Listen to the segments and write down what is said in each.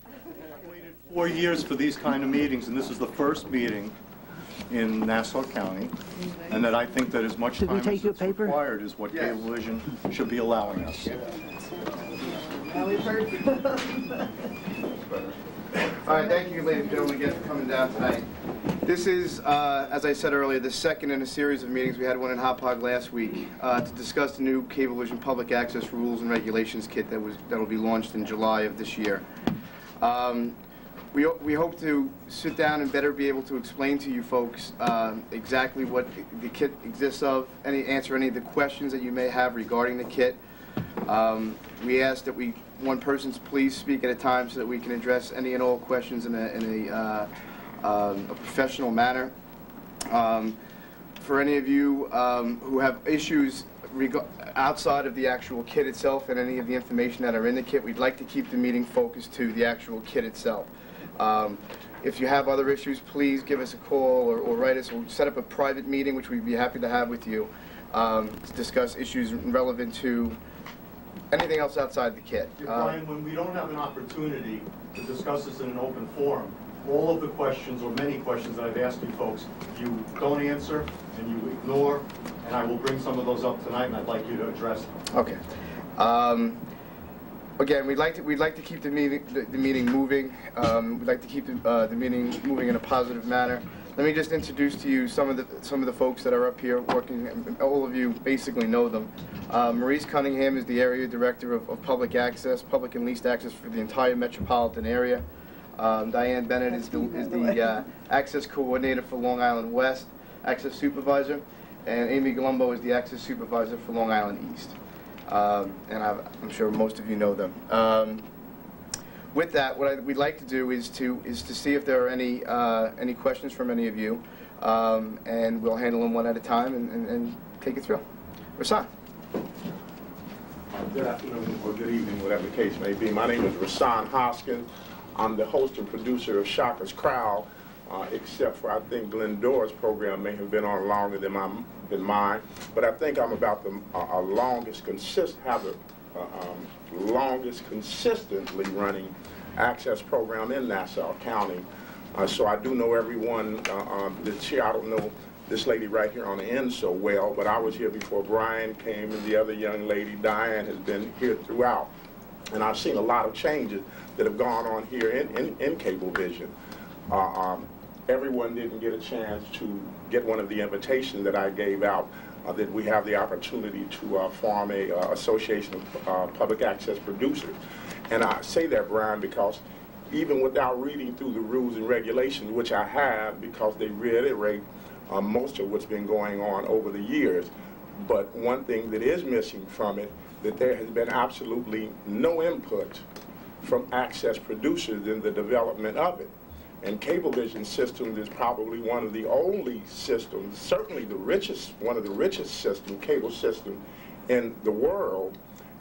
I've waited 4 years for these kind of meetings, and this is the first meeting in Nassau County, and that I think that as much time as is required is what Cablevision should be allowing us. Now we've heard. All right, thank you, ladies and gentlemen, again for coming down tonight. This is, as I said earlier, the second in a series of meetings. We had one in Hauppauge last week to discuss the new Cablevision Public Access Rules and Regulations kit that will be launched in July of this year. We hope to sit down and better be able to explain to you folks exactly what the kit exists of, answer any of the questions that you may have regarding the kit. We ask that one person please speak at a time so that we can address any and all questions in a professional manner. For any of you who have issues outside of the actual kit itself and any of the information that are in the kit, we'd like to keep the meeting focused to the actual kit itself. If you have other issues, please give us a call or write us. We'll set up a private meeting, which we'd be happy to have with you, to discuss issues relevant to anything else outside the kit. Brian, when we don't have an opportunity to discuss this in an open forum, all of the questions, or many questions that I've asked you folks, you don't answer and you ignore, and I will bring some of those up tonight, and I'd like you to address them. Okay. Again, we'd like to keep the meeting moving. We'd like to keep the meeting moving in a positive manner. Let me just introduce to you some of the folks that are up here working. All of you basically know them. Maurice Cunningham is the area director of public access, public and leased access for the entire metropolitan area. Diane Bennett is the access coordinator for Long Island West, access supervisor, and Amy Galumbo is the access supervisor for Long Island East. And I'm sure most of you know them. With that, what we'd like to do is to see if there are any questions from any of you, and we'll handle them one at a time and take it through. Rasan. Good afternoon or good evening, whatever the case may be. My name is Rasan Hoskins. I'm the host and producer of Shocker's Crowd, except for I think Glendora's program may have been on longer than mine. But I think I'm about the longest consistently running access program in Nassau County. So I do know everyone that's here. I don't know this lady right here on the end so well, but I was here before Brian came, and the other young lady, Diane, has been here throughout. And I've seen a lot of changes that have gone on here in Cablevision. Everyone didn't get a chance to get one of the invitations that I gave out, that we have the opportunity to form a association of public access producers. And I say that, Brian, because even without reading through the rules and regulations, which I have because they reiterate most of what's been going on over the years, but one thing that is missing from it, that there has been absolutely no input from access producers in the development of it. And Cablevision systems is probably one of the only systems, certainly the richest, one of the richest cable systems in the world,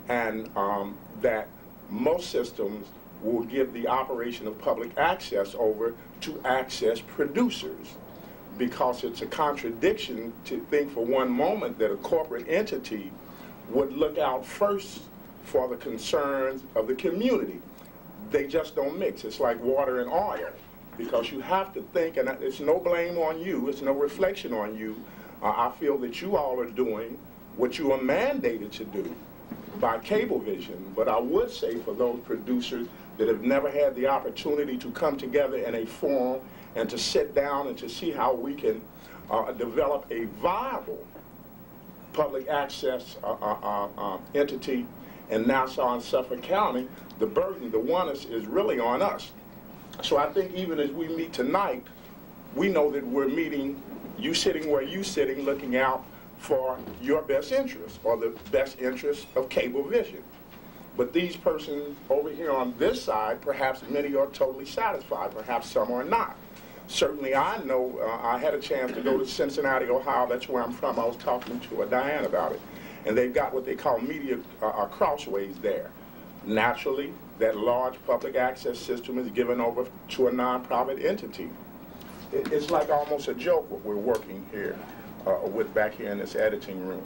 and that most systems will give the operation of public access over to access producers, because it's a contradiction to think for one moment that a corporate entity would look out first for the concerns of the community. They just don't mix. It's like water and oil, because you have to think, and it's no blame on you, it's no reflection on you. I feel that you all are doing what you are mandated to do by Cablevision, but I would say for those producers that have never had the opportunity to come together in a forum and to sit down and to see how we can develop a viable public access entity in Nassau and Suffolk County, the burden, the onus is really on us. So I think even as we meet tonight, we know that we're meeting, you sitting where you sitting, looking out for your best interest, or the best interest of Cablevision. But these persons over here on this side, perhaps many are totally satisfied, perhaps some are not. Certainly I know, I had a chance to go to Cincinnati, Ohio, that's where I'm from. I was talking to Diane about it. And they've got what they call media crossways there. Naturally, that large public access system is given over to a nonprofit entity. It's like almost a joke what we're working here with back here in this editing room.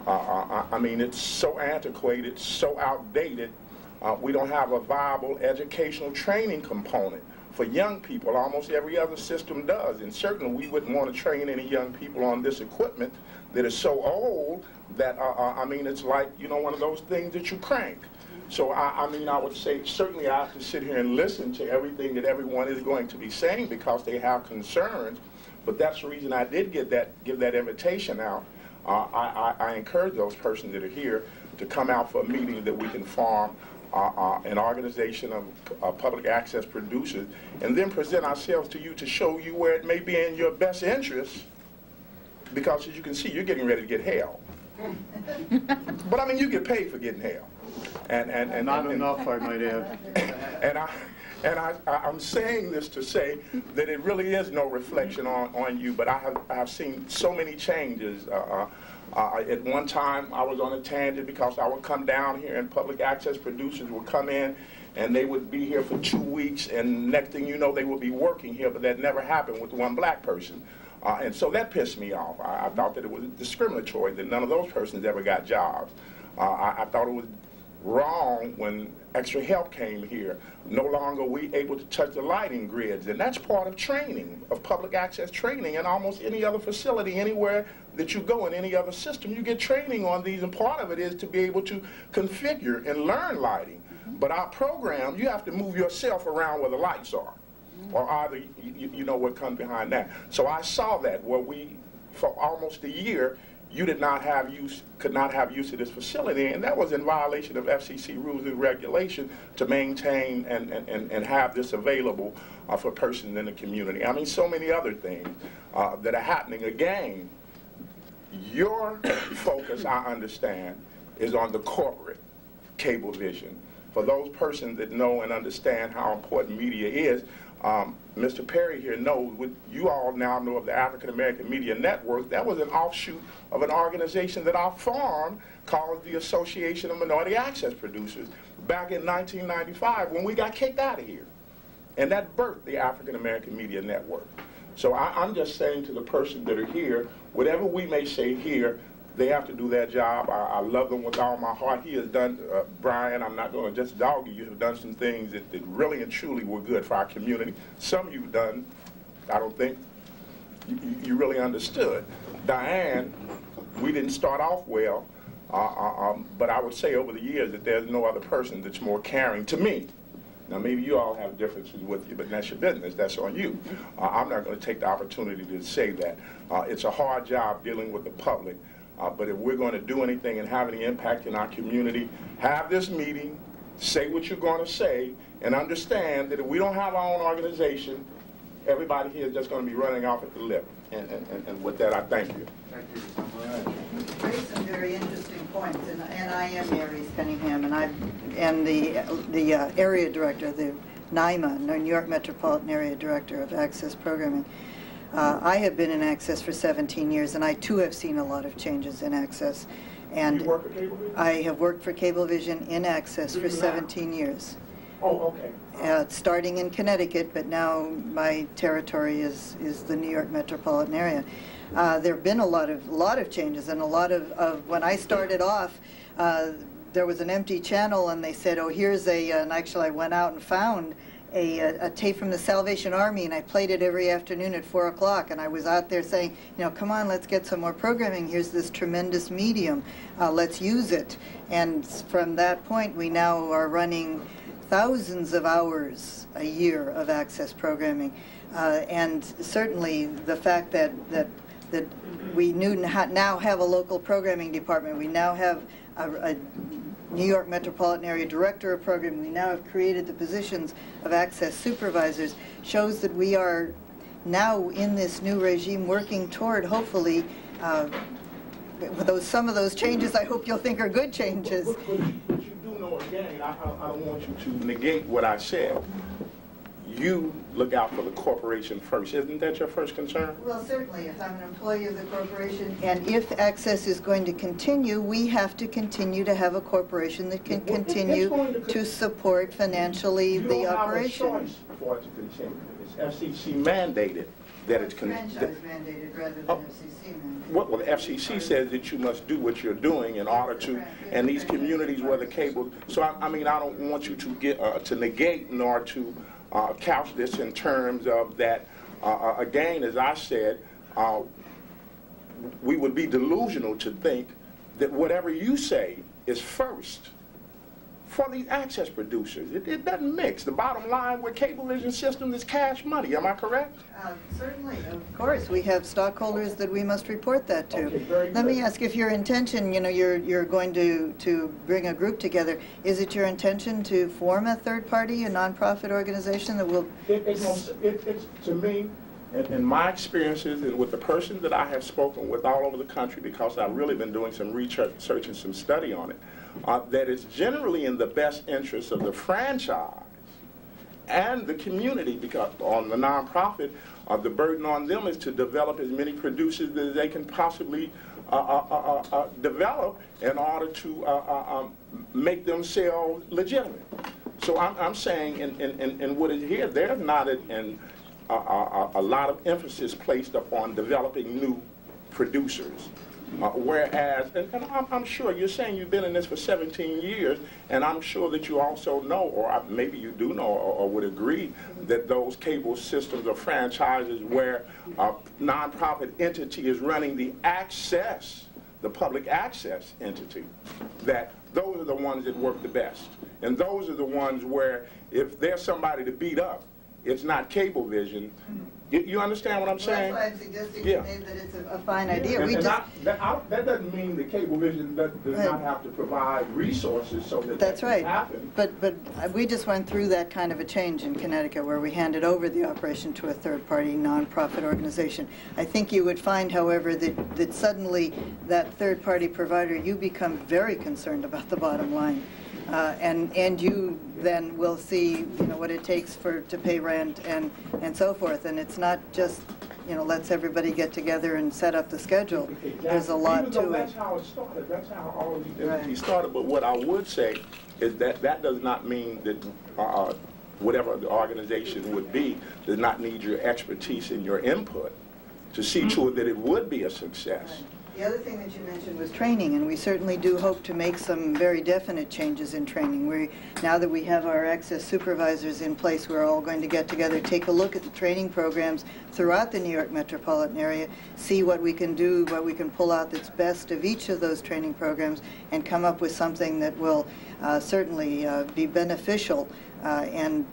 I mean, it's so antiquated, so outdated, We don't have a viable educational training component for young people. Almost every other system does, and certainly we wouldn't want to train any young people on this equipment that is so old that, I mean, it's like, you know, one of those things that you crank. So, I mean, I would say certainly I have to sit here and listen to everything that everyone is going to be saying because they have concerns, but that's the reason I did give that invitation out. I encourage those persons that are here to come out for a meeting that we can form an organization of public access producers, and then present ourselves to you to show you where it may be in your best interest, because as you can see, you're getting ready to get hell. But I mean, you get paid for getting hell. And Not enough, I might add. I'm saying this to say that it really is no reflection on you, but I have seen so many changes. At one time, I was on a tangent because I would come down here and public access producers would come in and they would be here for 2 weeks, and next thing you know, they would be working here, but that never happened with one black person. And so that pissed me off. I thought that it was discriminatory that none of those persons ever got jobs. I thought it was wrong when Extra Help came here. No longer are we able to touch the lighting grids, and that's part of training, of public access training, in almost any other facility, anywhere that you go in any other system, you get training on these, and part of it is to be able to configure and learn lighting. But our program, you have to move yourself around where the lights are, or either you know what comes behind that. So I saw that where we, for almost a year, you did not have use, could not have use of this facility, and that was in violation of FCC rules and regulation to maintain and have this available for persons in the community. I mean, so many other things that are happening. Again, your focus, I understand, is on the corporate cable vision. For those persons that know and understand how important media is, Mr. Perry here knows, you all now know of the African American Media Network. That was an offshoot of an organization that I formed called the Association of Minority Access Producers back in 1995 when we got kicked out of here. And that birthed the African American Media Network. So I'm just saying to the persons that are here, whatever we may say here, they have to do their job. I love them with all my heart. He has done, Brian, I'm not going to just dog you. You have done some things that really and truly were good for our community. Some you've done, I don't think you really understood. Diane, we didn't start off well, but I would say over the years that there's no other person that's more caring to me. Now, maybe you all have differences with you, but that's your business. That's on you. I'm not going to take the opportunity to say that. It's a hard job dealing with the public. But if we're going to do anything and have any impact in our community, have this meeting, say what you're going to say, and understand that if we don't have our own organization, everybody here is just going to be running off at the lip. And with that, I thank you. Thank you. You raised some very interesting points, and I am Mary Cunningham, and I am the area director, the NYMA, New York Metropolitan Area Director of Access Programming. I have been in Access for 17 years, and I too have seen a lot of changes in Access. And You work for Cablevision? I have worked for Cablevision in Access for 17 years. Oh, okay. Starting in Connecticut, but now my territory is the New York metropolitan area. There have been a lot of changes, and a lot of when I started off, there was an empty channel, and they said, "Oh, here's a," and actually I went out and found a tape from the Salvation Army, and I played it every afternoon at 4 o'clock, and I was out there saying, you know, come on, let's get some more programming. Here's this tremendous medium. Let's use it. And from that point, we now are running thousands of hours a year of Access programming. And certainly the fact that we now have a local programming department, we now have a New York Metropolitan Area Director of Programming, we now have created the positions of Access Supervisors, shows that we are now in this new regime working toward, hopefully, some of those changes I hope you'll think are good changes. But you do know, again, I don't want you to negate what I said. You look out for the corporation first. Isn't that your first concern? Well, certainly, if I'm an employee of the corporation, and if Access is going to continue, we have to continue to have a corporation that can continue to support financially the operation. You don't have a choice for it to continue. It's FCC mandated that it's franchise mandated rather than FCC mandated. well, the FCC says that you must do what you're doing in order to, and these communities where the cable. So I mean, I don't want you to get to negate nor to couch this in terms of that. Again, as I said, we would be delusional to think that whatever you say is first for these access producers. It doesn't mix. The bottom line with Cablevision system is cash money. Am I correct? Certainly, of course. We have stockholders that we must report that to. Okay, very Let me good. ask, if your intention, you know, you're going to bring a group together, is it your intention to form a third party, a nonprofit organization that will... It's to me, in my experiences and with the person that I have spoken with all over the country, because I've really been doing some research and some study on it, that it's generally in the best interest of the franchise and the community, because on the nonprofit, the burden on them is to develop as many producers as they can possibly develop in order to make themselves legitimate. So I'm saying in what is here, there's not a lot of emphasis placed upon developing new producers. Whereas, and I'm sure you're saying you've been in this for 17 years, and I'm sure that you also know, or maybe you do know or would agree, that those cable systems or franchises where a nonprofit entity is running the public access entity, that those are the ones that work the best. And those are the ones where if there's somebody to beat up, it's not Cablevision. You understand what I'm saying? Well, that's why I'm suggesting Yeah. that it's a fine idea. And We just... that doesn't mean that Cablevision does not have to provide resources so that That's that right. can happen. But we just went through that kind of a change in Connecticut where we handed over the operation to a third-party nonprofit organization. I think you would find, however, that suddenly that third-party provider, you become very concerned about the bottom line. And you then will see, you know, what it takes to pay rent and so forth. And it's not just, you know, let's everybody get together and set up the schedule. There's a lot Even though to it. that's how it started. That's how all of these entities started. But what I would say is that that does not mean that whatever the organization would be does not need your expertise and your input to see to it that it would be a success. The other thing that you mentioned was training, and we certainly do hope to make some very definite changes in training. Now that we have our access supervisors in place, we're all going to get together, take a look at the training programs throughout the New York metropolitan area, see what we can do, what we can pull out that's best of each of those training programs, and come up with something that will certainly be beneficial and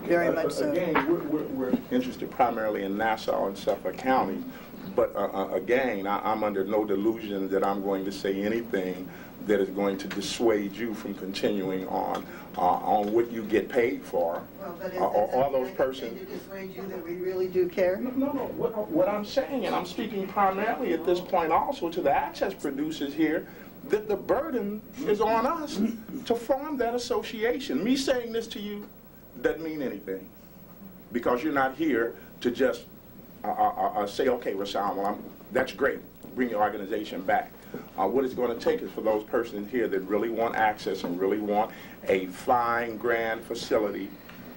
very much so. Again, we're interested primarily in Nassau and Suffolk counties. But again, I'm under no delusion that I'm going to say anything that is going to dissuade you from continuing on what you get paid for. Well, but or those persons. to dissuade you that we really do care? No. What I'm saying, and I'm speaking primarily at this point also to the access producers here, that the burden is on us to form that association. Me saying this to you doesn't mean anything, because you're not here to just say, okay, Rashawn, well, that's great, bring your organization back. What it's going to take is for those persons here that really want access and really want a fine, grand facility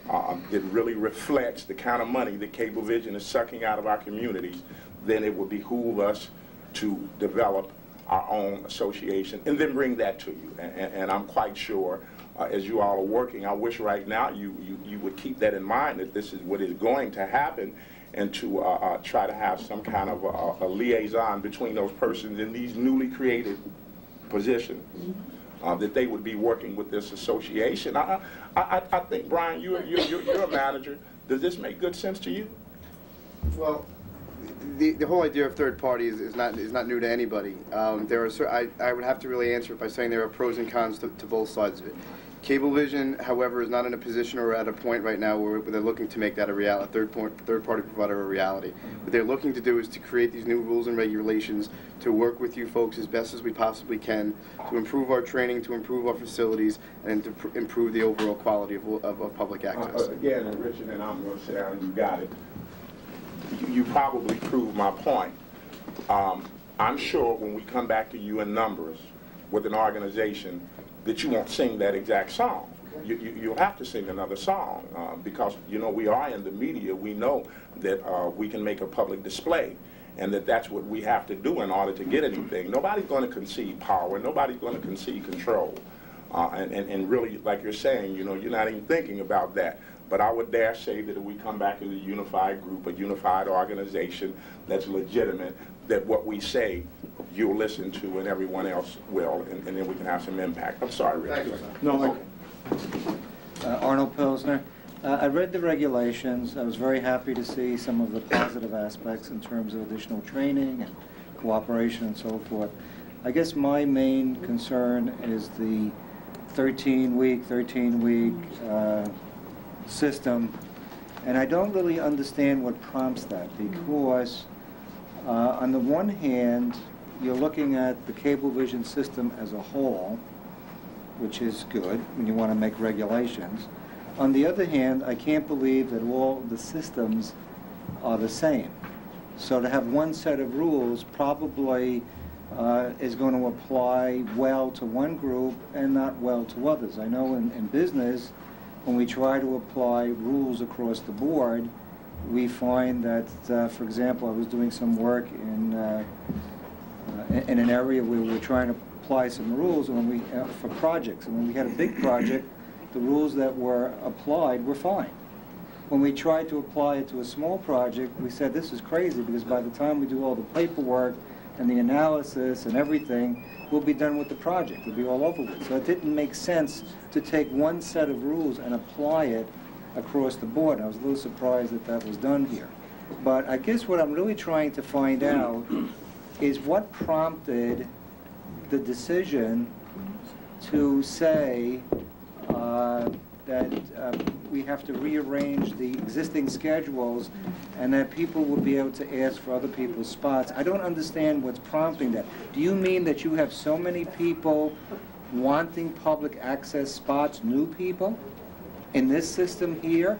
that really reflects the kind of money that Cablevision is sucking out of our communities, then it would behoove us to develop our own association and then bring that to you. And I'm quite sure, as you all are working, I wish right now you would keep that in mind, that this is what is going to happen, and to try to have some kind of a liaison between those persons in these newly created positions, that they would be working with this association. I think, Brian, you're a manager. Does this make good sense to you? Well, the whole idea of third party is not new to anybody. There are I would have to really answer it by saying there are pros and cons to both sides of it. Cablevision, however, is not in a position or at a point right now where they're looking to make that a reality, third-party provider a reality. What they're looking to do is to create these new rules and regulations to work with you folks as best as we possibly can, to improve our training, to improve our facilities, and to improve the overall quality of public access. Again, and Richard, and I'm going to say, you got it. You probably proved my point. I'm sure when we come back to you in numbers with an organization that you won't sing that exact song. you'll have to sing another song because, you know, we are in the media. We know that we can make a public display, and that's what we have to do in order to get anything. Nobody's going to concede power. Nobody's going to concede control. And really, like you're saying, you know, you're not even thinking about that. But I would dare say that if we come back as a unified group, a unified organization that's legitimate, that what we say you'll listen to and everyone else will, and then we can have some impact. I'm sorry, Rich. No, Arnold Pilsner. I read the regulations. I was very happy to see some of the positive aspects in terms of additional training and cooperation and so forth. I guess my main concern is the 13-week system, and I don't really understand what prompts that, because on the one hand, you're looking at the Cablevision system as a whole, which is good when you want to make regulations. On the other hand, I can't believe that all the systems are the same. So to have one set of rules probably is going to apply well to one group and not well to others. I know in business, when we try to apply rules across the board, we find that, for example, I was doing some work in an area where we were trying to apply some rules for projects. And when we had a big project, the rules that were applied were fine. When we tried to apply it to a small project, we said, this is crazy, because by the time we do all the paperwork and the analysis and everything, we'll be done with the project. We'll be all over with. So it didn't make sense to take one set of rules and apply it across the board. I was a little surprised that that was done here. But I guess what I'm really trying to find out is what prompted the decision to say that we have to rearrange the existing schedules and that people will be able to ask for other people's spots. I don't understand what's prompting that. Do you mean that you have so many people wanting public access spots, new people, in this system here,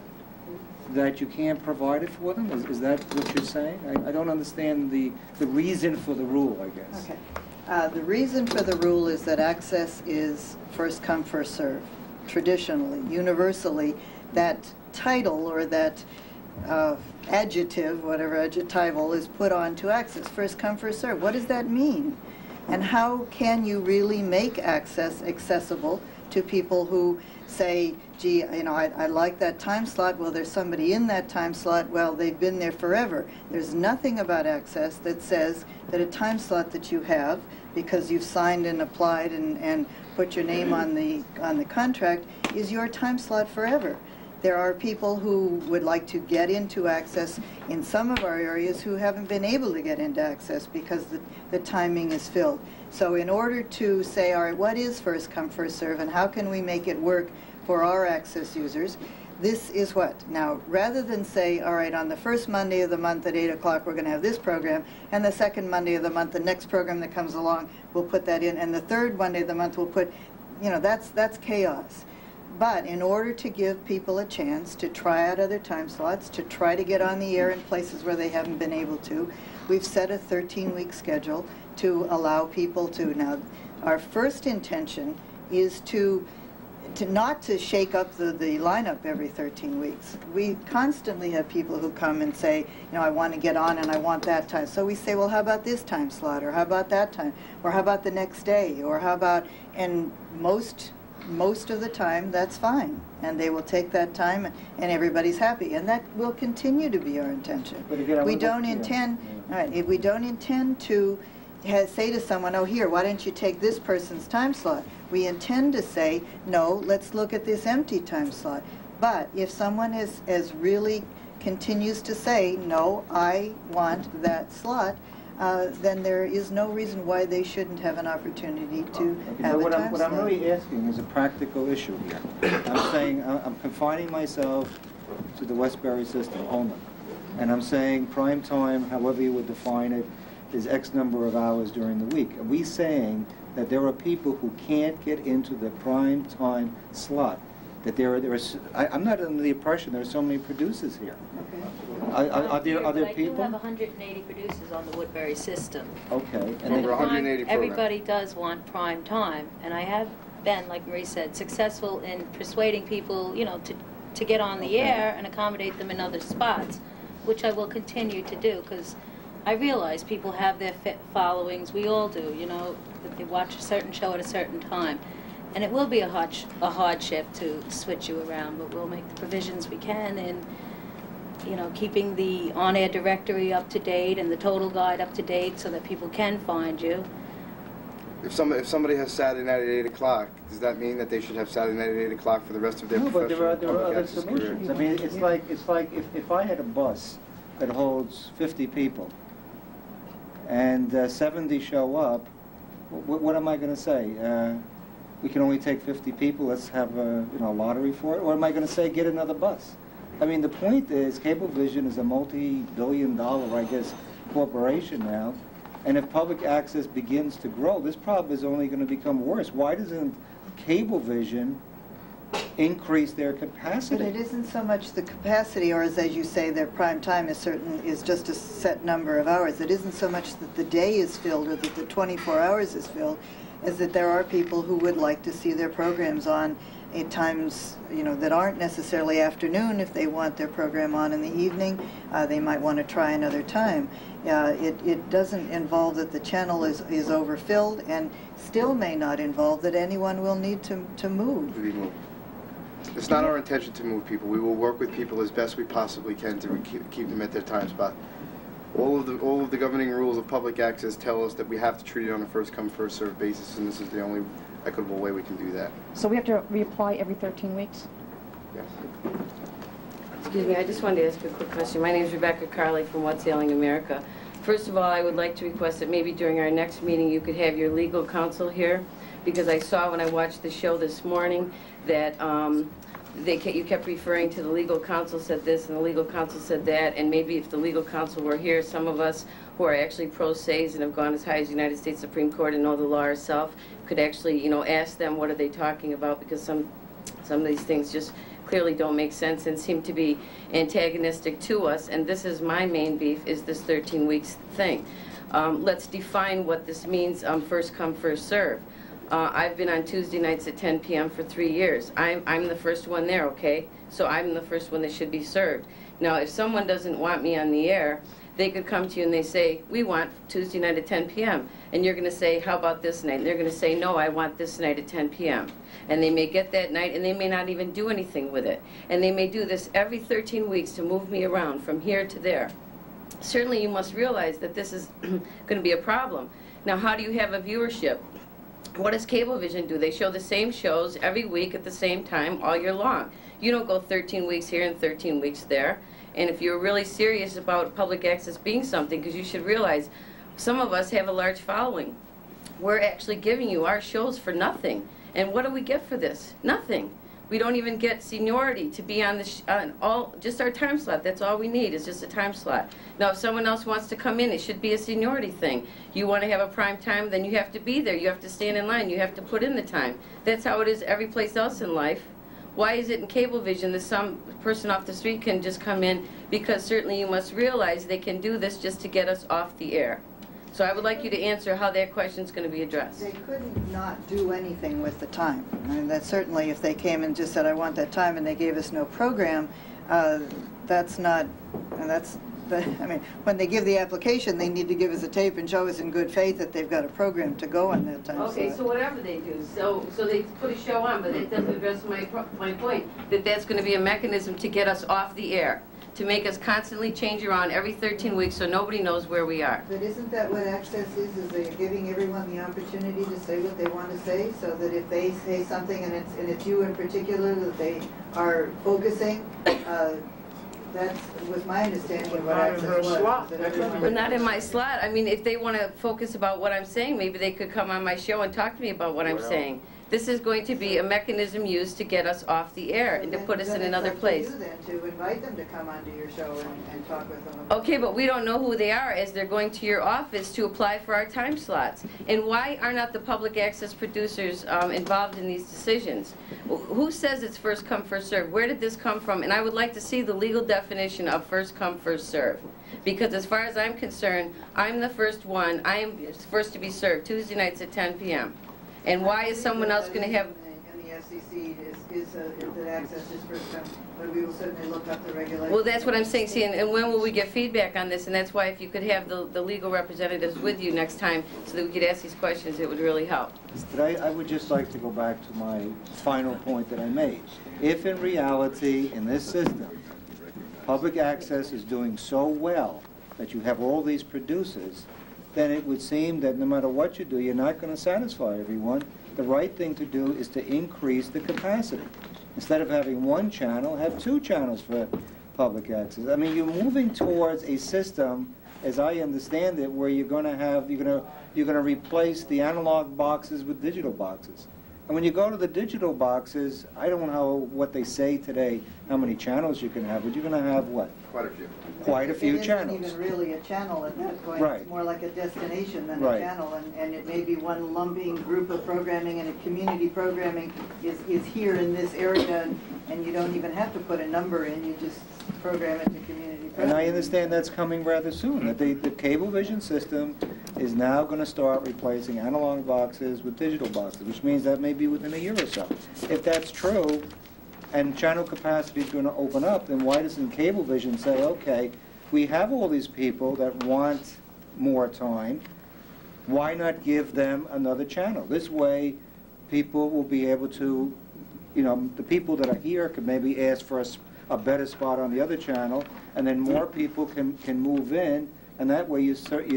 that you can't provide it for them? Is that what you're saying? I don't understand the reason for the rule, I guess. Okay. The reason for the rule is that access is first come, first serve. Traditionally, universally, that title or that adjective, whatever adjectival, is put on to access. First come, first serve. What does that mean? And how can you really make access accessible to people who say, gee, you know, I like that time slot. Well, there's somebody in that time slot. Well, they've been there forever. There's nothing about access that says that a time slot that you have, because you've signed and applied and put your name on the contract, is your time slot forever. There are people who would like to get into access in some of our areas who haven't been able to get into access because the timing is filled. So in order to say, all right, what is first come, first serve, and how can we make it work for our access users, this is what. Now, rather than say, all right, on the first Monday of the month at 8 o'clock, we're going to have this program, and the second Monday of the month, the next program that comes along, we'll put that in, and the third Monday of the month, we'll put, you know, that's chaos. But in order to give people a chance to try out other time slots, to try to get on the air in places where they haven't been able to, we've set a 13-week schedule to allow people to. Now, our first intention is to not to shake up the lineup every 13 weeks. We constantly have people who come and say, you know, I want to get on and I want that time. So we say, well, how about this time slot, or how about that time, or how about the next day, or how about, and most of the time that's fine, and they will take that time and everybody's happy, and that will continue to be our intention. But again, we don't intend, all right, if we don't intend to say to someone, oh, here, why don't you take this person's time slot? We intend to say, no, let's look at this empty time slot. But if someone is really continues to say, no, I want that slot, then there is no reason why they shouldn't have an opportunity to have a time slot. What I'm really asking is a practical issue here. I'm saying, I'm confining myself to the Westbury system only. And I'm saying prime time, however you would define it, is X number of hours during the week. Are we saying that there are people who can't get into the prime time slot? That I'm not under the impression there are so many producers here. Okay. Are there people? I do have 180 producers on the Woodbury system. Okay. And Over 180 everybody does want prime time, and I have been, like Marie said, successful in persuading people, you know, to get on the air and accommodate them in other spots, which I will continue to do, because I realize people have their followings. We all do, you know, that they watch a certain show at a certain time. And it will be a hardship to switch you around, but we'll make the provisions we can in, you know, keeping the on-air directory up to date and the total guide up to date so that people can find you. If somebody has Saturday night at 8 o'clock, does that mean that they should have Saturday night at 8 o'clock for the rest of their No, but professional there are public other access solutions. career? I mean, it's like if I had a bus that holds 50 people and 70 show up, what am I going to say? We can only take 50 people. Let's have a lottery for it. Or am I going to say get another bus? I mean, the point is, Cablevision is a multi-billion-dollar, I guess, corporation now. And if public access begins to grow, this problem is only going to become worse. Why doesn't Cablevision increase their capacity? But it isn't so much the capacity, or as you say, their prime time is just a set number of hours. It isn't so much that the day is filled or that the 24 hours is filled, as that there are people who would like to see their programs on at times, that aren't necessarily afternoon. If they want their program on in the evening, they might want to try another time. It doesn't involve that the channel is overfilled, and still may not involve that anyone will need to move. It's not our intention to move people. We will work with people as best we possibly can to keep them at their time spot. All of the governing rules of public access tell us that we have to treat it on a first-come, first-served basis, and this is the only equitable way we can do that. So we have to reapply every 13 weeks? Yes. Excuse me, I just wanted to ask a quick question. My name is Rebecca Carley from What's Ailing America. First of all, I would like to request that maybe during our next meeting you could have your legal counsel here, because I saw when I watched the show this morning that you kept referring to the legal counsel said this and the legal counsel said that, and maybe if the legal counsel were here, some of us who are actually pro se's and have gone as high as the United States Supreme Court and know the law ourselves could actually, ask them what are they talking about, because some of these things just clearly don't make sense and seem to be antagonistic to us. And this is my main beef, is this 13 weeks thing. Let's define what this means, first come, first serve. I've been on Tuesday nights at 10 p.m. for 3 years. I'm the first one there, okay? So I'm the first one that should be served. Now, if someone doesn't want me on the air, they could come to you and they say, we want Tuesday night at 10 p.m. And you're going to say, how about this night? And they're going to say, no, I want this night at 10 p.m. And they may get that night and they may not even do anything with it. And they may do this every 13 weeks to move me around from here to there. Certainly you must realize that this is going to be a problem. Now, how do you have a viewership? What does Cablevision do? They show the same shows every week at the same time all year long. You don't go 13 weeks here and 13 weeks there. And if you're really serious about public access being something, because you should realize some of us have a large following. We're actually giving you our shows for nothing. And what do we get for this? Nothing. We don't even get seniority to be on just our time slot. That's all we need, is just a time slot. Now, if someone else wants to come in, it should be a seniority thing. You want to have a prime time, then you have to be there. You have to stand in line. You have to put in the time. That's how it is every place else in life. Why is it in Cablevision that some person off the street can just come in? Because certainly you must realize they can do this just to get us off the air. So I would like you to answer how that question is going to be addressed. They couldn't not do anything with the time. I mean, that certainly, if they came and just said, I want that time, and they gave us no program, that's not, and that's, I mean, when they give the application, they need to give us a tape and show us in good faith that they've got a program to go on that time. Okay, so whatever they do, so they put a show on, but it doesn't address my point, that that's going to be a mechanism to get us off the air, to make us constantly change around every 13 weeks so nobody knows where we are. But isn't that what access is they're giving everyone the opportunity to say what they want to say, so that if they say something and it's you in particular that they are focusing, that was my understanding of what access was. But not in my slot. I mean, if they want to focus about what I'm saying, maybe they could come on my show and talk to me about what I'm saying. This is going to be a mechanism used to get us off the air and to put us in another place. Then to invite them to come onto your show and talk with them. Okay, but we don't know who they are as they're going to your office to apply for our time slots. And why are not the public access producers involved in these decisions? Who says it's first come, first serve? Where did this come from? And I would like to see the legal definition of first come, first serve. Because as far as I'm concerned, I'm the first one. I am first to be served Tuesday nights at 10 p.m. And why is someone else going to have... And the FCC is that access is first come, but we will certainly look up the regulations. Well, that's what I'm saying, see, and when will we get feedback on this? And that's why if you could have the legal representatives with you next time so that we could ask these questions, it would really help. But I would just like to go back to my final point that I made. If in reality, in this system, public access is doing so well that you have all these producers, then it would seem that no matter what you do, you're not going to satisfy everyone. The right thing to do is to increase the capacity. Instead of having one channel, have two channels for public access. I mean, you're moving towards a system, as I understand it, where you're going to replace the analog boxes with digital boxes. And when you go to the digital boxes, I don't know what they say today, how many channels you can have, but you're going to have what? Quite a few. Quite a few channels. It isn't even really a channel at that point. Right. It's more like a destination than Right. a channel, and it may be one lumping group of programming, and a community programming is here in this area, and you don't even have to put a number in, you just program it to community programming. And I understand that's coming rather soon, that the Cablevision system is now going to start replacing analog boxes with digital boxes, which means that may be within a year or so. If that's true, and channel capacity is going to open up, then why doesn't Cablevision say, okay, we have all these people that want more time, why not give them another channel? This way, people will be able to, you know, the people that are here can maybe ask for a better spot on the other channel, and then more people can move in, and that way you solve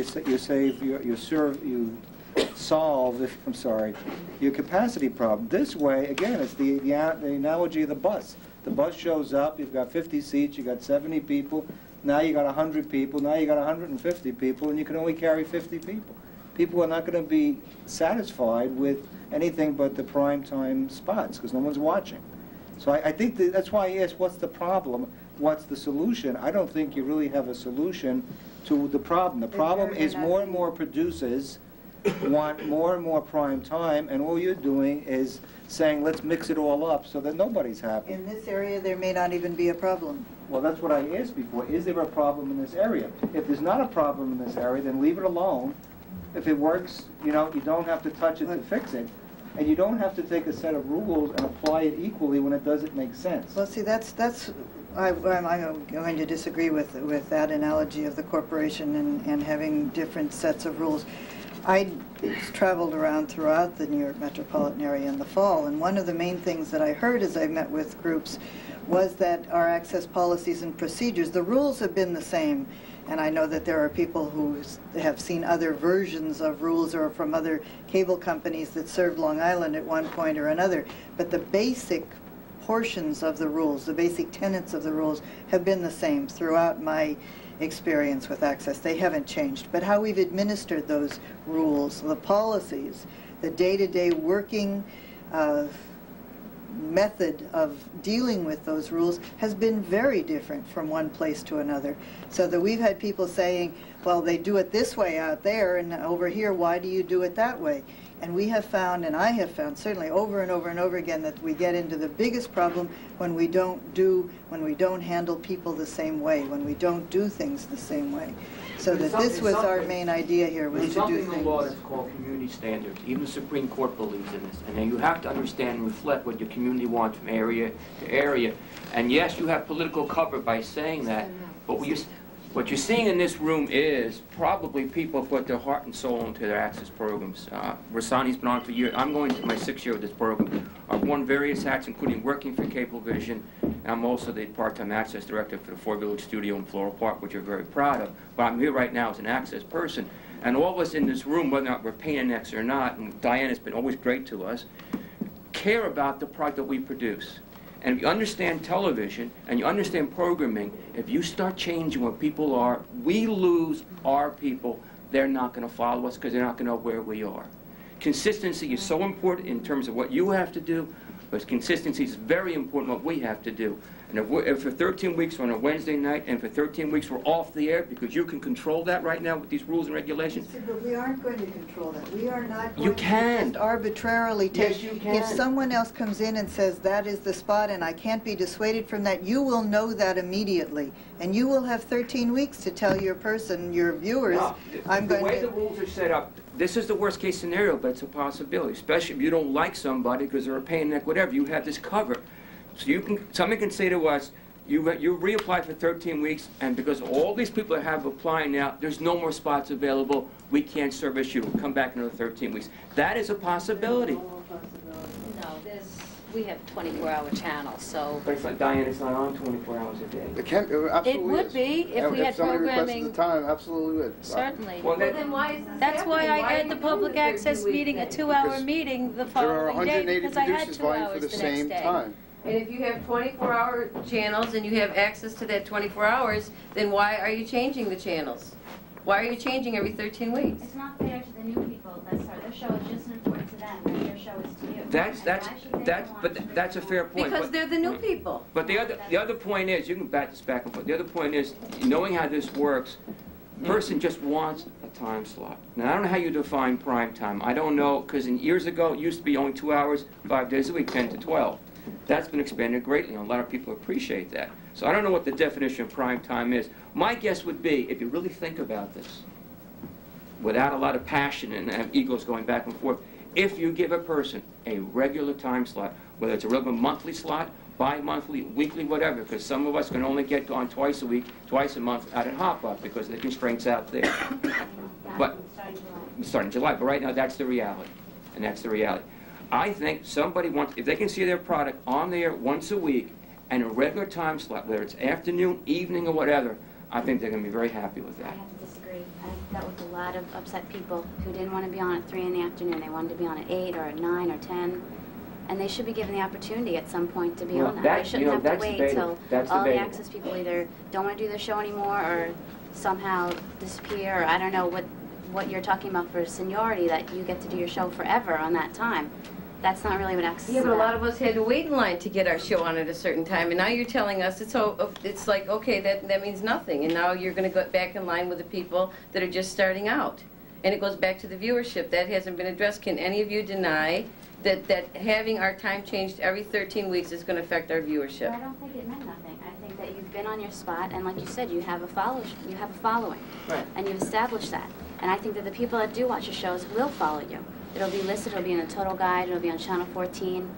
your capacity problem. This way, again, it's the analogy of the bus. The bus shows up, you've got 50 seats, you've got 70 people, now you got 100 people, now you got 150 people, and you can only carry 50 people. People are not going to be satisfied with anything but the prime time spots, because no one's watching. So I think that's why I asked, what's the problem? What's the solution? I don't think you really have a solution to the problem. The problem is more and more producers want more and more prime time, and all you're doing is saying, let's mix it all up so that nobody's happy. In this area, there may not even be a problem. Well, that's what I asked before. Is there a problem in this area? If there's not a problem in this area, then leave it alone. If it works, you know, you don't have to touch it to fix it. And you don't have to take a set of rules and apply it equally when it doesn't make sense. Well, see, I'm going to disagree with that analogy of the corporation and having different sets of rules. I traveled around throughout the New York metropolitan area in the fall, and one of the main things that I heard as I met with groups was that our access policies and procedures, the rules have been the same, and I know that there are people who have seen other versions of rules or from other cable companies that served Long Island at one point or another, but the basic portions of the rules, the basic tenets of the rules have been the same throughout my experience with access. They haven't changed. But how we've administered those rules, the policies, the day-to-day working method of dealing with those rules has been very different from one place to another. So that we've had people saying, well, they do it this way out there, and over here, why do you do it that way? And we have found, and I have found, certainly over and over and over again, that we get into the biggest problem when we don't handle people the same way, when we don't do things the same way. So that this was our main idea here, was to do things. There's something in the law that's called community standards. Even the Supreme Court believes in this. And then you have to understand and reflect what your community wants from area to area. And yes, you have political cover by saying that, but what you're seeing in this room is probably people put their heart and soul into their access programs. Rasani's been on for years. I'm going to my 6th year of this program. I've worn various hats, including working for Cablevision. I'm also the part-time access director for the 4 Village Studio in Floral Park, which we're very proud of. But I'm here right now as an access person. And all of us in this room, whether or not we're paying X or not, and Diane has been always great to us, care about the product that we produce. And if you understand television and you understand programming, if you start changing what people are, we lose our people. They're not going to follow us because they're not going to know where we are. Consistency is so important in terms of what you have to do, but consistency is very important what we have to do. And if for 13 weeks we're on a Wednesday night, and for 13 weeks we're off the air, because you can control that right now with these rules and regulations. But we aren't going to control that. We are not You going can. to just arbitrarily take. Yes, you can. If someone else comes in and says that is the spot and I can't be dissuaded from that, you will know that immediately. And you will have 13 weeks to tell your person, your viewers, No, I'm the going way to... the rules are set up, this is the worst case scenario, but it's a possibility, especially if you don't like somebody because they're a pain in the neck, whatever, you have this cover. So somebody can say to us, you reapply for 13 weeks, and because all these people that have applying now, there's no more spots available, we can't service you, come back another 13 weeks. That is a possibility. No, we have 24-hour channels, so. But it's like, Diane, it's not on 24 hours a day. It absolutely It would is. be if we had somebody requested programming. the time, absolutely would. Certainly. Well, Well, then why is this That's why happening? I are had you the doing public 13 access weeks meeting, a then? 2-hour Because meeting the There are following day 180 because I had producers 2 vying for hours the the next same day. time. And if you have 24-hour channels and you have access to that 24 hours, then why are you changing the channels? Why are you changing every 13 weeks? It's not fair to the new people that start their show. It's just as important to them as their show is to you. That's a fair point. Because but- they're the new people. But the other point is, you can bat this back and forth, the other point is, knowing how this works, person just wants a time slot. Now, I don't know how you define prime time. I don't know, because years ago, it used to be only 2 hours, 5 days a week, 10 to 12. That's been expanded greatly, and a lot of people appreciate that. So I don't know what the definition of prime time is. My guess would be, if you really think about this, without a lot of passion and have egos going back and forth, if you give a person a regular time slot, whether it's a regular monthly slot, bi-monthly, weekly, whatever, because some of us can only get on twice a week, twice a month out at Hop-Up because of the constraints out there. But starting July, but right now that's the reality, and that's the reality. I think somebody wants, if they can see their product on there once a week and a regular time slot, whether it's afternoon, evening, or whatever, I think they're going to be very happy with I that. have to disagree. I've dealt with a lot of upset people who didn't want to be on at 3 in the afternoon. They wanted to be on at 8 or at 9 or 10. And they should be given the opportunity at some point to be Well, on that. that- They shouldn't you know, have to that's wait debatable. till That's all the debatable. access people either don't want to do their show anymore or somehow disappear. Or I don't know what you're talking about for seniority, that you get to do your show forever on that time. That's not really what access Yeah, is but a about. lot of us had to wait in line to get our show on at a certain time, and now you're telling us it's like, okay, that means nothing, and now you're going to go back in line with the people that are just starting out. And it goes back to the viewership. That hasn't been addressed. Can any of you deny that having our time changed every 13 weeks is going to affect our viewership? I don't think it meant nothing. I think that you've been on your spot, and like you said, you have a following, Right. and you've established that. And I think that the people that do watch your shows will follow you. It'll be listed, it'll be in a total guide, it'll be on Channel 14,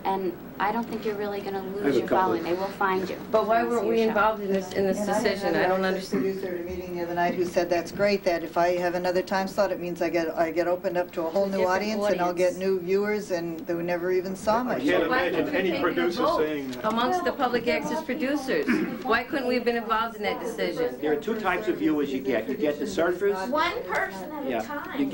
and I don't think you're really going to lose your following. They will find you. But why They're gonna weren't see we your show. involved in this And decision? I don't understand. producer at a meeting the other night who said that's great, that if I have another time slot, it means I get opened up to a whole new different audience, and I'll get audience. new viewers and who never even saw my I show. can't Why imagine couldn't we any take a producer vote saying that. amongst the public access producers? Why couldn't we have been involved in that decision? There are two types of viewers you get. You get the surfers. One person at a Yeah, time.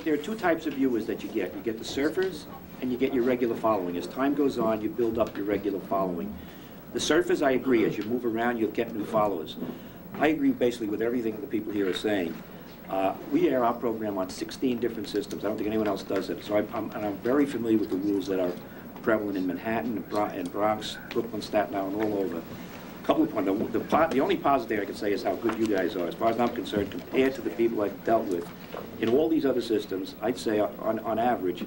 there are two types of viewers that you get. You get the surfers and you get your regular following. As time goes on, you build up your regular following. The surfers, I agree, as you move around, you'll get new followers. I agree basically with everything the people here are saying. We air our program on 16 different systems. I don't think anyone else does it. So I'm very familiar with the rules that are prevalent in Manhattan, and Bronx, Brooklyn, Staten Island, all over. A couple of points. The only positive I can say is how good you guys are. As far as I'm concerned, compared to the people I've dealt with, in all these other systems, I'd say on average,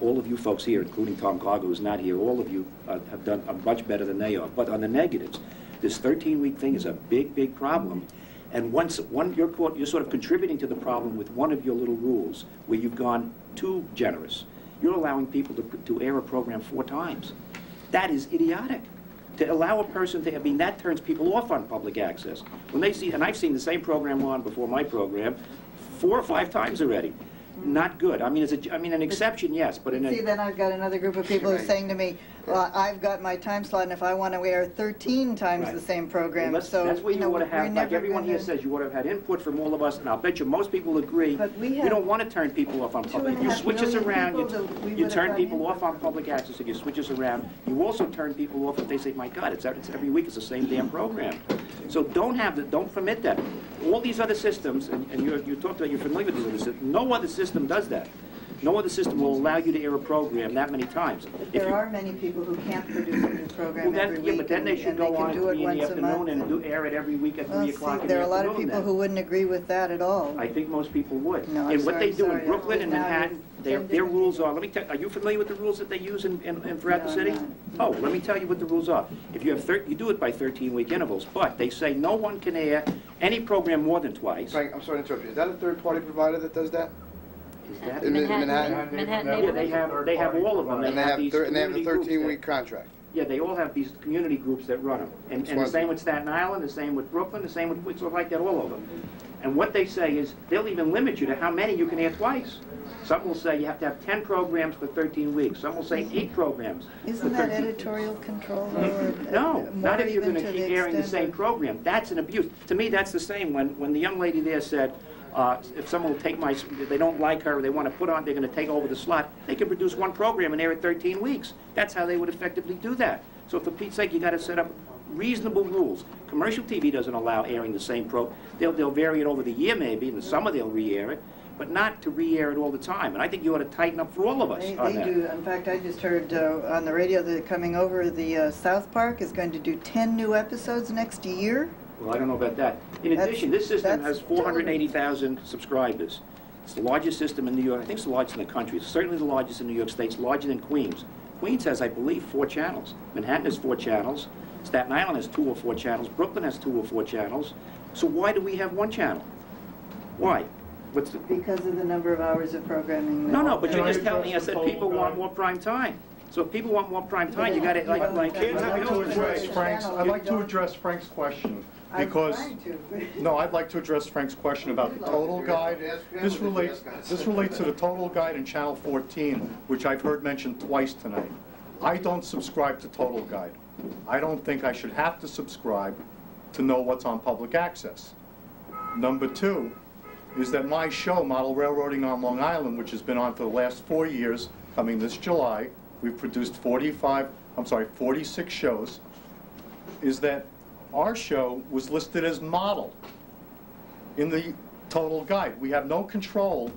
all of you folks here, including Tom Gargo, who's not here, all of you have done much better than they are. But on the negatives, this 13-week thing is a big, big problem. And you're sort of contributing to the problem with one of your little rules, where you've gone too generous. You're allowing people to air a program 4 times. That is idiotic. To allow a person to, that turns people off on public access. When they see, and I've seen the same program on before my program 4 or 5 times already. Not good. I mean, an exception, yes, but in See, then I've got another group of people who are saying to me, well, I've got my time slot, and if I want to air 13 times Right. the same program, Well, so, that's where you ought to have, like never everyone here gonna- says, you ought to have had input from all of us, and I'll bet you most people agree. But we You have don't want to turn people off on public. You 2.5 switch us million around, people that we you would turn have people gotten off on public access, and you switch us around. You also turn people off if they say, my God, it's every week it's the same damn program. So don't permit that. All these other systems, and you talked about you're familiar with these other systems, no other system does that. No other system will allow you to air a program that many times. There are many people who can't produce a new program Well, every then, week. yeah, but then they should and go on can to do it be in the once a month. afternoon and air it every week at 3 Well, o'clock see, in there the are a lot afternoon of people then. who wouldn't agree with that at all. I think most people would. No, I'm And what they do sorry, in Brooklyn and now you've Manhattan, their offended rules me. are, let me tell, are you familiar with the rules that they use in throughout the No, city? I'm Oh, let me tell you what the rules are. If you have you do it by 13-week intervals, but they say no one can air any program more than twice. Frank, I'm sorry to interrupt you. Is that a third-party provider that does that? Is that? In Manhattan? Manhattan Yeah, they have all of them. And they have these and they have a community groups that- 13-week contract. Yeah, they all have these community groups that run them. And the Swansea. same with Staten Island, the same with Brooklyn, the same with, it's like that all over. And what they say is, they'll even limit you to how many you can air twice. Some will say you have to have 10 programs for 13 weeks. Some will say 8 programs. Isn't that editorial control, though? Or No, not if you're going to even keep airing the extent same of- program. That's an abuse. To me, that's the same when the young lady there said, if someone will take they don't like her, they want to put on, they're going to take over the slot, they can produce one program and air it 13 weeks. That's how they would effectively do that. So for Pete's sake, you got to set up reasonable rules. Commercial TV doesn't allow airing the same they'll vary it over the year maybe, in the summer they'll re-air it, but not to re-air it all the time. And I think you ought to tighten up for all of us on They that. do. In fact, I just heard on the radio that coming over, the South Park is going to do 10 new episodes next year. Well, I don't know about that. In addition, this system has that's 480,000 subscribers. It's the largest system in New York. I think it's the largest in the country. It's certainly the largest in New York State. It's larger than Queens. Queens has, I believe, 4 channels. Manhattan has 4 channels. Staten Island has 2 or 4 channels. Brooklyn has 2 or 4 channels. So why do we have 1 channel? Why? What's the... Because of the number of hours of programming. No, but Can you're I just telling address us the that total people guide? want more prime time. So if people want more prime time, you got it like I'd like to address Right. I'd like to address Frank's question, I'm because, trying to. no, I'd like to address Frank's question about the total guide. This relates to the total guide in Channel 14, which I've heard mentioned twice tonight. I don't subscribe to total guide. I don't think I should have to subscribe to know what's on public access. Number 2 is that my show, Model Railroading on Long Island, which has been on for the last 4 years, coming this July, we've produced 46 shows, is that our show was listed as model in the total guide. We have no control.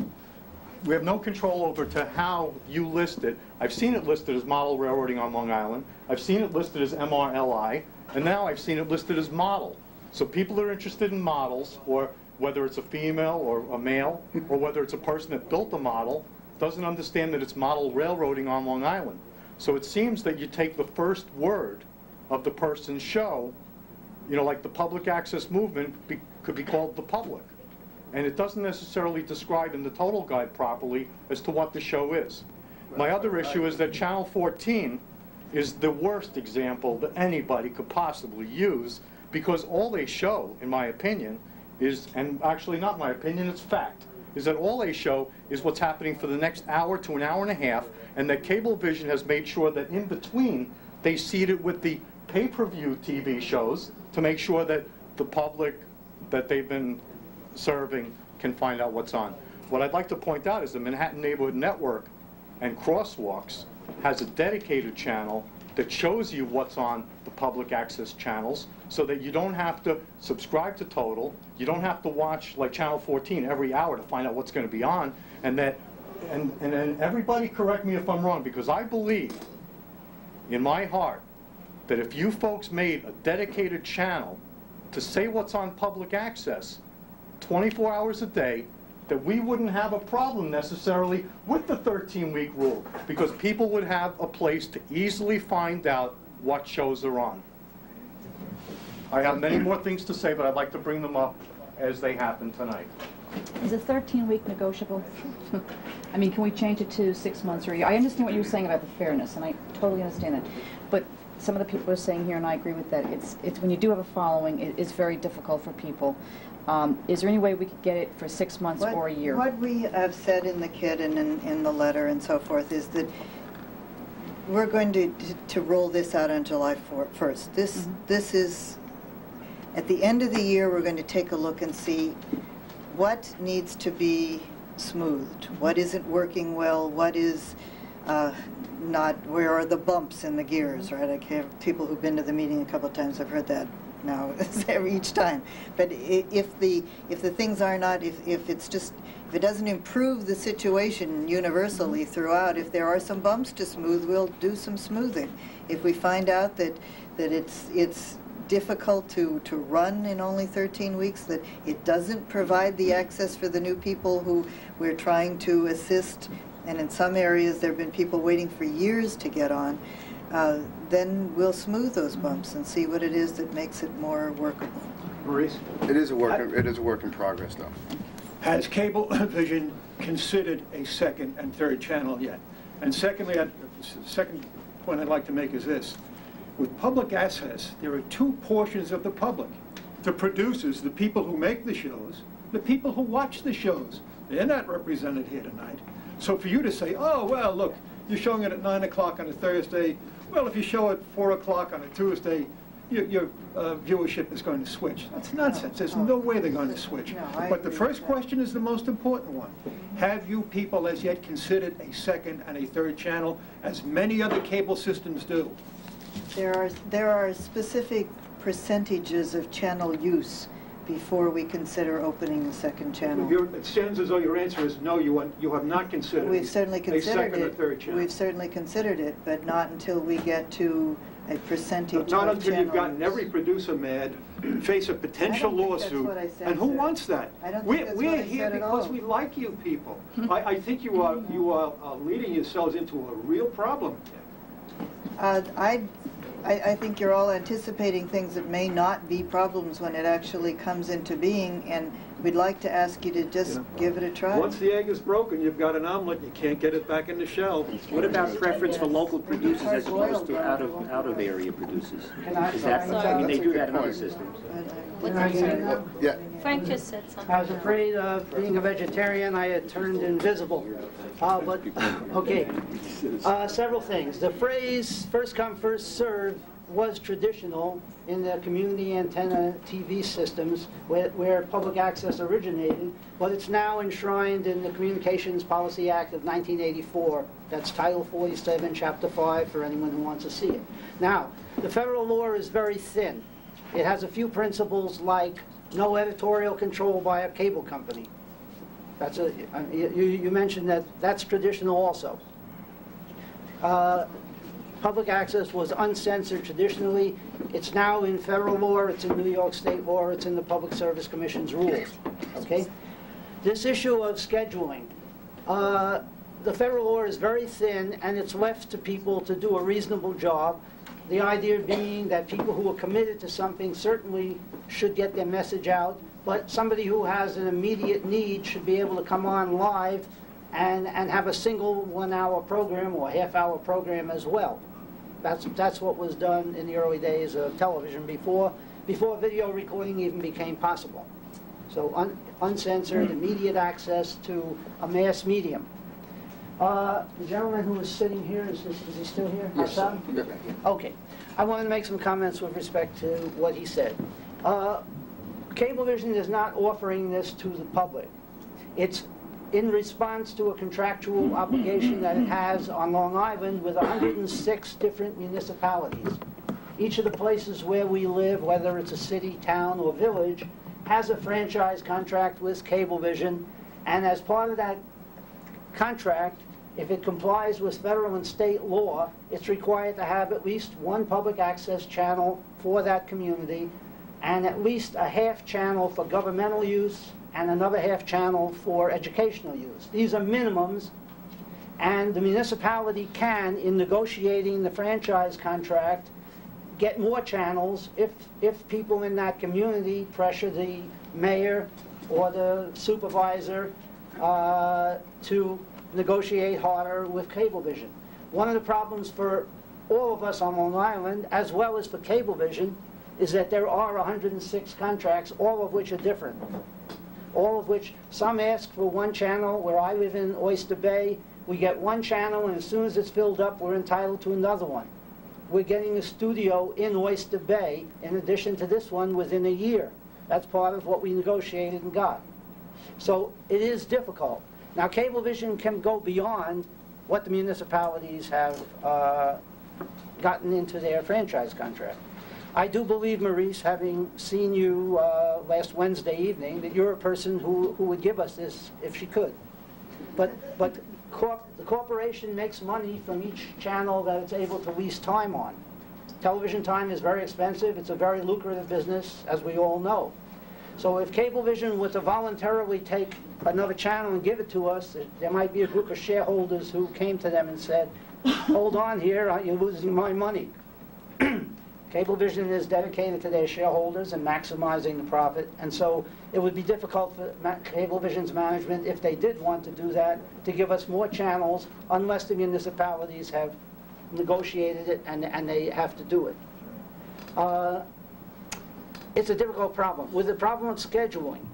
We have no control over to how you list it. I've seen it listed as Model Railroading on Long Island. I've seen it listed as MRLI, and now I've seen it listed as model. So people are interested in models, or whether it's a female or a male, or whether it's a person that built the model, doesn't understand that it's Model Railroading on Long Island. So it seems that you take the first word of the person's show, you know, like the public access movement could be called the public. And it doesn't necessarily describe in the total guide properly as to what the show is. My other issue is that Channel 14 is the worst example that anybody could possibly use, because all they show, in my opinion, is, and actually not my opinion, it's fact, is that all they show is what's happening for the next hour to an hour and a half, and that Cablevision has made sure that in between they seed it with the pay-per-view TV shows to make sure that the public that they've been serving can find out what's on. What I'd like to point out is the Manhattan Neighborhood Network and Crosswalks has a dedicated channel that shows you what's on the public access channels, so that you don't have to subscribe to Total, you don't have to watch like Channel 14 every hour to find out what's going to be on, and everybody correct me if I'm wrong, because I believe in my heart that if you folks made a dedicated channel to say what's on public access 24 hours a day, that we wouldn't have a problem necessarily with the 13-week rule, because people would have a place to easily find out what shows are on. I have many more things to say, but I'd like to bring them up as they happen tonight. Is a 13-week negotiable? I mean, can we change it to 6 months or a year? I understand what you were saying about the fairness, and I totally understand that. But some of the people are saying here, and I agree with that, it's when you do have a following, it's very difficult for people. Is there any way we could get it for 6 months or a year? What we have said in the kit and in the letter and so forth is that we're going to roll this out on July 1st. This is, at the end of the year, we're going to take a look and see what needs to be smoothed, what isn't working well, what is not, where are the bumps in the gears, right? People who've been to the meeting a couple of times have heard that now each time. But if the things are not, if it's just, if it doesn't improve the situation universally throughout, if there are some bumps to smooth, we'll do some smoothing. If we find out that it's difficult to run in only 13 weeks, that it doesn't provide the access for the new people who we're trying to assist, and in some areas there have been people waiting for years to get on, then we'll smooth those bumps and see what it is that makes it more workable. Maurice? It is a work in progress, though. Has Cablevision considered a second and third channel yet? And secondly, the second point I'd like to make is this. With public access, there are two portions of the public. The producers, the people who make the shows, the people who watch the shows. They're not represented here tonight. So for you to say, oh, well, look, you're showing it at 9 o'clock on a Thursday. Well, if you show it 4 o'clock on a Tuesday, your viewership is going to switch. That's nonsense. There's no way they're going to switch. But the first question is the most important one. Have you people as yet considered a second and a third channel, as many other cable systems do? There are specific percentages of channel use before we consider opening a second channel. It sounds as though your answer is no, you have not considered We've certainly considered a second it. or third channel. We've certainly considered it, but not until we get to a percentage Not of until you've gotten use. every producer mad, face a potential lawsuit. What I said, and who sir. wants that? I don't think that's what I We're here said at because all. we like you people. I think you are leading yourselves into a real problem. I think you're all anticipating things that may not be problems when it actually comes into being, and we'd like to ask you to just give it a try. Once the egg is broken, you've got an omelet. You can't get it back in the shell. What about preference for local producers as opposed to out of area producers? Is that, I mean, they do that in other systems. What did you say? Yeah. Frank just said something. I was afraid of being a vegetarian. I had turned invisible. But, okay, several things. The phrase first come, first served was traditional in the community antenna TV systems where public access originated, but it's now enshrined in the Communications Policy Act of 1984. That's Title 47, Chapter 5, for anyone who wants to see it. Now, the federal law is very thin. It has a few principles like no editorial control by a cable company. That's you mentioned that's traditional also. Public access was uncensored traditionally. It's now in federal law, it's in New York State law, it's in the Public Service Commission's rules. Okay? This issue of scheduling, the federal law is very thin, and it's left to people to do a reasonable job. The idea being that people who are committed to something certainly should get their message out, but somebody who has an immediate need should be able to come on live and have a single 1 hour program or half-hour program as well. That's what was done in the early days of television before video recording even became possible. So uncensored, immediate access to a mass medium. The gentleman who is sitting here, is he still here? Yes, Our son? Okay. I wanted to make some comments with respect to what he said. Cablevision is not offering this to the public. It's in response to a contractual obligation that it has on Long Island with 106 different municipalities. Each of the places where we live, whether it's a city, town, or village, has a franchise contract with Cablevision, and as part of that contract, if it complies with federal and state law, it's required to have at least one public access channel for that community and at least a half channel for governmental use and another half channel for educational use. These are minimums, and the municipality can, in negotiating the franchise contract, get more channels if people in that community pressure the mayor or the supervisor to negotiate harder with Cablevision. One of the problems for all of us on Long Island, as well as for Cablevision, is that there are 106 contracts, all of which are different. All of which, some ask for one channel. Where I live in Oyster Bay, we get one channel, and as soon as it's filled up, we're entitled to another one. We're getting a studio in Oyster Bay, in addition to this one, within a year. That's part of what we negotiated and got. So it is difficult. Now, Cablevision can go beyond what the municipalities have gotten into their franchise contract. I do believe, Maurice, having seen you last Wednesday evening, that you're a person who would give us this if she could. But the corporation makes money from each channel that it's able to lease time on. Television time is very expensive. It's a very lucrative business, as we all know. So if Cablevision were to voluntarily take another channel and give it to us, there might be a group of shareholders who came to them and said, hold on here, you're losing my money. Cablevision is dedicated to their shareholders and maximizing the profit, and so it would be difficult for Cablevision's management, if they did want to do that, to give us more channels unless the municipalities have negotiated it and they have to do it. It's a difficult problem. With the problem of scheduling,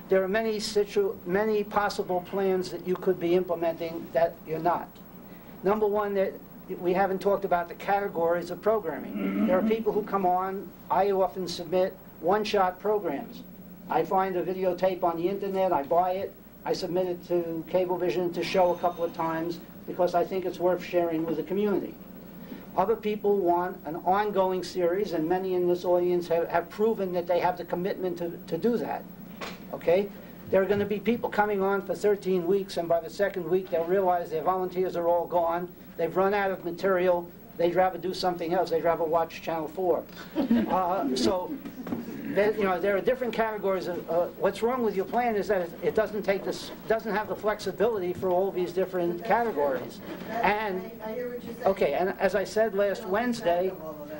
there are many possible plans that you could be implementing that you're not. Number one, we haven't talked about the categories of programming. There are people who come on, I often submit one-shot programs. I find a videotape on the internet, I buy it, I submit it to Cablevision to show a couple of times because I think it's worth sharing with the community. Other people want an ongoing series, and many in this audience have proven that they have the commitment to do that. Okay? There are going to be people coming on for 13 weeks, and by the second week they'll realize their volunteers are all gone, they've run out of material, they'd rather do something else, they'd rather watch Channel 4. So, there are different categories of, what's wrong with your plan is that it doesn't have the flexibility for all these different categories. And, okay, and as I said last Wednesday,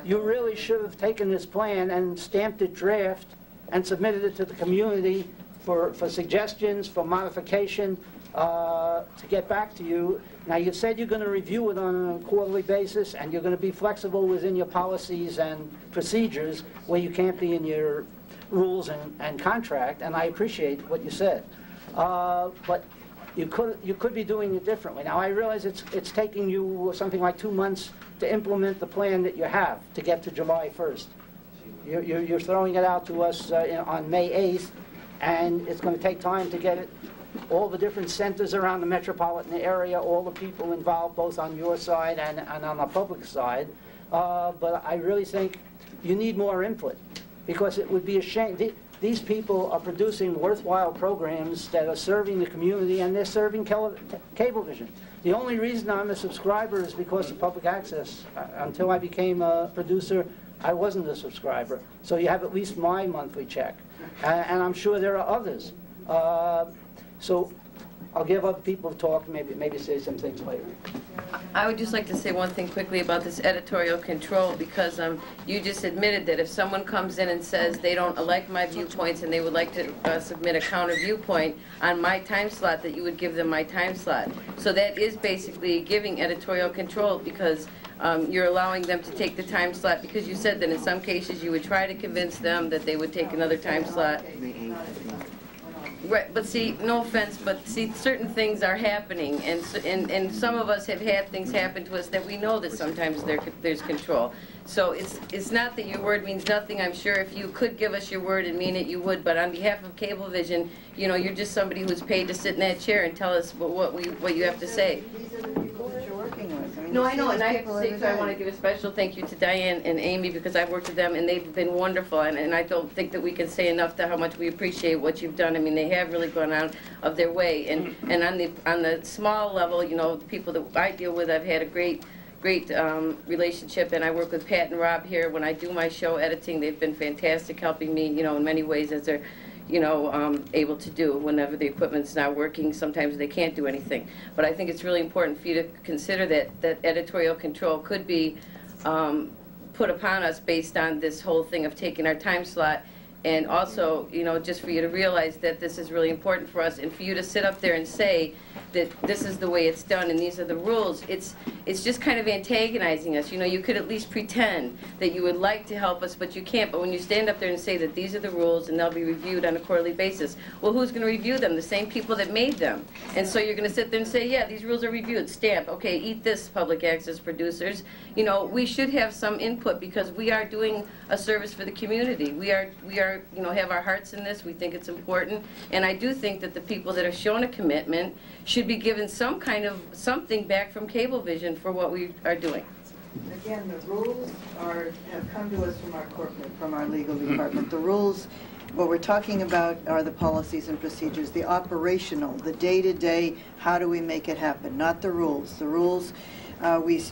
you really should have taken this plan and stamped it draft and submitted it to the community for suggestions, for modification, to get back to you. Now, you said you're going to review it on a quarterly basis, and you're going to be flexible within your policies and procedures where you can't be in your rules and contract, and I appreciate what you said. But you could be doing it differently. Now, I realize it's taking you something like 2 months to implement the plan that you have to get to July 1st. You're throwing it out to us on May 8th, and it's going to take time to get it, all the different centers around the metropolitan area, all the people involved, both on your side and on the public side. But I really think you need more input, because it would be a shame. These people are producing worthwhile programs that are serving the community, and they're serving Cablevision. The only reason I'm a subscriber is because of public access. Until I became a producer, I wasn't a subscriber. So you have at least my monthly check. And I'm sure there are others. So I'll give other people a talk, maybe say some things later. I would just like to say one thing quickly about this editorial control, because you just admitted that if someone comes in and says they don't like my viewpoints and they would like to submit a counter viewpoint on my time slot, that you would give them my time slot. So that is basically giving editorial control, because you're allowing them to take the time slot, because you said that in some cases you would try to convince them that they would take another time slot. Right, but see, no offense, but see, certain things are happening, and some of us have had things happen to us that we know that sometimes there's control. So it's not that your word means nothing. I'm sure if you could give us your word and mean it, you would. But on behalf of Cablevision, you're just somebody who's paid to sit in that chair and tell us what you have to say. No, I know, and I have to say, too, I want to give a special thank you to Diane and Amy, because I've worked with them, and they've been wonderful, and I don't think that we can say enough to how much we appreciate what you've done. I mean, they have really gone out of their way, and on the small level, the people that I deal with, I've had a great relationship, and I work with Pat and Rob here. When I do my show editing, they've been fantastic, helping me, in many ways, as they're able to do whenever the equipment's not working. Sometimes they can't do anything. But I think it's really important for you to consider that editorial control could be put upon us based on this whole thing of taking our time slot. And also, just for you to realize that this is really important for us, and for you to sit up there and say that this is the way it's done and these are the rules, it's just kind of antagonizing us. You could at least pretend that you would like to help us, but you can't. But when you stand up there and say that these are the rules and they'll be reviewed on a quarterly basis, well, who's going to review them? The same people that made them. And so you're going to sit there and say, yeah, these rules are reviewed, stamp, okay, eat this, public access producers. We should have some input, because we are doing a service for the community. We are have our hearts in this. We think it's important, and I do think that the people that have shown a commitment should be given some kind of something back from Cablevision for what we are doing. Again, the rules have come to us from our legal department. The rules, what we're talking about are the policies and procedures, the operational, the day-to-day, how do we make it happen, not the rules. The rules we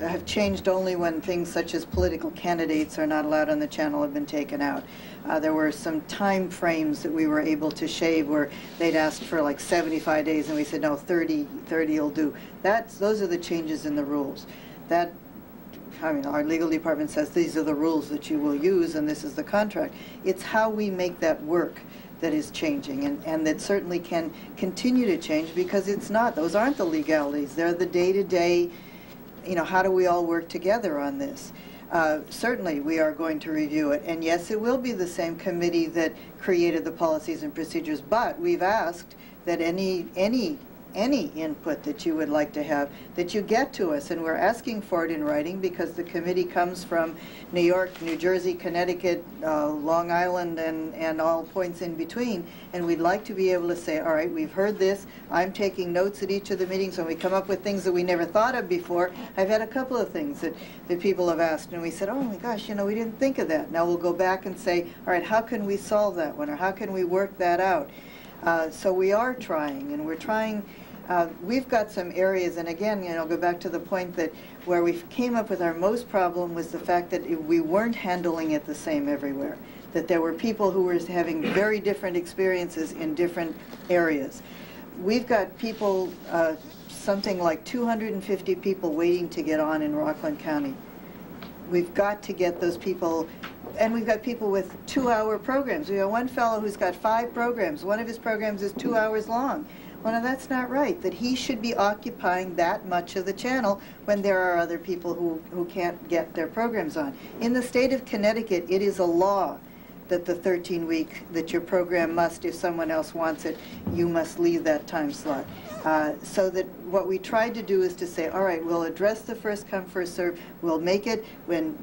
have changed only when things such as political candidates are not allowed on the channel have been taken out. There were some time frames that we were able to shave where they'd asked for like 75 days and we said, no, 30 will do. Those are the changes in the rules. Our legal department says these are the rules that you will use and this is the contract. It's how we make that work that is changing, and that certainly can continue to change because those aren't the legalities. They're the day-to-day, how do we all work together on this? Certainly we are going to review it, and yes, it will be the same committee that created the policies and procedures, but we've asked that any input that you would like to have, that you get to us, and we're asking for it in writing because the committee comes from New York, New Jersey, Connecticut, Long Island, and all points in between, and we'd like to be able to say, all right, we've heard this, I'm taking notes at each of the meetings, when we come up with things that we never thought of before. I've had a couple of things that people have asked, and we said, oh my gosh, we didn't think of that. Now we'll go back and say, all right, how can we solve that one, or how can we work that out? So we are trying, and we're trying. We've got some areas, and again, go back to the point that where we came up with our most problem was the fact that we weren't handling it the same everywhere, that there were people who were having very different experiences in different areas. We've got people, something like 250 people waiting to get on in Rockland County. We've got to get those people, and we've got people with 2-hour programs. We have one fellow who's got 5 programs. One of his programs is 2 hours long. Well, no, that's not right, that he should be occupying that much of the channel when there are other people who can't get their programs on. In the state of Connecticut, it is a law that the 13-week, that your program must, if someone else wants it, you must leave that time slot. So that what we tried to do is to say, all right, we'll address the first come, first serve, we'll make it,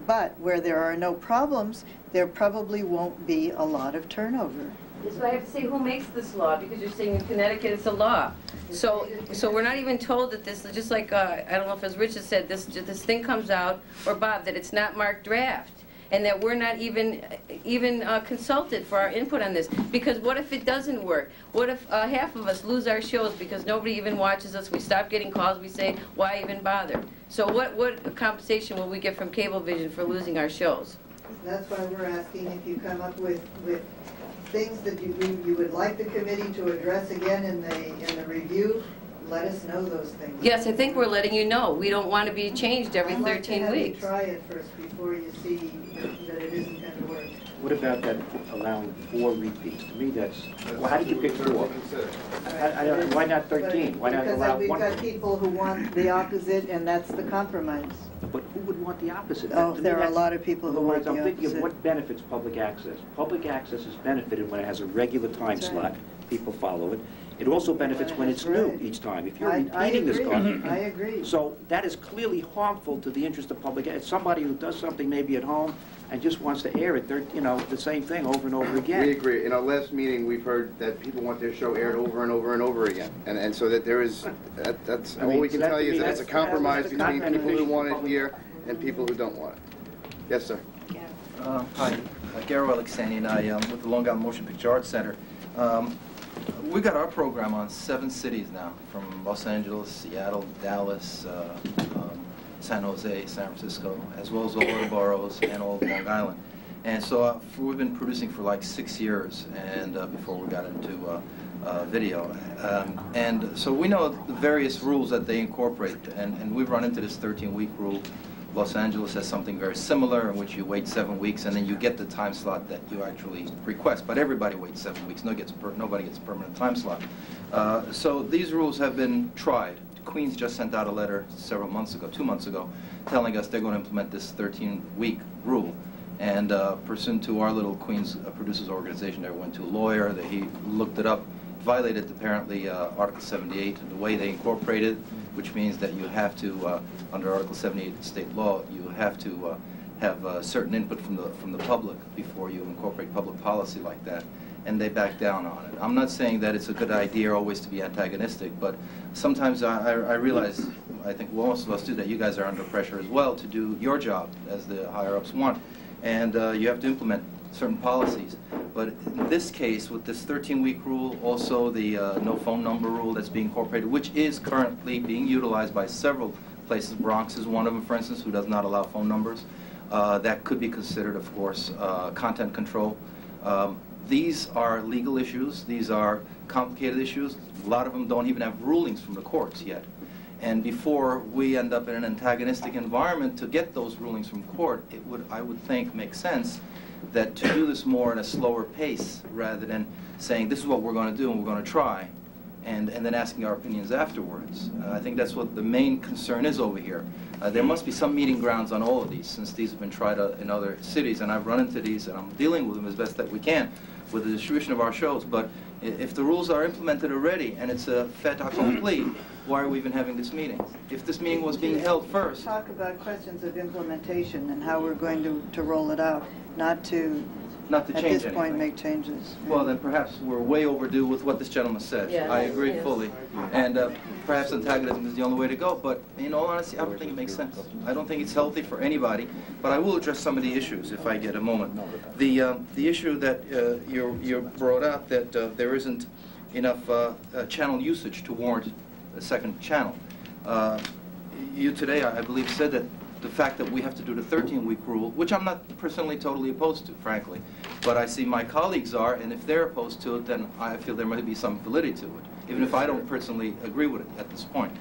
but where there are no problems, there probably won't be a lot of turnover. So I have to say, who makes this law? Because you're saying in Connecticut it's a law. So we're not even told that this, just like, I don't know if as Richard said, this thing comes out, or Bob, that it's not marked draft, and that we're not even consulted for our input on this. Because what if it doesn't work? What if half of us lose our shows because nobody even watches us? We stop getting calls, we say, why even bother? So what compensation will we get from Cablevision for losing our shows? That's why we're asking if you come up with things that you would like the committee to address again in the review. Let us know those things. Yes, I think we're letting you know. We don't want to be changed every 13 weeks. I'd like to have you try it first before you see that it isn't going to work. What about that allowing 4 repeats? To me, that's, well, how did you pick 4? Why not 13? Why not allow 1? Because we've got people who want the opposite, and that's the compromise. But who would want the opposite? Oh, there are a lot of people who want the opposite. I'm thinking of what benefits public access. Public access is benefited when it has a regular time slot. People follow it. It also benefits when it's new each time. If you're repeating this content. I agree. So that is clearly harmful to the interest of public. It's somebody who does something maybe at home and just wants to air it, the same thing over and over again. We agree. In our last meeting, we've heard that people want their show aired over and over and over again. And so that there is, that's all we can tell you is that it's a compromise between people who want it here and people who don't want it. Yes, sir. Hi, Garo Alexanian, and I am with the Long Island Motion Picture Arts Center. We got our program on 7 cities now, from Los Angeles, Seattle, Dallas, San Jose, San Francisco, as well as all the boroughs and all of Long Island. And so we've been producing for like 6 years, and before we got into video. And so we know the various rules that they incorporate, and we've run into this 13-week rule. Los Angeles has something very similar in which you wait 7 weeks and then you get the time slot that you actually request. But everybody waits 7 weeks. Nobody gets a permanent time slot. So these rules have been tried. Queens just sent out a letter 2 months ago, telling us they're going to implement this 13-week rule. And pursuant to our little Queens producers organization, they went to a lawyer, he looked it up, violated apparently Article 78, the way they incorporated, which means that you have to, under Article 78 state law, you have to have certain input from the public before you incorporate public policy like that, and they back down on it. I'm not saying that it's a good idea always to be antagonistic, but sometimes I realize I think most of us do, that you guys are under pressure as well to do your job as the higher-ups want. And you have to implement certain policies. But in this case, with this 13-week rule, also the no phone number rule that's being incorporated, which is currently being utilized by several places. Bronx is one of them, for instance, who does not allow phone numbers. That could be considered, of course, content control. These are legal issues. These are complicated issues. A lot of them don't even have rulings from the courts yet. And before we end up in an antagonistic environment to get those rulings from court, it would, I would think, make sense that to do this more at a slower pace rather than saying this is what we're going to do and we're going to try, and then asking our opinions afterwards. I think that's what the main concern is over here. There must be some meeting grounds on all of these, since these have been tried in other cities, and I've run into these and I'm dealing with them as best that we can with the distribution of our shows. But if the rules are implemented already and it's a fait accompli, why are we even having this meeting? If this meeting was being held first... Talk about questions of implementation and how we're going to roll it out, not to Not to at change this point anything. make changes. Well, then perhaps we're way overdue with what this gentleman said. Yes, I agree yes. fully. And perhaps antagonism is the only way to go. But in all honesty, I don't think it makes sense. I don't think it's healthy for anybody. But I will address some of the issues if I get a moment. The issue that you brought out, that there isn't enough channel usage to warrant a second channel. You today, I believe, said that the fact that we have to do the 13-week rule, which I'm not personally totally opposed to, frankly, but I see my colleagues are, and if they're opposed to it, then I feel there might be some validity to it, even if I don't personally agree with it at this point.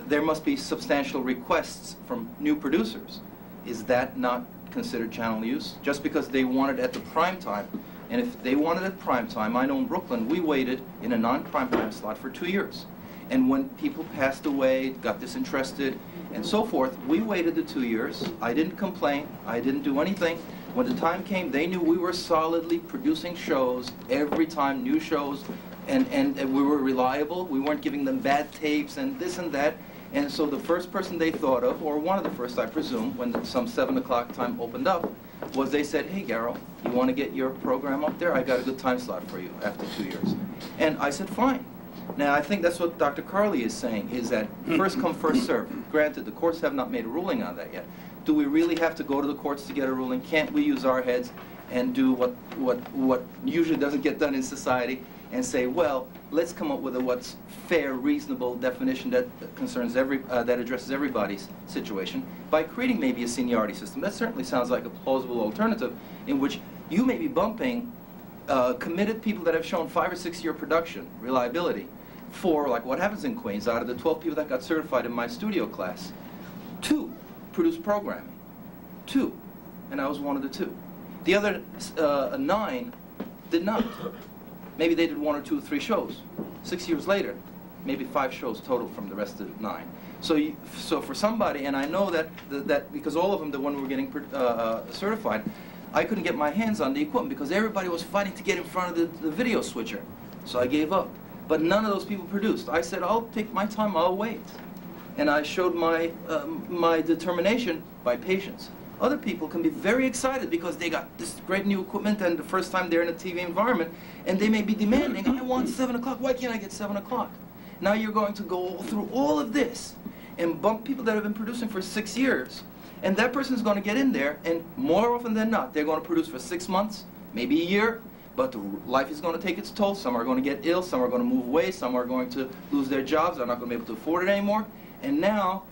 There must be substantial requests from new producers. Is that not considered channel use? Just because they want it at the prime time, and if they want it at prime time, I know in Brooklyn, we waited in a non-prime time slot for 2 years. And when people passed away, got disinterested, and so forth, we waited the 2 years. I didn't complain. I didn't do anything. When the time came, they knew we were solidly producing shows every time, new shows, and we were reliable. We weren't giving them bad tapes and this and that. And so the first person they thought of, or one of the first, I presume, when some 7 o'clock time opened up, was they said, hey, Garrow, you want to get your program up there? I got a good time slot for you after 2 years. And I said, fine. Now, I think that's what Dr. Carley is saying, is that first come, first serve. Granted, the courts have not made a ruling on that yet. Do we really have to go to the courts to get a ruling? Can't we use our heads and do what usually doesn't get done in society and say, well, let's come up with a what's fair, reasonable definition that concerns that addresses everybody's situation by creating maybe a seniority system. That certainly sounds like a plausible alternative in which you may be bumping committed people that have shown 5 or 6 year production reliability for, like what happens in Queens, out of the 12 people that got certified in my studio class, 2 produced programming. 2. And I was one of the 2. The other 9 did not. Maybe they did 1 or 2 or 3 shows. 6 years later, maybe 5 shows total from the rest of the 9. So for somebody, and I know that because all of them, the one were getting certified, I couldn't get my hands on the equipment because everybody was fighting to get in front of the video switcher. So I gave up. But none of those people produced. I said, I'll take my time, I'll wait. And I showed my, my determination by patience. Other people can be very excited because they got this great new equipment and the first time they're in a TV environment, and they may be demanding, I want 7 o'clock, why can't I get 7 o'clock? Now you're going to go through all of this and bump people that have been producing for 6 years. And that person's going to get in there, and more often than not, they're going to produce for 6 months, maybe a year, but life is going to take its toll. Some are going to get ill, some are going to move away, some are going to lose their jobs, they're not going to be able to afford it anymore. And now,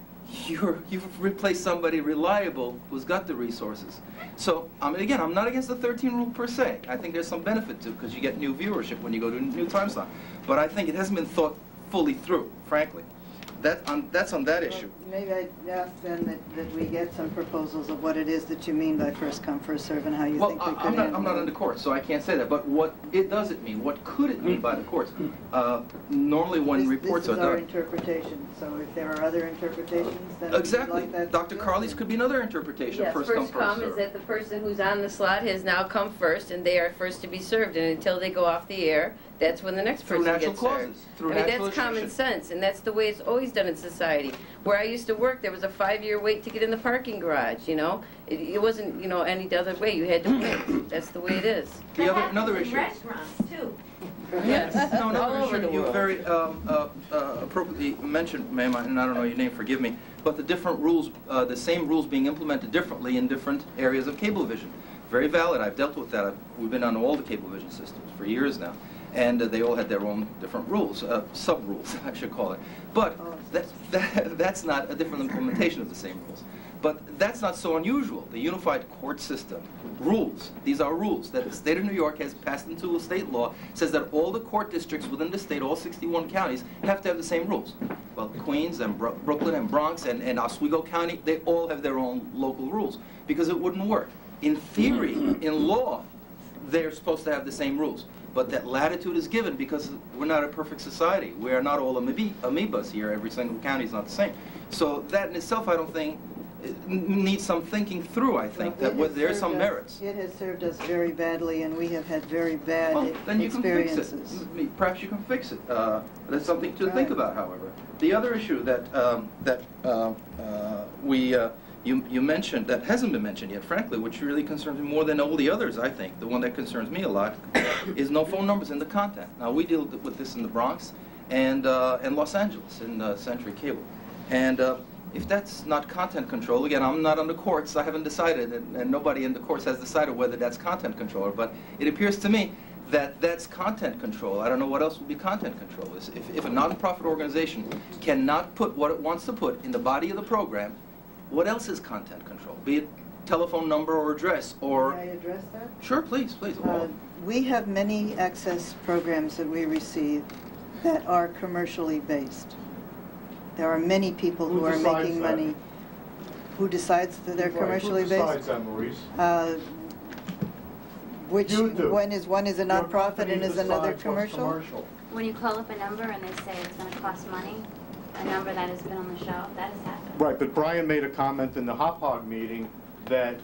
you've replaced somebody reliable who's got the resources. So, again, I'm not against the 13 rule per se. I think there's some benefit to it, because you get new viewership when you go to a new time slot. But I think it hasn't been thought fully through, frankly. That's on that issue. Maybe I'd ask then that we get some proposals of what it is that you mean by first come, first serve, and how you think we could handle it. I'm not in the courts, so I can't say that. But what does it mean? What could it mean by the courts? Normally when reports are done... This is our interpretation, so if there are other interpretations, then exactly. we'd like that. Dr. Carley's could be another interpretation. Yes, first come, first serve. is that the person who's on the slot has now come first, and they are first to be served. And until they go off the air, that's when the next person gets served. Through I mean, natural that's common sense, and that's the way it's always done in society. Where I used to work, there was a 5-year wait to get in the parking garage, you know? It wasn't, any other way. You had to wait. That's the way it is. Another issue. Restaurants, too. Yes, No, no, all over sure. the You world. very appropriately mentioned, ma'am, and I don't know your name, forgive me, but the different rules, the same rules being implemented differently in different areas of Cablevision. Very valid. I've dealt with that. We've been on all the Cablevision systems for years now, and they all had their own different rules, sub-rules, I should call it. But that's not a different implementation of the same rules. But that's not so unusual. The unified court system rules, these are rules that the state of New York has passed into a state law, says that all the court districts within the state, all 61 counties, have to have the same rules. Well, Queens and Brooklyn and Bronx and Oswego County, they all have their own local rules because it wouldn't work. In theory, in law, they're supposed to have the same rules. But that latitude is given because we're not a perfect society. We are not all amoebas here. Every single county is not the same. So that in itself, I don't think, needs some thinking through, I think, that there are some merits. It has served us very badly, and we have had very bad Then you experiences. can fix it. Perhaps you can fix it. That's something to think about, however. The other issue that you mentioned, that hasn't been mentioned yet, frankly, which really concerns me more than all the others, I think, the one that concerns me a lot, is no phone numbers in the content. Now, we deal with this in the Bronx and Los Angeles, in Century Cable. And if that's not content control, again, I'm not on the courts, I haven't decided, and nobody in the courts has decided whether that's content control, but it appears to me that that's content control. I don't know what else would be content control. If a non-profit organization cannot put what it wants to put in the body of the program, what else is content control? Be it telephone number or address or... Can I address that? Sure, please. We have many access programs that we receive that are commercially based. There are many people who are making money. Who decides that they're commercially based? Who decides that, Maurice? One is a nonprofit and is another commercial? When you call up a number and they say it's going to cost money, a number that has been on the show, that has happened. Right, but Brian made a comment in the Hop Hog meeting that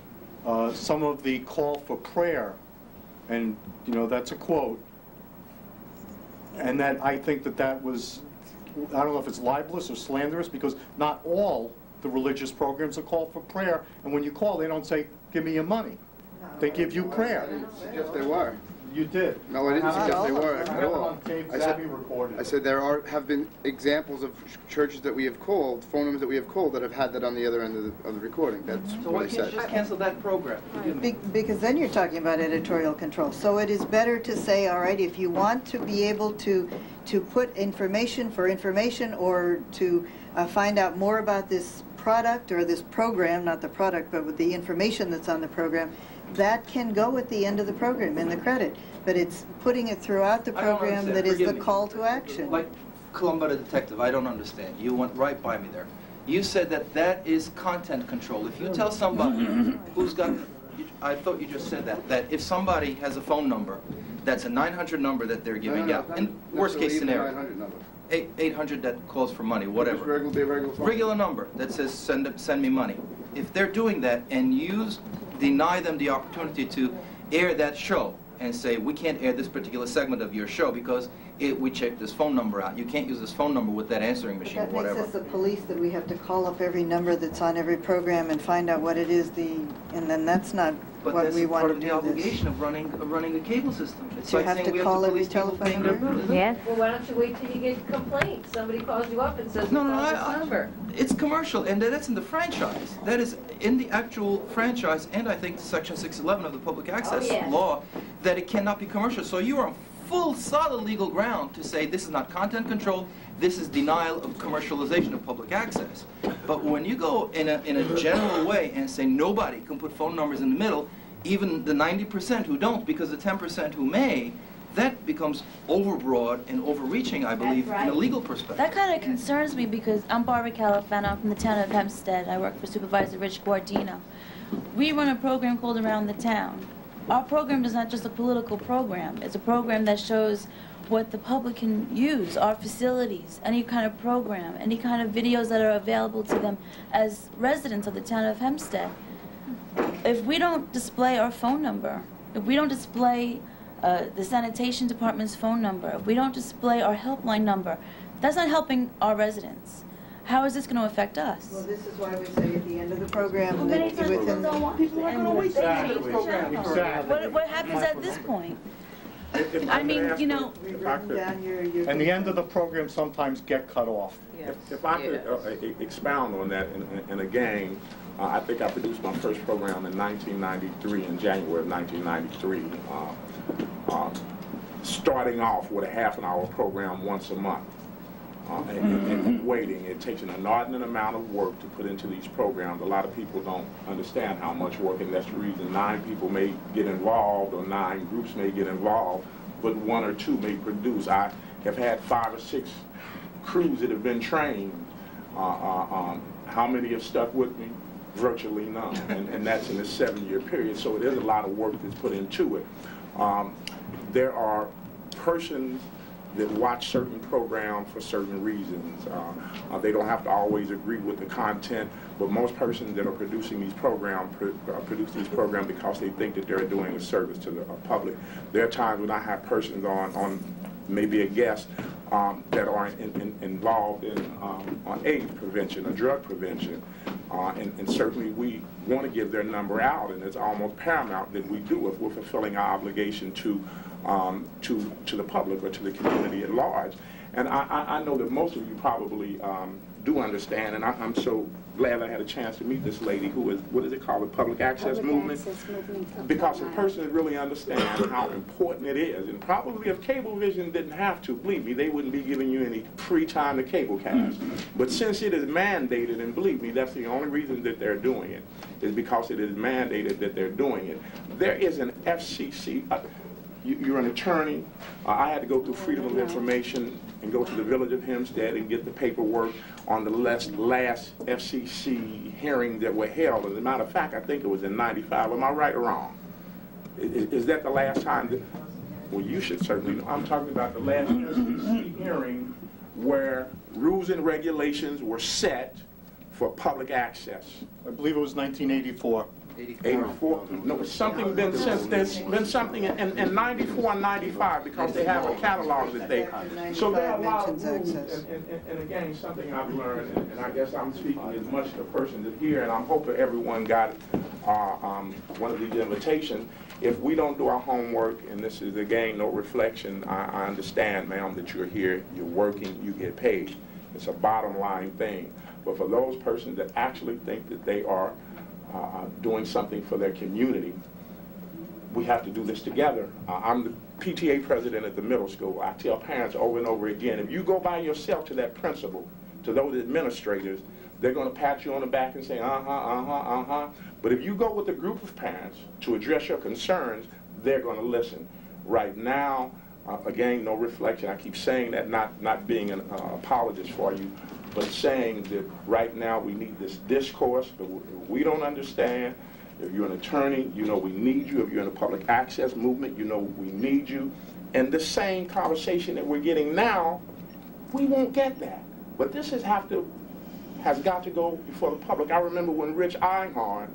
some of the call for prayer, and that's a quote, and that I think that was, I don't know if it's libelous or slanderous, because not all the religious programs are called for prayer, and when you call, they don't say, give me your money. They give you prayer. I didn't suggest they were. You did. No, I didn't suggest they were at all. I said there have been examples of churches that we have called, phone numbers that we have called, that have had that on the other end of the recording. That's So what why I can't you said. just cancel that program? Because then you're talking about editorial control. So it is better to say, all right, if you want to be able to put information for information or to find out more about this product or this program, not the product, but with the information that's on the program, that can go at the end of the program in the credit. But it's putting it throughout the program that is the call to action. Like Columba the detective, I don't understand. You went right by me there. You said that is content control. If you tell somebody who's got, I thought you just said that if somebody has a phone number, that's a 900 number that they're giving out. In worst case scenario, 800 that calls for money, whatever. Regular number that says send me money. If they're doing that and you deny them the opportunity to air that show and say, we can't air this particular segment of your show because we checked this phone number out. You can't use this phone number with that answering machine or whatever. That makes us the police, that we have to call up every number that's on every program and find out what it is, and then that's not what we want to do. But that's part of the obligation of running a cable system. It's Do you like have saying to we have call to every police people telephone paying their number? bills. Yes. Well, why don't you wait till you get complaints? Somebody calls you up and says, No, call this no, number. it's commercial, and that's in the franchise. That is in the actual franchise, and I think Section 611 of the Public Access Law, that it cannot be commercial. So you are on full, solid legal ground to say this is not content control, this is denial of commercialization of public access. But when you go in a general way and say nobody can put phone numbers in the middle, even the 90% who don't, because the 10% who may, that becomes overbroad and overreaching, I believe, in a legal perspective. That kind of concerns me because I'm Barbara Califano. I'm from the town of Hempstead. I work for Supervisor Rich Guardino. We run a program called Around the Town. Our program is not just a political program. It's a program that shows what the public can use, our facilities, any kind of program, any kind of videos that are available to them as residents of the town of Hempstead. If we don't display our phone number, if we don't display the sanitation department's phone number, if we don't display our helpline number, that's not helping our residents. How is this going to affect us? Well, this is why we say at the end of the program, Well, many times people don't want People are going to wait Exactly. for the program. What happens at this point? I mean, you know, And the end of the program sometimes get cut off. If I could expound on that, and again, I think I produced my first program in 1993, in January of 1993, starting off with a half-an-hour program once a month. And waiting. It takes an inordinate amount of work to put into these programs. A lot of people don't understand how much work, and that's the reason 9 people may get involved or 9 groups may get involved, but 1 or 2 may produce. I have had 5 or 6 crews that have been trained. How many have stuck with me? Virtually none, and that's in a 7-year period, so it is a lot of work that's put into it. There are persons that watch certain programs for certain reasons. They don't have to always agree with the content, but most persons that are producing these programs produce these programs because they think that they're doing a service to the public. There are times when I have persons on maybe a guest that are involved in on AIDS prevention or drug prevention, and certainly we want to give their number out, and it's almost paramount that we do if we're fulfilling our obligation to the public or to the community at large. And I know that most of you probably do understand, and I'm so glad I had a chance to meet this lady who is, what is it called, the Public Access Movement? Because a person that really understands how important it is, and probably if Cablevision didn't have to, believe me, they wouldn't be giving you any free time to cablecast. But since it is mandated, and believe me, that's the only reason that they're doing it, is because it is mandated that they're doing it. There is an FCC, you're an attorney. I had to go through Freedom of Information and go to the village of Hempstead and get the paperwork on the last FCC hearing that were held. As a matter of fact, I think it was in '95. Am I right or wrong? Is that the last time that, well, you should certainly know. I'm talking about the last FCC hearing where rules and regulations were set for public access. I believe it was 1984. 84. No, it's something been since. There's been something in 94 and 95 because they have a catalog that they. So there are a lot of rules, and again, something I've learned, and I guess I'm speaking as much to the person that's here, and I'm hoping everyone got one of these invitations. If we don't do our homework, and this is again no reflection, I understand, ma'am, that you're here, you're working, you get paid. It's a bottom line thing. But for those persons that actually think that they are doing something for their community, we have to do this together. I'm the PTA president at the middle school. I tell parents over and over again, if you go by yourself to that principal, to those administrators, they're going to pat you on the back and say, But if you go with a group of parents to address your concerns, they're going to listen. Right now, again, no reflection. I keep saying that, not being an apologist for you, but saying that right now we need this discourse, but we don't understand. If you're an attorney, you know we need you. If you're in the public access movement, you know we need you. And the same conversation that we're getting now, we won't get that. But this has got to go before the public. I remember when Rich Einhorn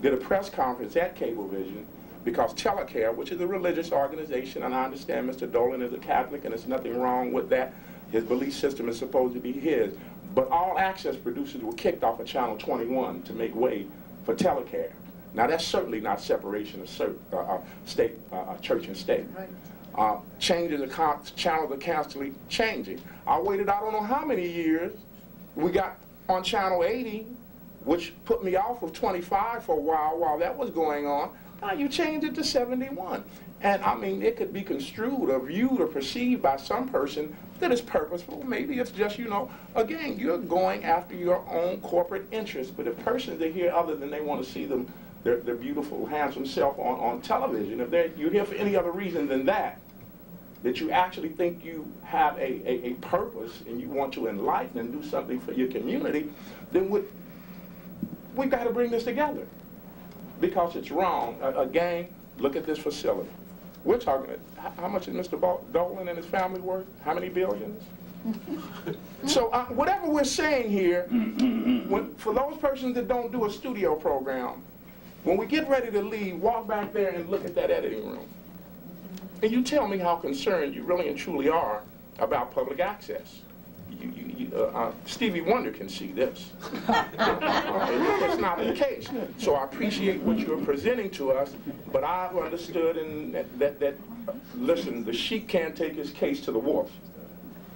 did a press conference at Cablevision, because Telecare, which is a religious organization, and I understand Mr. Dolan is a Catholic, and there's nothing wrong with that. His belief system is supposed to be his. But all access producers were kicked off of Channel 21 to make way for Telecare. Now that's certainly not separation of state, church and state. Right. Changes of channels are constantly changing. I waited, I don't know how many years, we got on Channel 80, which put me off of 25 for a while that was going on. Now you changed it to 71. And I mean, it could be construed or viewed or perceived by some person that is purposeful. Maybe it's just, you know, again, you're going after your own corporate interests. But if persons are here other than they want to see them, their beautiful, handsome self on television, if you're here for any other reason than that you actually think you have a purpose and you want to enlighten and do something for your community, then we've got to bring this together. Because it's wrong. Again, look at this facility. We're talking, how much is Mr. Dolan and his family worth? How many billions? So whatever we're saying here, for those persons that don't do a studio program, when we get ready to leave, walk back there and look at that editing room. And you tell me how concerned you really and truly are about public access. Stevie Wonder can see this. It's not the case. So I appreciate what you're presenting to us, but I've understood that listen, the sheep can't take his case to the wolf,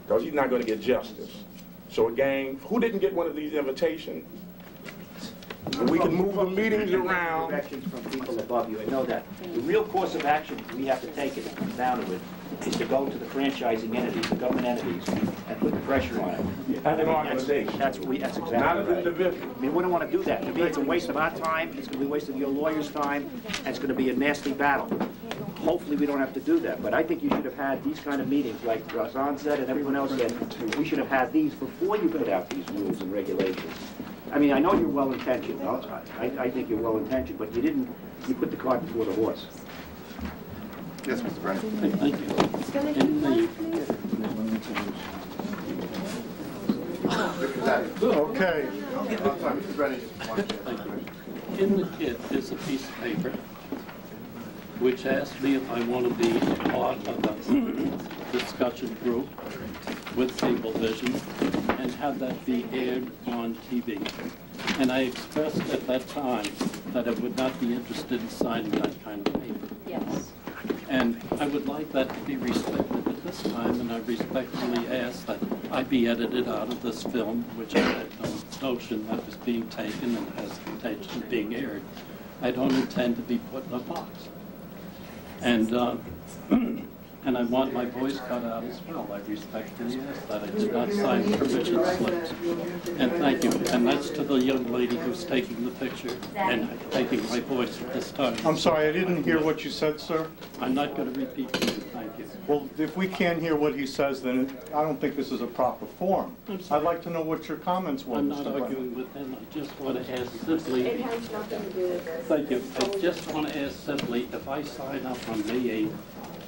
because he's not going to get justice. So again, who didn't get one of these invitations? We can move the meetings around. Directions from people above you. I know that the real course of action we have to take, if it comes down to it, is to go to the franchising entities, the government entities, and put the pressure on it. As an organization. That's exactly Not as right. individual. I mean, we don't want to do that. To me, it's a waste of our time, it's going to be a waste of your lawyer's time, and it's going to be a nasty battle. Hopefully, we don't have to do that, but I think you should have had these kind of meetings, like Razan said and everyone else said. We should have had these before you put out these rules and regulations. I mean, I know you're well-intentioned. I think you're well-intentioned, but you didn't, you put the cart before the horse. Yes, Mr. Brennan. Thank you. Okay. In the kit is a piece of paper which asks me if I want to be part of a discussion group with Cablevision and have that be aired on TV. And I expressed at that time that I would not be interested in signing that kind of paper. Yes. And I would like that to be respected at this time, and I respectfully ask that I be edited out of this film, which I had no notion that was being taken and has intention of being aired. I don't intend to be put in a box. And and I want my voice cut out as well. I respectfully ask that I do not sign permission slips. And thank you. And that's to the young lady who's taking the picture and taking my voice at this time. I'm sorry, I didn't hear what you said, sir. I'm not going to repeat to you. Thank you. Well, if we can't hear what he says, then I don't think this is a proper forum. I'd like to know what your comments were, I'm Mr. not Brennan. arguing with him. I just want to ask simply. It has nothing to do with this. Thank you. I just want to ask simply, if I sign up on May 8th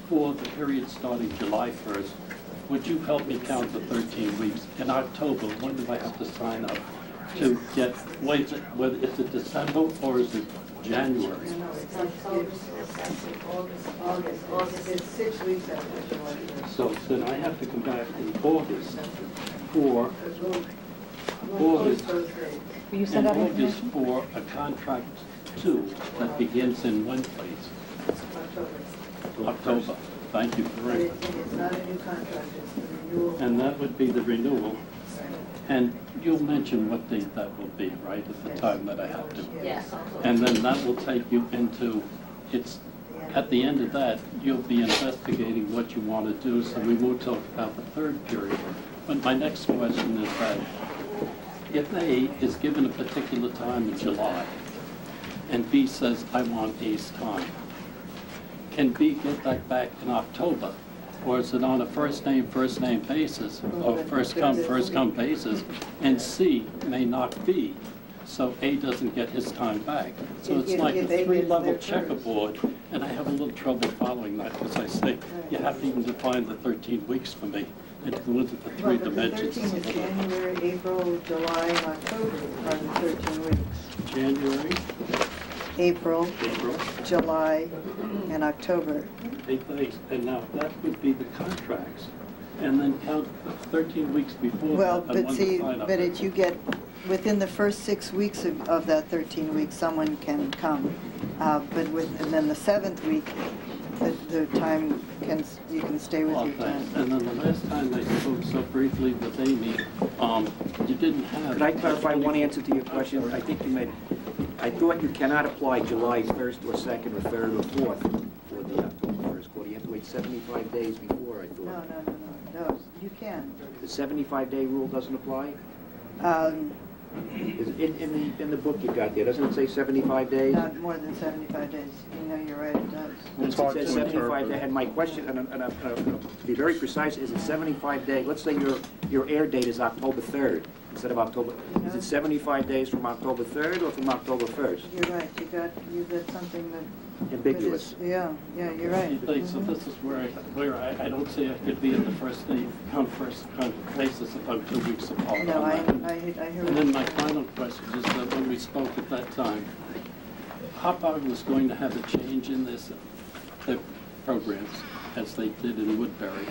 for the period starting July 1st, would you help me count the 13 weeks? In October, when do I have to sign up to get, is it December or is it January? It's October, August. It's 6 weeks after July 1st. So then I have to come back in August for August, Will you send out August information? for a contract 2 that begins in when, please? October. Thank you very much. It's not a new contract, it's the renewal. And that would be the renewal. And you'll mention what date that will be, right, at the time that I have to? Yes. And then that will take you into, at the end of that, you'll be investigating what you want to do, so we won't talk about the third period. But my next question is that if A is given a particular time in July, and B says, I want A's time, can B get that back in October? Or is it on a first name basis, or first come basis, and C may not be, so A doesn't get his time back? So it's like a 3-level checkerboard, and I have a little trouble following that, because I say, you have to even define the 13 weeks for me, and to go into the 3 dimensions. The 13 is January, April, July, and October are the 13 weeks. January, April, July, and October. and now that would be the contracts, and then count 13 weeks before Well, that. but see, but you get, within the first 6 weeks of that 13 weeks, someone can come. And then the 7th week, the time you can stay with your time. And then the last time I spoke so briefly with Amy, you didn't have... Could I clarify one answer to your question? I think you made, I thought you cannot apply July 1st or 2nd or 3rd or 4th for the October 1st quarter. You have to wait 75 days before, I thought. No, you can. The 75-day rule doesn't apply? In the book you got there, doesn't it say 75 days? Not more than 75 days. You know, you're right, it does. It says 75 days, and my question, to be very precise, is it 75 days? Let's say your air date is October 3rd instead of October. Is it 75 days from October 3rd or from October 1st? You're right. You got something that. Ambiguous. Yeah, you're right. So this is where I don't say I could be in the first basis if I'm 2 weeks apart. No, I hear. And then my final question is that when we spoke at that time, Hopog was going to have a change in the programs as they did in Woodbury.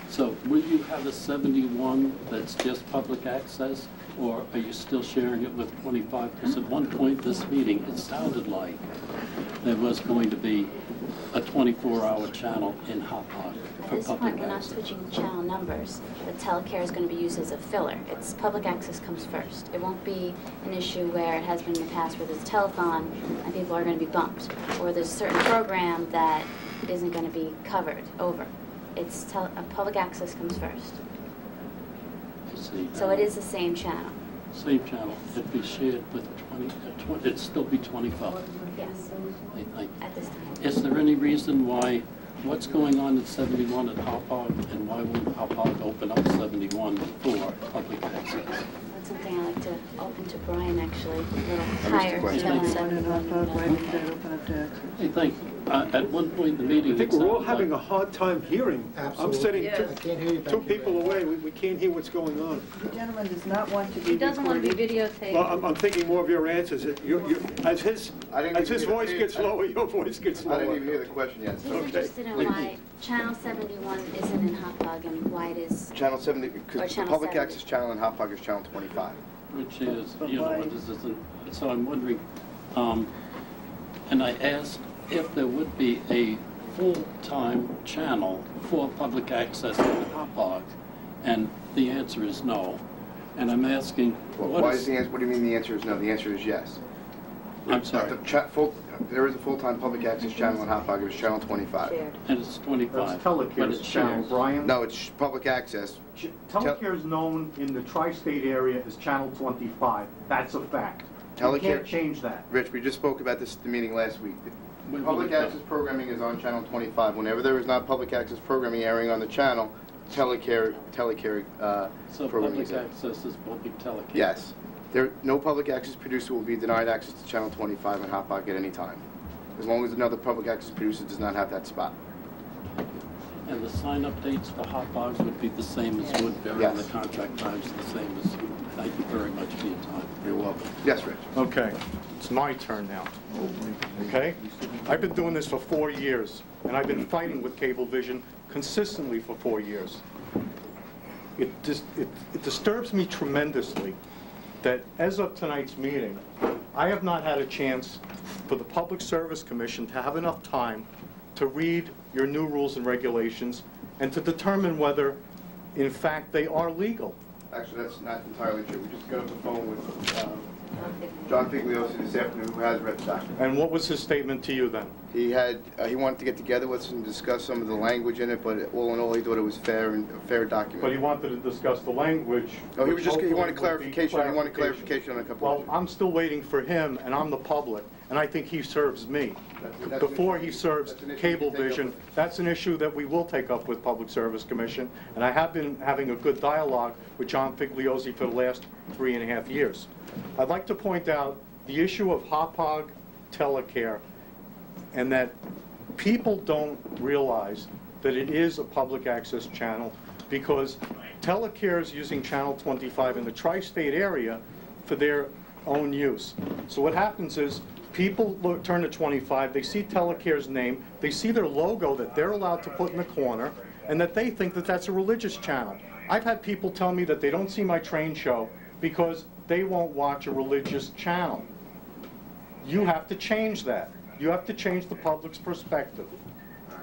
So will you have a 71 that's just public access, or are you still sharing it with 25? Because at one point this meeting, it sounded like there was going to be a 24-hour channel in Hop Hog At for this public point, we're not access. switching channel numbers. The telecare is going to be used as a filler. It's public access comes first. It won't be an issue where it has been in the past where there's a telethon and people are going to be bumped, or there's a certain program that isn't going to be covered over. It's public access comes first. I see. So it is the same channel. Same channel. It'd be shared with 20, it'd still be 25. Yes, at this time. Is there any reason why, what's going on at 71 at Hop Hog, and why won't Hop Hog open up 71 for public access? That's something I like to open to Brian, actually, a little Mr. higher. Question. Hey, thank you. At one point in the meeting, I think it we're all sounded having a like, hard time hearing. I'm sitting Yes. I can't hear you back two here. people away, we can't hear what's going on. The gentleman does not want to be He doesn't want to be recorded. videotaped. Well, I'm thinking more of your answers. As his voice gets lower, your voice gets lower. I didn't even hear the question yet. He's interested in why Channel 71 isn't in Hop Hog and why it is. Channel 70, Or because the channel public 70. access channel in Hop Hog is channel 25. which is, you know, this isn't, so I'm wondering, and I asked if there would be a full-time channel for public access in Hop Hog, and the answer is no. And I'm asking, Well, what why is... is the answer, what do you mean the answer is no? The answer is yes. I'm sorry. There is a full-time public access channel in Hop Hog, it's channel 25. And it's 25. That's but Telecare's it's channel, shared. Brian. No, it's public access. Telecare is known in the tri-state area as channel 25. That's a fact. You Telecare- can't change that. Rich, we just spoke about this at the meeting last week. Wait, Public wait, access programming is on channel 25. Whenever there is not public access programming airing on the channel, Telecare So programming public is aired. access is public telecare. Yes. No public access producer will be denied access to channel 25 on Hop Hog at any time, as long as another public access producer does not have that spot. And the sign-up dates for Hop Hogs would be the same as Woodbury, and the Yes. contract times the same as, thank you very much for your time. You're welcome. Yes, Rich. Okay, it's my turn now. Okay? I've been doing this for 4 years, and I've been fighting with Cablevision consistently for 4 years. It disturbs me tremendously that as of tonight's meeting, I have not had a chance for the Public Service Commission to have enough time to read your new rules and regulations and to determine whether, in fact, they are legal. Actually, that's not entirely true. We just got off the phone with John Figliosi this afternoon, who has read the document. And what was his statement to you then? He wanted to get together with us and discuss some of the language in it, but all in all, he thought it was a fair document. But he wanted to discuss the language. No, he which wanted hopefully would be clarification. He wanted clarification on a couple of Well, I'm still waiting for him, and I'm the public, and I think he serves me. That's Before an he issue- serves that's an issue we can take up Cablevision, with- that's an issue that we will take up with Public Service Commission, and I have been having a good dialogue with John Figliosi for the last 3.5 years. I'd like to point out the issue of Hop Hog Telecare, and that people don't realize that it is a public access channel, because Telecare is using channel 25 in the tri-state area for their own use. So what happens is, people turn to 25, they see Telecare's name, they see their logo that they're allowed to put in the corner, and that they think that that's a religious channel. I've had people tell me that they don't see my train show because they won't watch a religious channel. You have to change that. You have to change the public's perspective.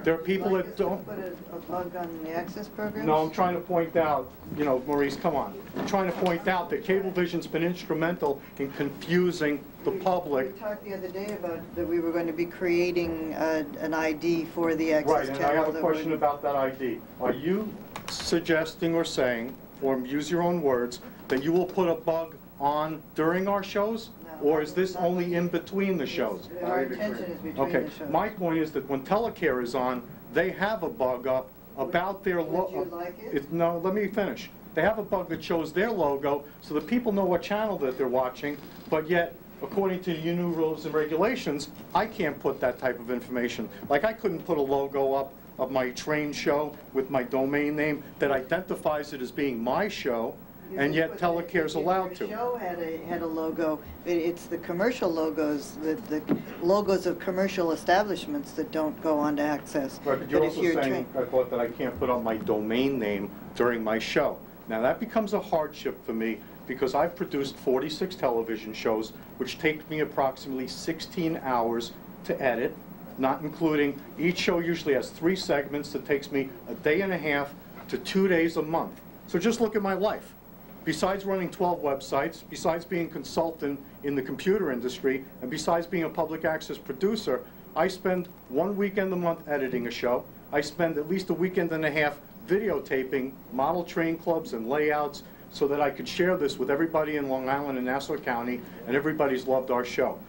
There are people that don't... Put a bug on the access programs? No, I'm trying to point out, you know, Maurice, come on. I'm trying to point out that Cablevision's been instrumental in confusing the public. We talked the other day about that we were going to be creating an ID for the access Right, channel. and I have a that question would- about that ID. Are you suggesting or saying, or use your own words, that you will put a bug on during our shows? Or is this only in between the shows? Our intention is between Okay, the shows. my point is that when Telecare is on, they have a bug up about their logo. Would you like it? No, let me finish. They have a bug that shows their logo, so that people know what channel that they're watching, but yet, according to your new rules and regulations, I can't put that type of information. Like, I couldn't put a logo up of my train show with my domain name that identifies it as being my show, and yet Telecare's allowed Your to. show had a logo. It's the commercial logos, the logos of commercial establishments that don't go on to Access. Right, but you're if also saying, I thought, that I can't put up my domain name during my show. Now, that becomes a hardship for me because I've produced 46 television shows, which take me approximately 16 hours to edit, not including, each show usually has 3 segments that takes me a day and a half to 2 days a month. So just look at my life. Besides running 12 websites, besides being a consultant in the computer industry, and besides being a public access producer, I spend 1 weekend a month editing a show. I spend at least a weekend and a half videotaping model train clubs and layouts so that I could share this with everybody in Long Island and Nassau County, and everybody's loved our show.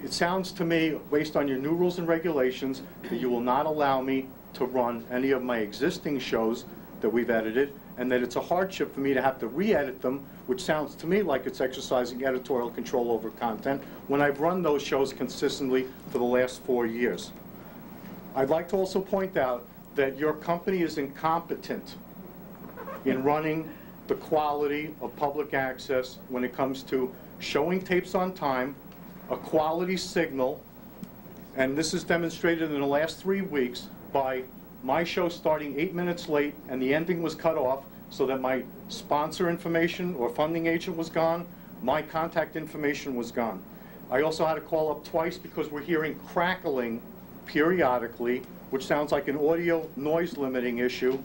It sounds to me, based on your new rules and regulations, that you will not allow me to run any of my existing shows that we've edited, and that it's a hardship for me to have to re-edit them, which sounds to me like it's exercising editorial control over content, when I've run those shows consistently for the last 4 years. I'd like to also point out that your company is incompetent in running the quality of public access when it comes to showing tapes on time, a quality signal, and this is demonstrated in the last 3 weeks by my show starting 8 minutes late and the ending was cut off so that my sponsor information or funding agent was gone, my contact information was gone. I also had to call up twice because we're hearing crackling periodically, which sounds like an audio noise limiting issue,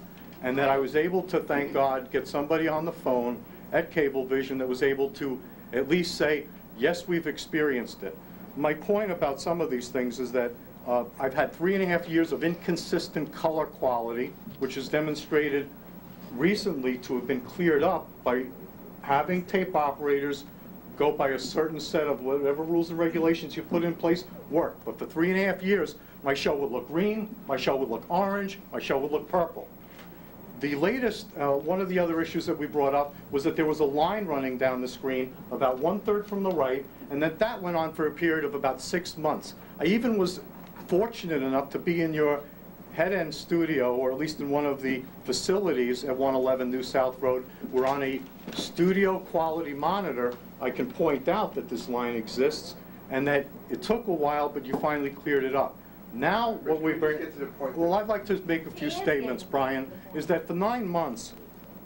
and that I was able to, thank God, get somebody on the phone at Cablevision that was able to at least say, yes, we've experienced it. My point about some of these things is that I've had 3.5 years of inconsistent color quality, which is demonstrated recently to have been cleared up by having tape operators go by a certain set of whatever rules and regulations you put in place work. But for 3.5 years, my show would look green, my show would look orange, my show would look purple. The latest, one of the other issues that we brought up was that there was a line running down the screen about 1/3 from the right, and that went on for a period of about 6 months. I even was fortunate enough to be in your head-end studio, or at least in one of the facilities at 111 New South Road, where on a studio quality monitor, I can point out that this line exists, and that it took a while, but you finally cleared it up. Now, what we bring, well, I'd like to make a few statements, Brian, is that for 9 months,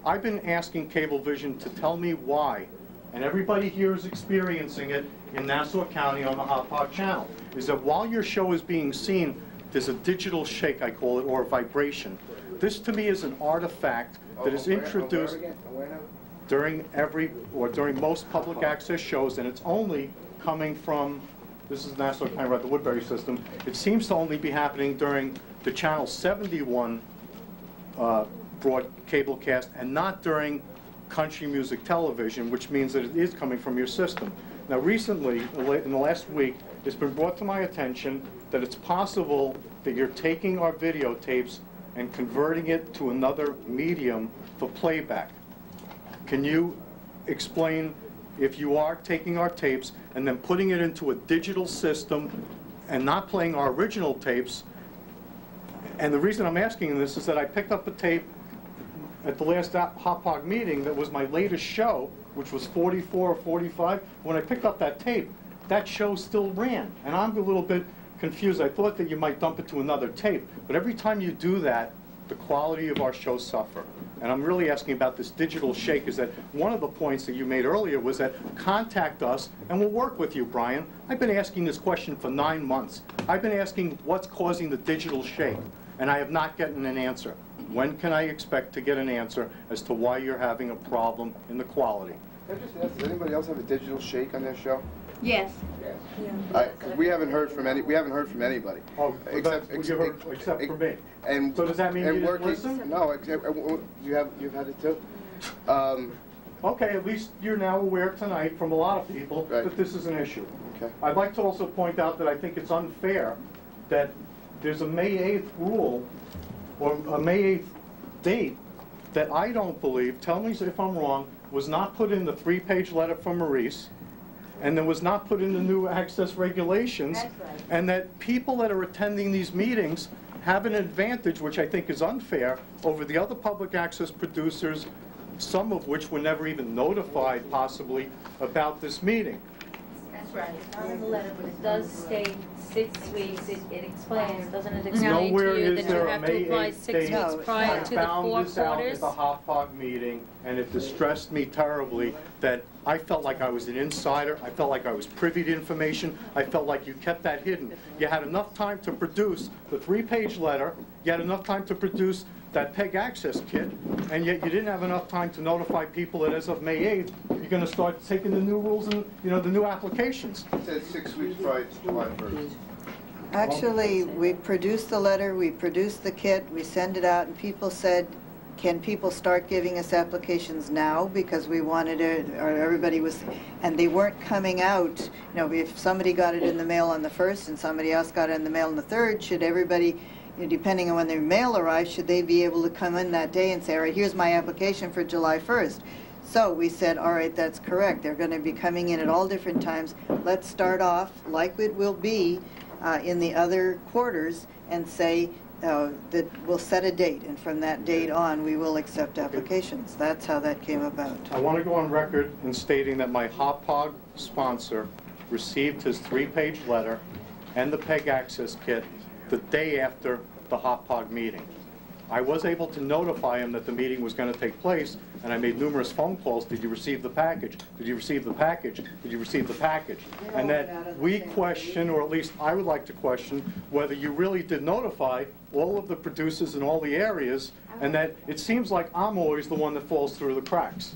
I've been asking Cablevision to tell me why, and everybody here is experiencing it in Nassau County on the Hot Pot channel, is that while your show is being seen, there's a digital shake, I call it, or a vibration. This, to me, is an artifact that is introduced during during most public access shows, and it's only coming from, this is Nassau County, right, the Woodbury system. It seems to only be happening during the Channel 71 cablecast, and not during country music television, which means that it is coming from your system. Now, recently, in the last week, it's been brought to my attention that it's possible that you're taking our videotapes and converting it to another medium for playback. Can you explain if you are taking our tapes and then putting it into a digital system and not playing our original tapes? And the reason I'm asking this is that I picked up a tape at the last Hot Pot meeting that was my latest show, which was 44 or 45. When I picked up that tape, that show still ran. And I'm a little bit confused. I thought that you might dump it to another tape. But every time you do that, the quality of our shows suffer. And I'm really asking about this digital shake, is that one of the points that you made earlier was that contact us and we'll work with you, Brian. I've been asking this question for 9 months. I've been asking what's causing the digital shake, and I have not gotten an answer. When can I expect to get an answer as to why you're having a problem in the quality? Can I just ask, does anybody else have a digital shake on their show? Yes. Because we haven't heard from anybody. Oh, except for me. And so does that mean you didn't working, listen? No, except you've had it too. Okay, at least you're now aware tonight from a lot of people that this is an issue. Okay. I'd like to also point out that I think it's unfair that there's a May 8th rule, or a May 8th date, that I don't believe, tell me if I'm wrong, was not put in the 3-page letter from Maurice, and then was not put in the new access regulations, and that people that are attending these meetings have an advantage, which I think is unfair, over the other public access producers some of which were never even notified possibly about this meeting. That's right. It's not in the letter, but it does state 6 weeks. It explains, doesn't it explain Nowhere to you is that you there a have May to apply 8th 6 date. weeks prior to the 4 I found this out quarters? at the HOPPOG meeting, and it distressed me terribly that I felt like I was an insider. I felt like I was privy to information. I felt like you kept that hidden. You had enough time to produce the 3-page letter. You had enough time to produce that PEG access kit, and yet you didn't have enough time to notify people that as of May 8th, you're going to start taking the new rules and, the new applications. It says 6 weeks prior to July 1st. Actually, we produced the letter, we produced the kit, we send it out, and people said, can people start giving us applications now? Because we wanted it, or everybody was, and they weren't coming out. If somebody got it in the mail on the 1st and somebody else got it in the mail on the 3rd, should everybody, depending on when their mail arrives, should they be able to come in that day and say, all right, here's my application for July 1st. So we said, all right, that's correct. They're going to be coming in at all different times. Let's start off like it will be in the other quarters and say that we'll set a date, and from that date on, we will accept applications. That's how that came about. I want to go on record in stating that my HOPPOG sponsor received his 3-page letter and the PEG access kit the day after the HOPPOG meeting. I was able to notify him that the meeting was going to take place, and I made numerous phone calls. Did you receive the package? Did you receive the package? Did you receive the package? And that we question, or at least I would like to question, whether you really did notify all of the producers in all the areas, and that it seems like I'm always the one that falls through the cracks.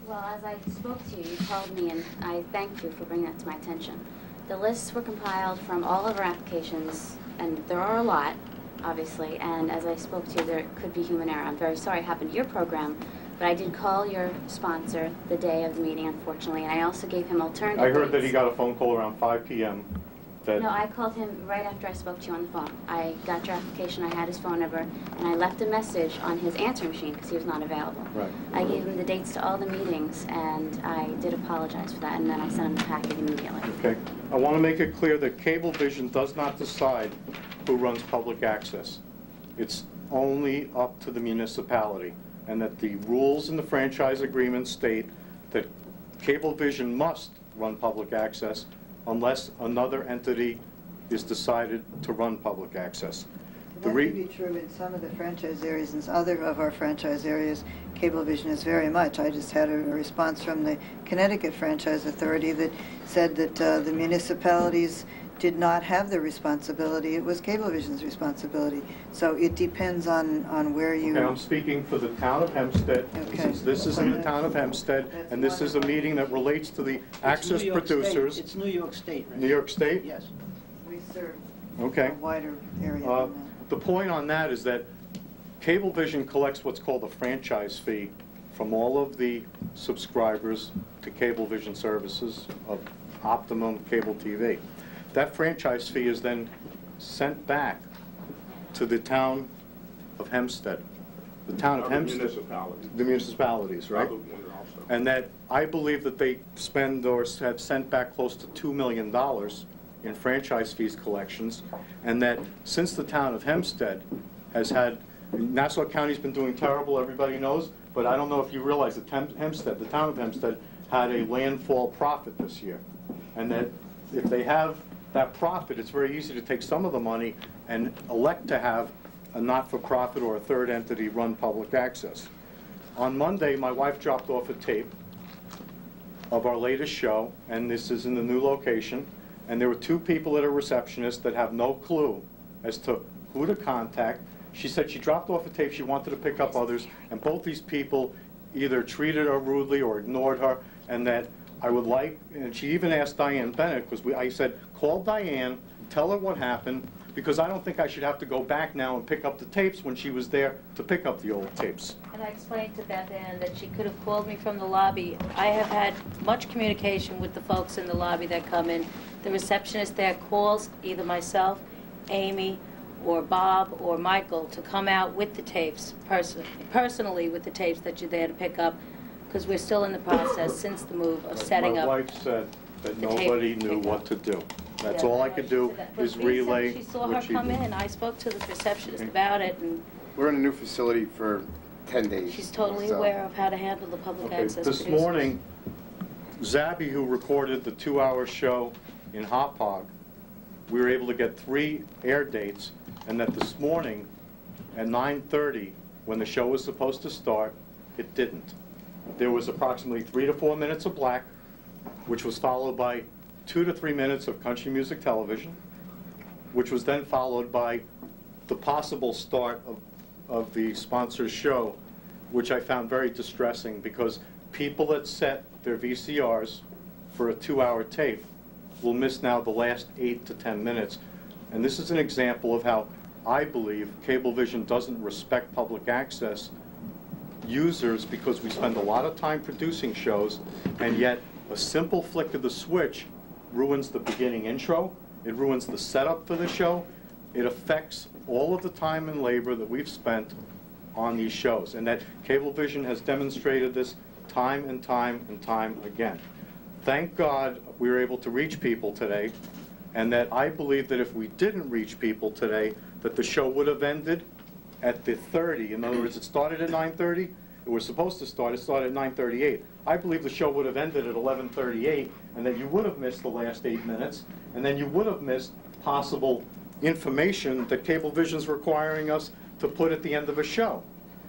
Well, as I spoke to you, you called me, and I thanked you for bringing that to my attention. The lists were compiled from all of our applications, and there are a lot, obviously, and as I spoke to you, there could be human error. I'm very sorry it happened to your program, but I did call your sponsor the day of the meeting, unfortunately, and I also gave him alternative I heard that dates. he got a phone call around 5 p.m. that... No, I called him right after I spoke to you on the phone. I got your application, I had his phone number, and I left a message on his answering machine because he was not available. Right. I gave him the dates to all the meetings, and I did apologize for that, and then I sent him the packet immediately. Okay. I want to make it clear that Cablevision does not decide who runs public access. It's only up to the municipality, and that the rules in the franchise agreement state that Cablevision must run public access unless another entity is decided to run public access. That may be true in some of the franchise areas. In other of our franchise areas, Cablevision is very much. I just had a response from the Connecticut Franchise Authority that said that the municipalities did not have the responsibility. It was Cablevision's responsibility. So it depends on where you... Okay, I'm speaking for the town of Hempstead. Okay. This is in the town of Hempstead, and this is a meeting that relates to the access producers. It's New York State, right? New York State? Yes. We serve Okay. a wider area than that. The point on that is that Cablevision collects what's called a franchise fee from all of the subscribers to Cablevision services of Optimum Cable TV. That franchise fee is then sent back to the town of Hempstead. The town of Hempstead. Municipalities. The municipalities, right? And that I believe that they spend or have sent back close to $2 million in franchise fees collections, and that since the town of Hempstead has had, Nassau County's been doing terrible, everybody knows, but I don't know if you realize that Hempstead, the town of Hempstead, had a landfall profit this year. And that if they have that profit, it's very easy to take some of the money and elect to have a not-for-profit or a third entity run public access. On Monday, my wife dropped off a tape of our latest show, and this is in the new location, and there were 2 people at a receptionist that have no clue as to who to contact. She said she dropped off a tape, she wanted to pick up others, and both these people either treated her rudely or ignored her, and that I would like, and she even asked Diane Bennett, because I said, call Diane, tell her what happened, because I don't think I should have to go back now and pick up the tapes when she was there to pick up the old tapes. And I explained to Beth Ann that she could have called me from the lobby. I have had much communication with the folks in the lobby that come in. The receptionist there calls either myself, Amy, or Bob, or Michael to come out with the tapes, personally with the tapes that you're there to pick up, because we're still in the process since the move of setting up. My wife said that nobody knew what to do. That's all I could do is relay what she did. She saw her come in. I spoke to the receptionist about it, and We're in a new facility for 10 days. She's totally So- aware of how to handle the public Okay, access this producers. morning, Zabby, who recorded the 2-hour show in Hauppauge, we were able to get 3 air dates, and that this morning at 9:30, when the show was supposed to start, it didn't. There was approximately 3 to 4 minutes of black, which was followed by 2 to 3 minutes of country music television, which was then followed by the possible start of the sponsor's show, which I found very distressing because people that set their VCRs for a 2-hour tape will miss now the last 8 to 10 minutes. And this is an example of how I believe Cablevision doesn't respect public access users, because we spend a lot of time producing shows, and yet a simple flick of the switch ruins the beginning intro, it ruins the setup for the show, it affects all of the time and labor that we've spent on these shows, and that Cablevision has demonstrated this time and time and time again. Thank God we were able to reach people today, and that I believe that if we didn't reach people today, that the show would have ended at the 30. In other words, it started at 9:30. It was supposed to start. It started at 9:38. I believe the show would have ended at 11:38, and that you would have missed the last 8 minutes, and then you would have missed possible information that Cablevision's requiring us to put at the end of a show.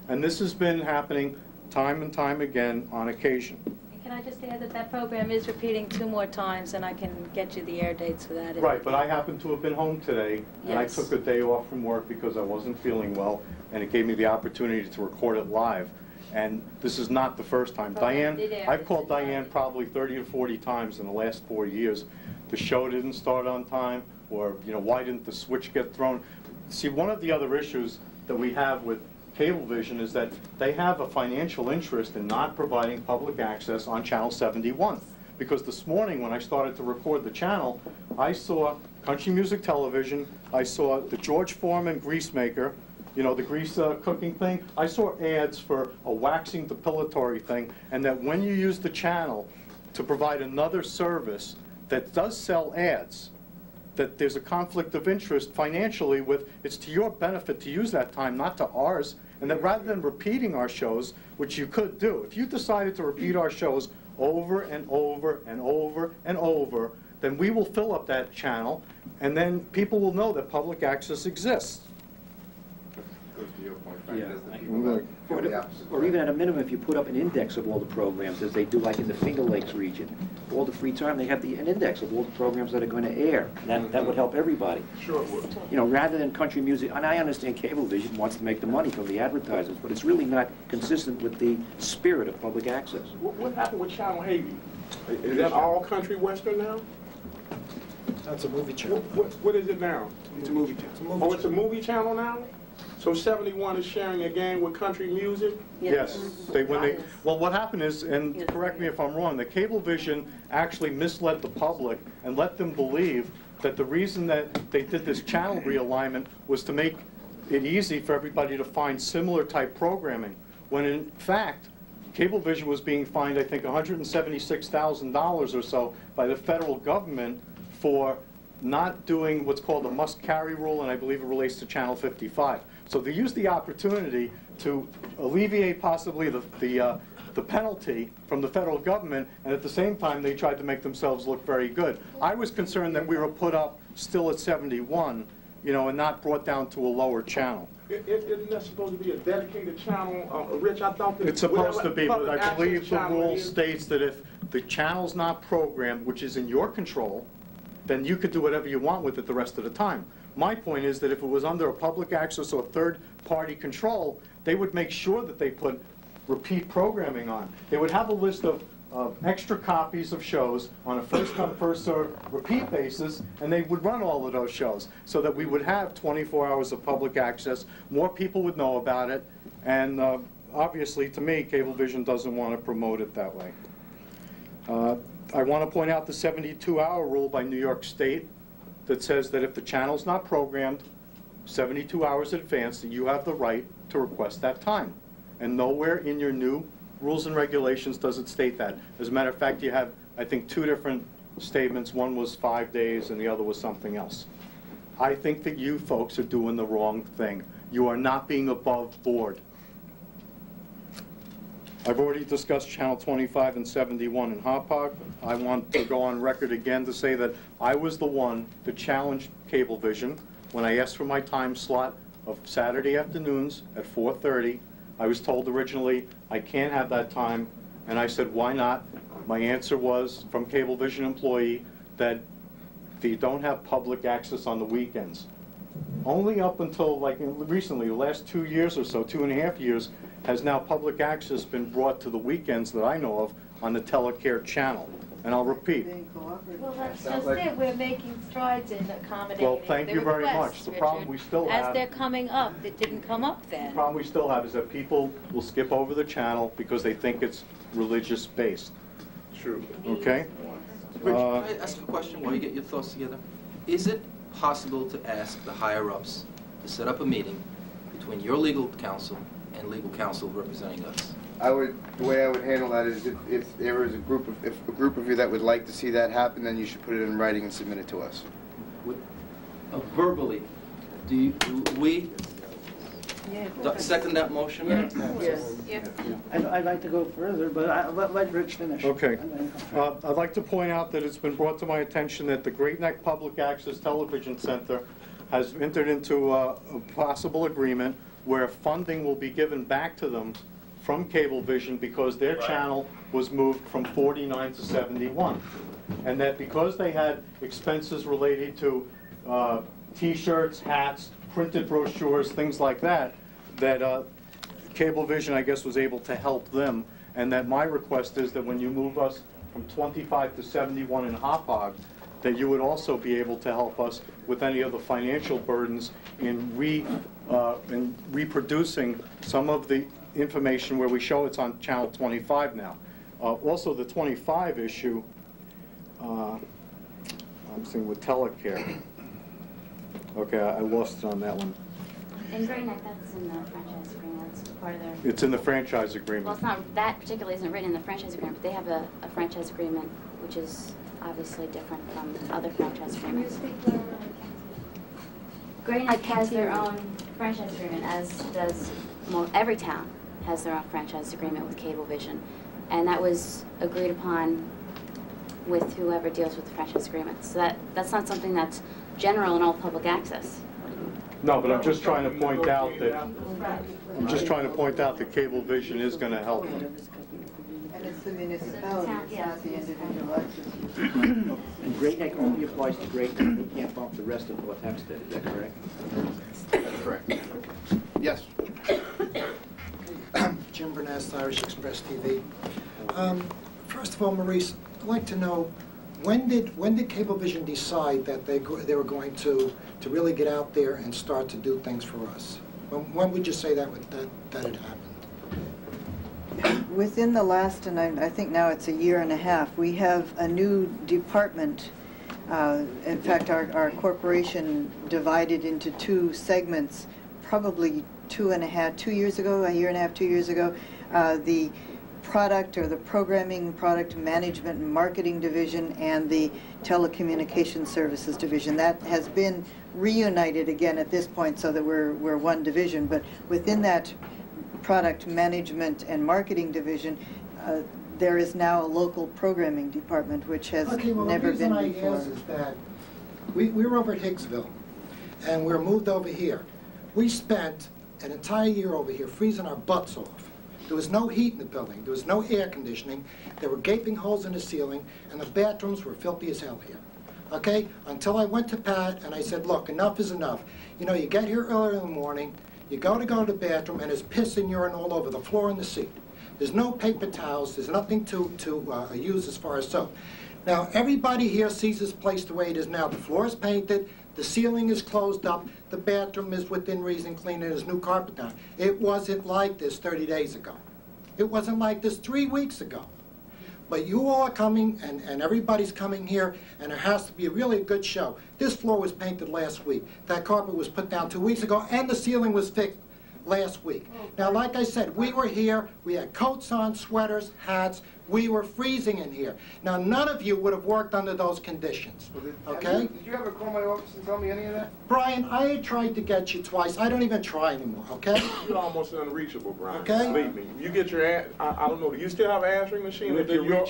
And this has been happening time and time again on occasion. Can I just add that that program is repeating 2 more times, and I can get you the air dates for that. Right, but I happen to have been home today, and I Yes. took a day off from work because I wasn't feeling well, and it gave me the opportunity to record it live. And this is not the first time. Program Diane, did air I've this called in Diane probably 30 to 40 times in the last 4 years. The show didn't start on time, or, you know, why didn't the switch get thrown? See, one of the other issues that we have with Cablevision is that they have a financial interest in not providing public access on Channel 71. Because this morning, when I started to record the channel, I saw country music television, I saw the George Foreman grease maker, you know, the grease cooking thing. I saw ads for a waxing depilatory thing, and that when you use the channel to provide another service that does sell ads, that there's a conflict of interest financially with, it's to your benefit to use that time, not to ours, and that rather than repeating our shows, which you could do, if you decided to repeat our shows over and over and over and over, then we will fill up that channel, and then people will know that public access exists. Goes to your point, Frank. Yeah. There's the people that feel the opposite. Or even at a minimum, if you put up an index of all the programs, as they do like in the Finger Lakes region, all the free time, they have an index of all the programs that are going to air. That would help everybody. Sure it would. You know, rather than country music, and I understand Cablevision wants to make the money from the advertisers, but it's really not consistent with the spirit of public access. What happened with Channel Havy? Is that all country western now? That's a movie channel. What is it now? It's a movie channel. Oh, it's a movie channel now? So 71 is sharing again with country music? Yes. Well, what happened is, and correct me if I'm wrong, that Cablevision actually misled the public and let them believe that the reason that they did this channel realignment was to make it easy for everybody to find similar type programming, when in fact, Cablevision was being fined, I think, $176,000 or so by the federal government for not doing what's called a must-carry rule, and I believe it relates to Channel 55. So they used the opportunity to alleviate possibly the penalty from the federal government, and at the same time they tried to make themselves look very good. I was concerned that we were put up still at 71, you know, and not brought down to a lower channel. Isn't that supposed to be a dedicated channel, Rich? I thought that It's supposed to be, but public I believe access the channel rule is- states that if the channel's not programmed, which is in your control, then you could do whatever you want with it the rest of the time. My point is that if it was under a public access or third-party control, they would make sure that they put repeat programming on. They would have a list of extra copies of shows on a first-come, first-served repeat basis, and they would run all of those shows so that we would have 24 hours of public access, more people would know about it, and obviously, to me, Cablevision doesn't want to promote it that way. I want to point out the 72-hour rule by New York State that says that if the channel's not programmed 72 hours in advance, that you have the right to request that time. And nowhere in your new rules and regulations does it state that. As a matter of fact, you have, I think, 2 different statements. One was 5 days and the other was something else. I think that you folks are doing the wrong thing. You are not being above board. I've already discussed Channel 25 and 71 in Hauppauge. I want to go on record again to say that I was the one that challenged Cablevision when I asked for my time slot of Saturday afternoons at 4:30. I was told originally I can't have that time, and I said, why not? My answer was, from Cablevision employee, that they don't have public access on the weekends. Only up until like recently, the last 2 years or so, 2.5 years, has now public access been brought to the weekends that I know of on the Telecare channel. And I'll repeat. Well, that's just it. We're making strides in accommodating Well, thank the you very requests, much. The problem Richard. we still As have. they're coming up, that didn't come up The then. problem we still have is that people will skip over the channel because they think it's religious based. True. Okay? Rich, can I ask a question while you get your thoughts together? Is it possible to ask the higher-ups to set up a meeting between your legal counsel and legal counsel representing us? The way I would handle that is if there is a group of you that would like to see that happen, then you should put it in writing and submit it to us. Verbally, do we second that motion? Yes. I'd like to go further, but let Rich finish. Okay. I'd like to point out that it's been brought to my attention that the Great Neck Public Access Television Center has entered into a possible agreement where funding will be given back to them from Cablevision because their channel was moved from 49 to 71. And that because they had expenses related to T-shirts, hats, printed brochures, things like that, that Cablevision, I guess, was able to help them. And that my request is that when you move us from 25 to 71 in Hauppauge, that you would also be able to help us with any of the financial burdens in reproducing some of the information where we show it's on Channel 25 now. Also, the 25 issue, I'm saying with Telecare. Okay, I lost it on that one. In Great Neck, that's in the franchise agreement. That's part of their... It's in the franchise Well, agreement. it's not, that particularly isn't written in the franchise agreement, but they have a franchise agreement, which is obviously different from other franchise agreements. Great Neck has their own franchise agreement, as does every town has their own franchise agreement with Cablevision. And that was agreed upon with whoever deals with the franchise agreement. So that's not something that's general in all public access. No, but I'm just trying to point out that Cablevision is going to help them. And it's the municipality, it's not the individual access. And Great Neck only applies to Great Neck, we can't bump the rest of North Hempstead, is that correct? That's correct. Yes. Jim Burness, Irish Express TV. First of all, Maurice, I'd like to know, when did Cablevision decide that they were going to really get out there and start to do things for us? When would you say that had happened? Within the last, and I think now it's a year and a half, we have a new department. In fact, our corporation divided into two segments, probably 2 years ago, a year and a half, 2 years ago. The product or the programming, product management and marketing division, and the telecommunications services division. That has been reunited again at this point so that we're one division. But within that product management and marketing division, there is now a local programming department, which has never been before. The reason I ask is that we were over at Higgsville, and we were moved over here. We spent an entire year over here freezing our butts off. There was no heat in the building. There was no air conditioning. There were gaping holes in the ceiling, and the bathrooms were filthy as hell here. Okay? Until I went to Pat and I said, look, enough is enough. You know, you get here early in the morning, you go to the bathroom, and there's piss and urine all over the floor and the seat. There's no paper towels. There's nothing to use as far as soap. Now, everybody here sees this place the way it is now. The floor is painted. The ceiling is closed up. The bathroom is within reason clean, and there's new carpet down. It wasn't like this 30 days ago. It wasn't like this 3 weeks ago. But you all are coming, and everybody's coming here, and there has to be really a good show. This floor was painted last week. That carpet was put down 2 weeks ago, and the ceiling was fixed last week. Now, like I said, we were here. We had coats on, sweaters, hats. We were freezing in here. Now, none of you would have worked under those conditions, okay? Did you ever call my office and tell me any of that? Brian, I had tried to get you twice. I don't even try anymore, okay? You're almost unreachable, Brian. Okay. Believe me. You get your, I don't know, do you still have an answering machine, or does your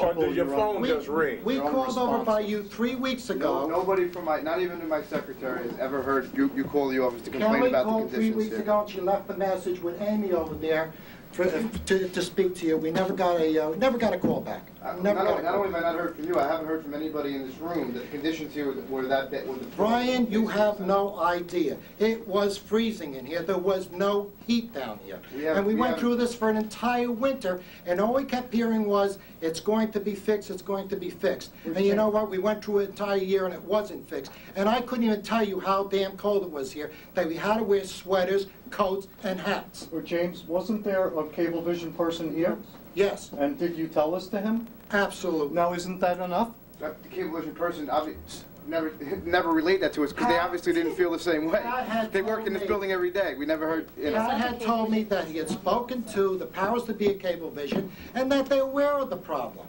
phone just ring? We called over by you 3 weeks ago. Nobody from not even my secretary has ever heard you call the office to complain Kelly about the called 3 conditions weeks here. ago, and she left a message with Amy over there to speak to you. We never got a call back. Not only have I not heard from you, I haven't heard from anybody in this room that the conditions here were that bad. Brian, you have no idea. It was freezing in here. There was no heat down here. And we went through this for an entire winter, and all we kept hearing was, it's going to be fixed, it's going to be fixed. And you know what? We went through an entire year and it wasn't fixed. And I couldn't even tell you how damn cold it was here, that we had to wear sweaters, coats, and hats. Well, James, wasn't there a Cablevision person here? Yes. And did you tell us to him? Absolutely. Now, isn't that enough? The Cablevision person never relayed that to us, because they obviously didn't feel the same way. They work in this building every day. We never heard, you know. Pat had told me that he had spoken to the powers that be at Cablevision and that they're aware of the problem.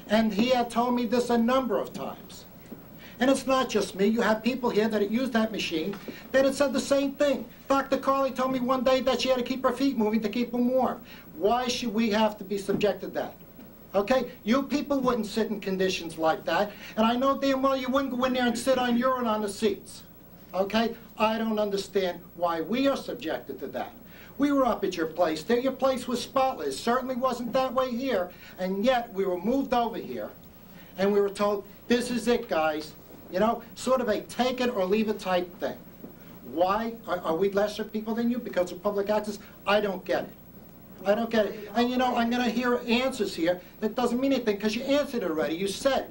And he had told me this a number of times. And it's not just me. You have people here that had used that machine that had said the same thing. Dr. Carley told me one day that she had to keep her feet moving to keep them warm. Why should we have to be subjected to that? Okay? You people wouldn't sit in conditions like that. And I know damn well you wouldn't go in there and sit on urine on the seats. Okay? I don't understand why we are subjected to that. We were up at your place there. Your place was spotless. Certainly wasn't that way here. And yet we were moved over here. And we were told, this is it, guys. You know, sort of a take it or leave it type thing. Why? Are we lesser people than you because of public access? I don't get it. I don't get it. And you know, I'm going to hear answers here that doesn't mean anything because you answered already. You said,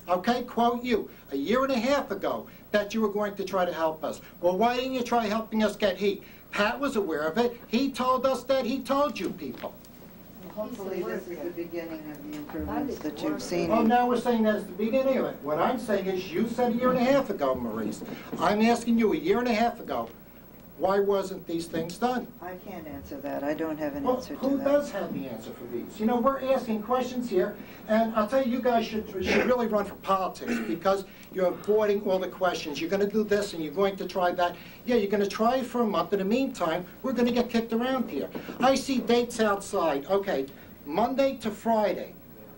okay, quote you, a year and a half ago that you were going to try to help us. Well, why didn't you try helping us get heat? Pat was aware of it. He told us that he told you people. Hopefully this is the beginning of the improvements that you've seen. Oh, now we're saying that's the beginning of it. What I'm saying is you said a year and a half ago, Maurice. I'm asking you a year and a half ago, why wasn't these things done? I can't answer that. I don't have an Well, answer to who that. does have the answer for these? You know, we're asking questions here, and I'll tell you, you guys should really run for politics because you're avoiding all the questions. You're going to do this and you're going to try that. Yeah, you're going to try it for a month. In the meantime, we're going to get kicked around here. I see dates outside. Okay, Monday to Friday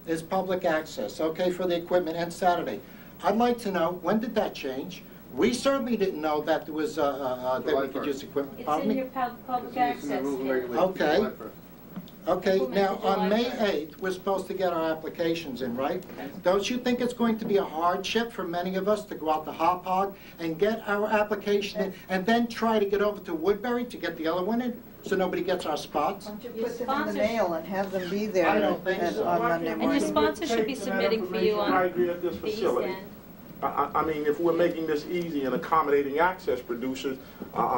is public access, okay, for the equipment, and Saturday. I'd like to know, when did that change? We certainly didn't know that there was, that we could use equipment. It's Pardon in me? your public access. Okay. Okay, now on May 8th, we're supposed to get our applications in, right? Don't you think it's going to be a hardship for many of us to go out to Hop Hog and get our application in and then try to get over to Woodbury to get the other one in so nobody gets our spots? Why don't you put them in the mail and have them be there I don't think so. on Monday morning? And your sponsor should be submitting for you on right here at this the East facility. End. I mean, if we're making this easy and accommodating access producers,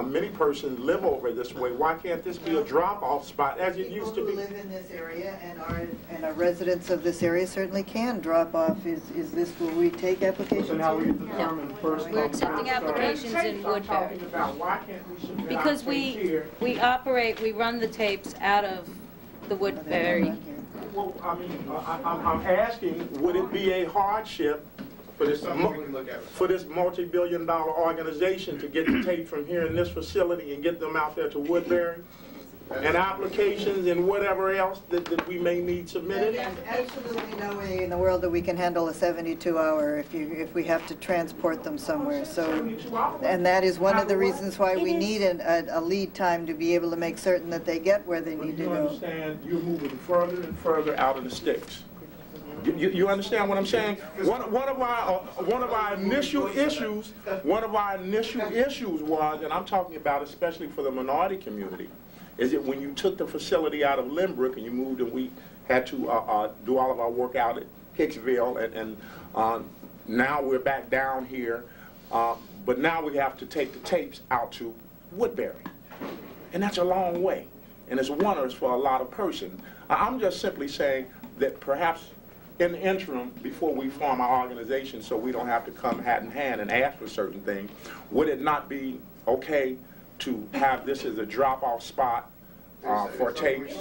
many persons live over this way. Why can't this be a drop-off spot as it used to People be? who live in this area and are residents of this area certainly can drop off. Is this where we take applications? So now we here? determine first. We're accepting applications in Woodbury. Why can't we submit Because our we case here? we run the tapes out of the Woodbury. Well, I mean, I'm asking, would it be a hardship for this multi-billion-dollar organization to get the tape from here in this facility and get them out there to Woodbury? And applications and whatever else that we may need submitted? There's absolutely no way in the world that we can handle a 72-hour if we have to transport them somewhere. So, and that is one of the reasons why we need a lead time to be able to make certain that they get where they need to You go. understand, you're moving further and further out of the sticks. You understand what I'm saying? One of our initial issues was, and I'm talking about especially for the minority community, is that when you took the facility out of Lynbrook and you moved, and we had to do all of our work out at Hicksville, and now we're back down here, but now we have to take the tapes out to Woodbury, and that's a long way, and it's wonders for a lot of persons. I'm just simply saying that perhaps in the interim, before we form our organization, so we don't have to come hat in hand and ask for certain things, would it not be okay to have this as a drop-off spot for tapes.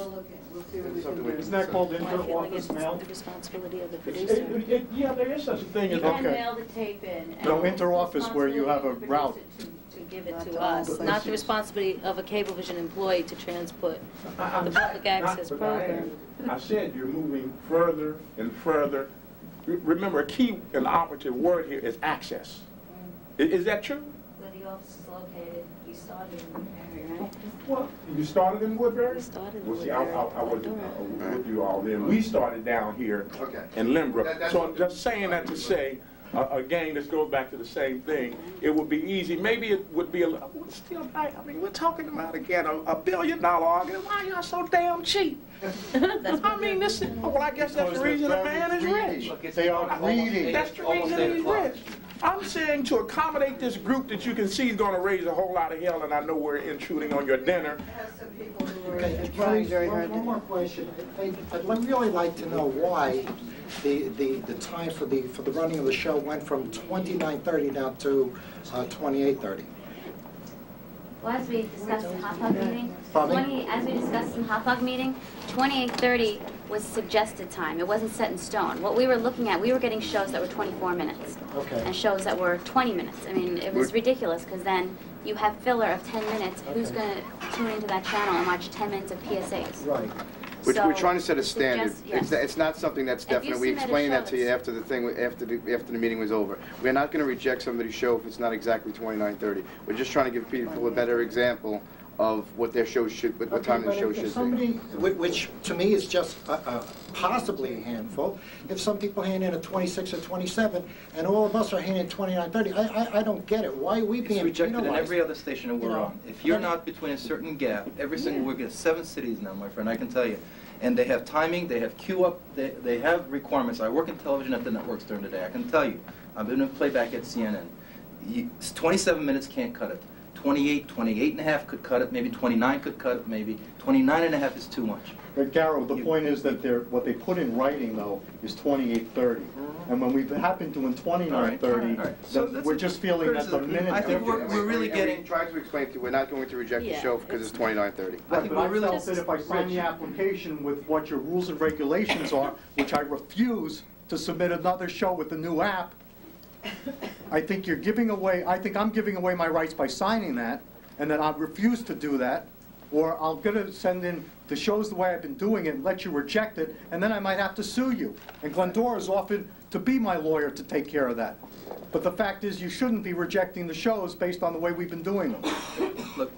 Isn't that called I feel like inter-office it's mail? the responsibility of the producer. Yeah, there is such a thing You as can Okay. mail the tape in. and No, it's the inter-office where you have a responsibility of the route. producer to give it Not to to all us, places. not the responsibility of a Cablevision employee to transport the public access But program. I said you're moving further and further. Remember, a key and operative word here is access. Is that true? Where the office is located, we started in Woodbury, right? Well, you started in Woodbury? We started in Well, see, Woodbury. I wasn't with you all then. We started down here in Lynbrook. So I'm just saying that to say, again, this goes back to the same thing. It would be easy. Maybe it would be a little, still, I mean, we're talking about, again, a $1 billion argument. Why y'all so damn cheap? I mean, this is, well, I guess that's the reason a man is rich. They are greedy. That's the reason he's rich. I'm saying to accommodate this group that you can see is going to raise a whole lot of hell, and I know we're intruding on your dinner. Okay, trying very hard to one more question. I'd really like to know why the time for the running of the show went from 29:30 down to 28:30. Well, as we discussed in Hot Dog meeting, Pardon me? as we discussed in Hot Dog meeting, 28:30 was suggested time. It wasn't set in stone. What we were looking at, we were getting shows that were 24 minutes. Okay. And shows that were 20 minutes. I mean, it was ridiculous because then you have filler of 10 minutes. Who's Okay. going to tune into that channel and watch 10 minutes of PSAs? Right. We're trying to set a standard. Yes. It's not something that's If you definite. We submit a explained show that to you after the meeting was over. We're not going to reject somebody's show if it's not exactly 29:30. We're just trying to give people a better example of what their show should, what time the show should be. Somebody, which to me is just possibly a handful, if some people hand in a 26 or 27, and all of us are handing 29:30, I don't get it. Why are we It's being rejected in penalized? every other station that we're on. If you're not between a certain gap, every single week, it's 7 cities now, my friend, I can tell you. And they have timing, they have queue up, they have requirements. I work in television at the networks during the day. I can tell you, I've been in playback at CNN. 27 minutes can't cut it. 28, 28 and a half could cut it, maybe 29 could cut it, maybe 29 and a half is too much. But Garrow, the point is that what they put in writing, though, is 28:30. And when we happen to in 29:30, All right. So that's we're a just feeling that the criticism. minute I think difference. we're really getting... Trying to explain to you, we're not going to reject the Yeah. show because it's 29:30. I think But we're I really... felt that if I sign the application with what your rules and regulations are, which I refuse to submit another show with the new app, I think you're giving away, I think I'm giving away my rights by signing that, and then I refuse to do that, or I'm gonna send in the shows the way I've been doing it and let you reject it, and then I might have to sue you. And Glendora's offered to be my lawyer to take care of that. But the fact is, you shouldn't be rejecting the shows based on the way we've been doing them. Look,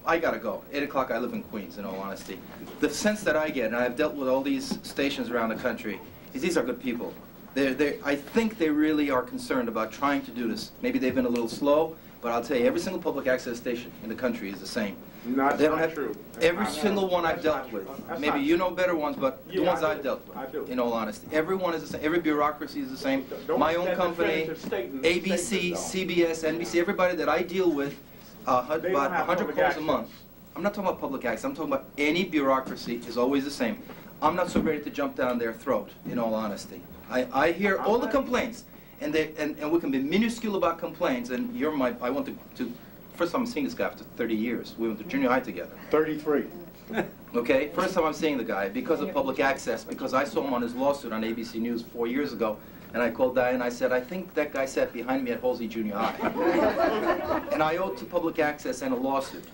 I gotta go. 8 o'clock, I live in Queens, in all honesty. The sense that I get, and I've dealt with all these stations around the country, is these are good people. I think they really are concerned about trying to do this. Maybe they've been a little slow, but I'll tell you, every single public access station in the country is the same. That's not true. Every single one I've dealt with. Maybe you know better ones, but the ones I've dealt with, I do. in all honesty. Everyone is the same. Every bureaucracy is the same. Don't My own stand company, definitive statement- ABC, statement, CBS, NBC, everybody that I deal with, about They don't have 100 public calls a access. month. I'm not talking about public access. I'm talking about any bureaucracy is always the same. I'm not so ready to jump down their throat, in all honesty. I hear all the complaints, and we can be minuscule about complaints, and I went to first time I'm seeing this guy after 30 years. We went to junior high together. 33. Okay, first time I'm seeing the guy because of public access, because I saw him on his lawsuit on ABC News 4 years ago, and I called Diane and I said, I think that guy sat behind me at Halsey Junior High. And I owe to public access and a lawsuit.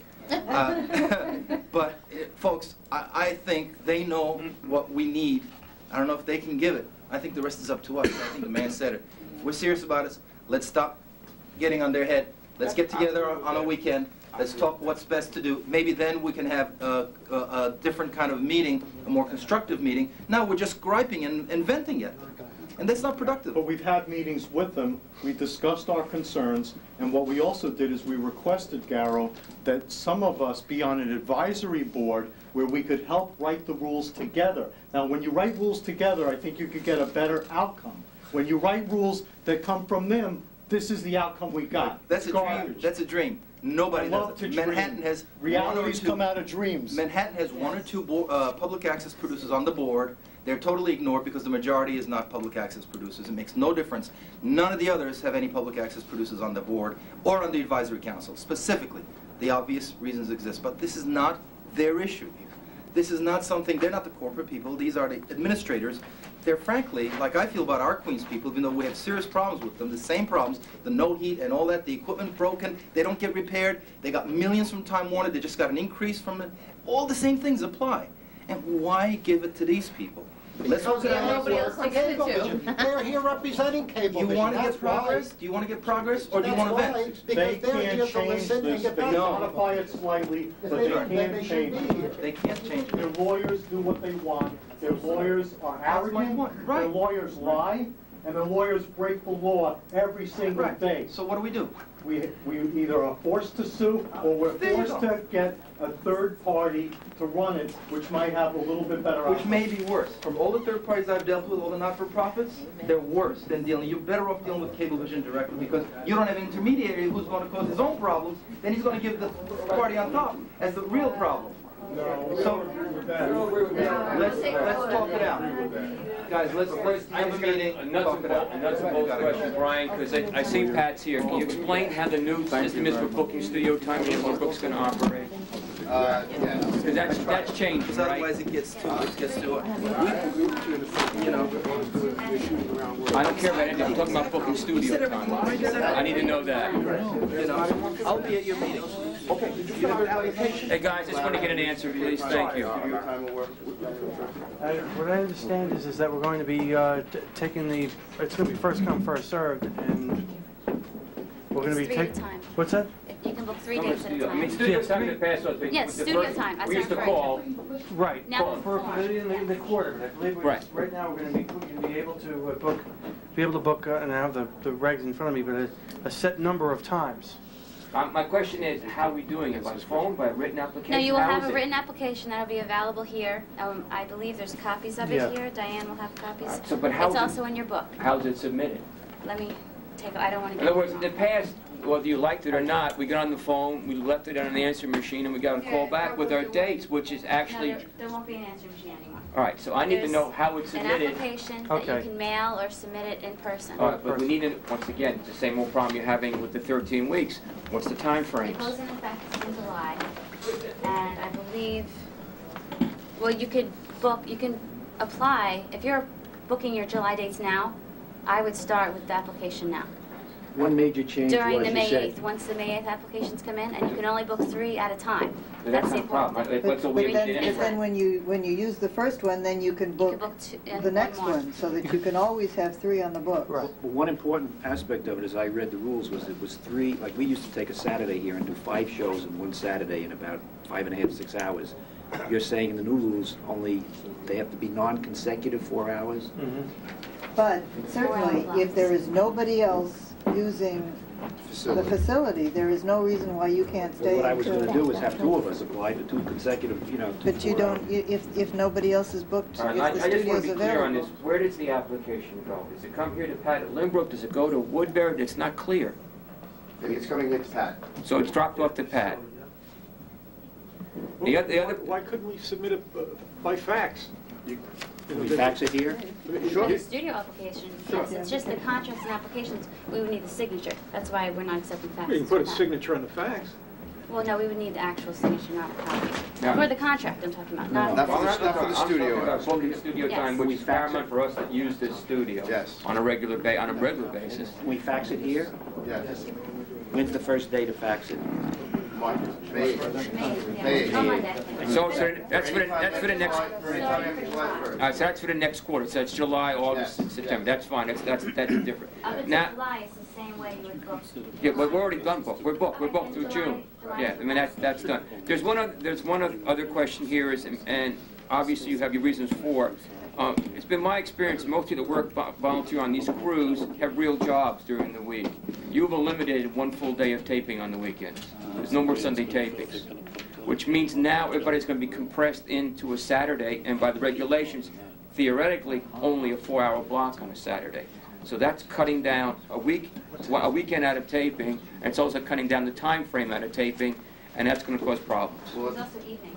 But folks, I think they know what we need. I don't know if they can give it. I think the rest is up to us. I think the man said it. If we're serious about it, let's stop getting on their head. Let's get together on a weekend. Let's talk what's best to do. Maybe then we can have a different kind of meeting, a more constructive meeting. Now we're just griping and venting it. And that's not productive. But we've had meetings with them, we discussed our concerns, and what we also did is we requested, Garrow, that some of us be on an advisory board where we could help write the rules together. Now, when you write rules together, I think you could get a better outcome. When you write rules that come from them, this is the outcome we got. That's a dream. That's a dream. Nobody does it. Manhattan has realities come out of dreams. Manhattan has 1 or 2 public access producers on the board. They're totally ignored because the majority is not public access producers. It makes no difference. None of the others have any public access producers on the board or on the advisory council. Specifically, the obvious reasons exist. But this is not their issue here. This is not something, they're not the corporate people, these are the administrators. They're frankly, like I feel about our Queens people, even though we have serious problems with them, the same problems, the no heat and all that, the equipment broken, they don't get repaired, they got millions from Time Warner, they just got an increase from it. All the same things apply. And why give it to these people? Let's look at nobody else to give it to. They're here representing cable You vision, want to that's get progress? why. Do you want to get progress, or do you That's want to why, vent? because they're here to listen and get They back can to modify it slightly, but they can't change it. They can't change Their it. lawyers do what they want. Their lawyers are arrogant. Right. Their lawyers lie, and their lawyers break the law every single Right. day. So what do we do? We either are forced to sue, or we're There you forced go. to get a third party to run it, which might have a little bit better Which outcome. may be worse. From all the third parties I've dealt with, all the not-for-profits, they're worse than dealing. You're better off dealing with Cablevision directly because you don't have an intermediary who's going to cause his own problems. Then he's going to give the party on top as the real problem. So let's talk it out, guys. Let's have a meeting. A nuts and bolts question, Brian, because I see Pat's here. Can you explain how the new system is for booking studio time and how book's going to operate? Because that's changed, Because right? otherwise it gets too, you know. I don't care about anything. I'm talking about booking studio time. I need to know that. You know, I'll be at your meeting. Okay. Hey, guys, just want to get an answer, please. Thank you. What I understand is that we're going to be taking the, it's going to be first come, first served, and we're going to be It's 3 at a taking. time. What's that? You can book 3 days at a I mean, time. studio time in the past was big. Yes, the studio first- time, that's We used to what I'm call. Right. Now- For in the quarter, but I believe Right. right now we're going to be able to book, and I have the regs in front of me, but a set number of times. My question is, how are we doing it? By phone, by written application? No, you will How have is a it? written application that'll be available here. I believe there's copies of it Yeah. here. Diane will have copies. So, but how It's is it- also in your book. How's it submitted? Let me take, I don't want to In get other words, in the past, whether you liked it or not, we got on the phone, we left it on the answer machine, and we got a call back with our dates, which is actually... No, there won't be an answer machine anymore. All right, so I need to There's know how it's an submitted. application that Okay. you can mail or submit it in person. All right, but we need to, once again, it's the same old problem you're having with the 13 weeks. What's the time It frames? goes in effect in July, and I believe, well, you could book, you can apply, if you're booking your July dates now, I would start with the application now. One major change During was the you May said, 8th, once the May 8th applications come in, and you can only book 3 at a time. That's That's not the a problem. important thing. But so we But did then it. when you use the first one, then you can You book can book in the next more. one, so that you can always have 3 on the book. Right. well, one important aspect of it, as I read the rules, was it was 3, like we used to take a Saturday here and do 5 shows in one Saturday in about 5.5, 6 hours. You're saying in the new rules, only they have to be non-consecutive 4 hours? But certainly, if there is nobody else using the facility, there is no reason why you can't Well, stay what I was until... going to do is have 2 of us apply to 2 consecutive, you know, 2 But you don't, if nobody else is booked, All right, if the I just want studio's to be clear on this. available. Where does the application go? Does it come here to Pat at Lynbrook? Does it go to Woodbury? It's not clear. It's coming here to Pat. So it's dropped off to Pat. The other, Why couldn't we submit it by fax? Can we fax it here? The studio application, yes, it's just the contracts and applications, we would need the signature. That's why we're not accepting faxes. You can put a for that. signature on the fax. Well, no, we would need the actual signature, not a copy. Yeah. For the contract I'm talking about, not... Not for the- I'm not for the studio. I'm talking about booking studio Yes. time, which is paramount for us that use this studio. Yes. On a regular basis. Can we fax it here? Yes. When's the first day to fax it? May. May, yeah. On Monday. So that's for the next. All right, so that's for the next quarter. So it's July, August, and September. That's fine. That's different. Up until Now, July, it's the same way you would book. yeah, but we're already done booked. We're booked through June. Yeah, I mean that's done. There's one other question here is, and obviously you have your reasons for. It's been my experience most people that work volunteer on these crews have real jobs during the week. You've eliminated 1 full day of taping on the weekends. There's no more Sunday tapings, which means now everybody's going to be compressed into a Saturday, and by the regulations, theoretically, only a 4-hour block on a Saturday. So that's cutting down a weekend out of taping, and it's also cutting down the time frame out of taping, and that's going to cause problems. There's also evenings.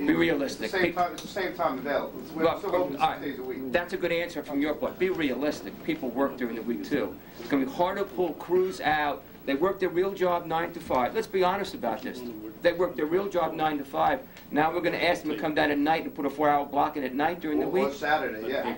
Be realistic. It's the same time available. We're still open 6 days a week. That's a good answer from your point. Be realistic. People work during the week too. It's going to be hard to pull crews out. They work their real job 9 to 5. Let's be honest about this. They work their real job 9 to 5. Now we're going to ask them to come down at night and put a 4-hour block in at night during the week. Or Saturday, yeah.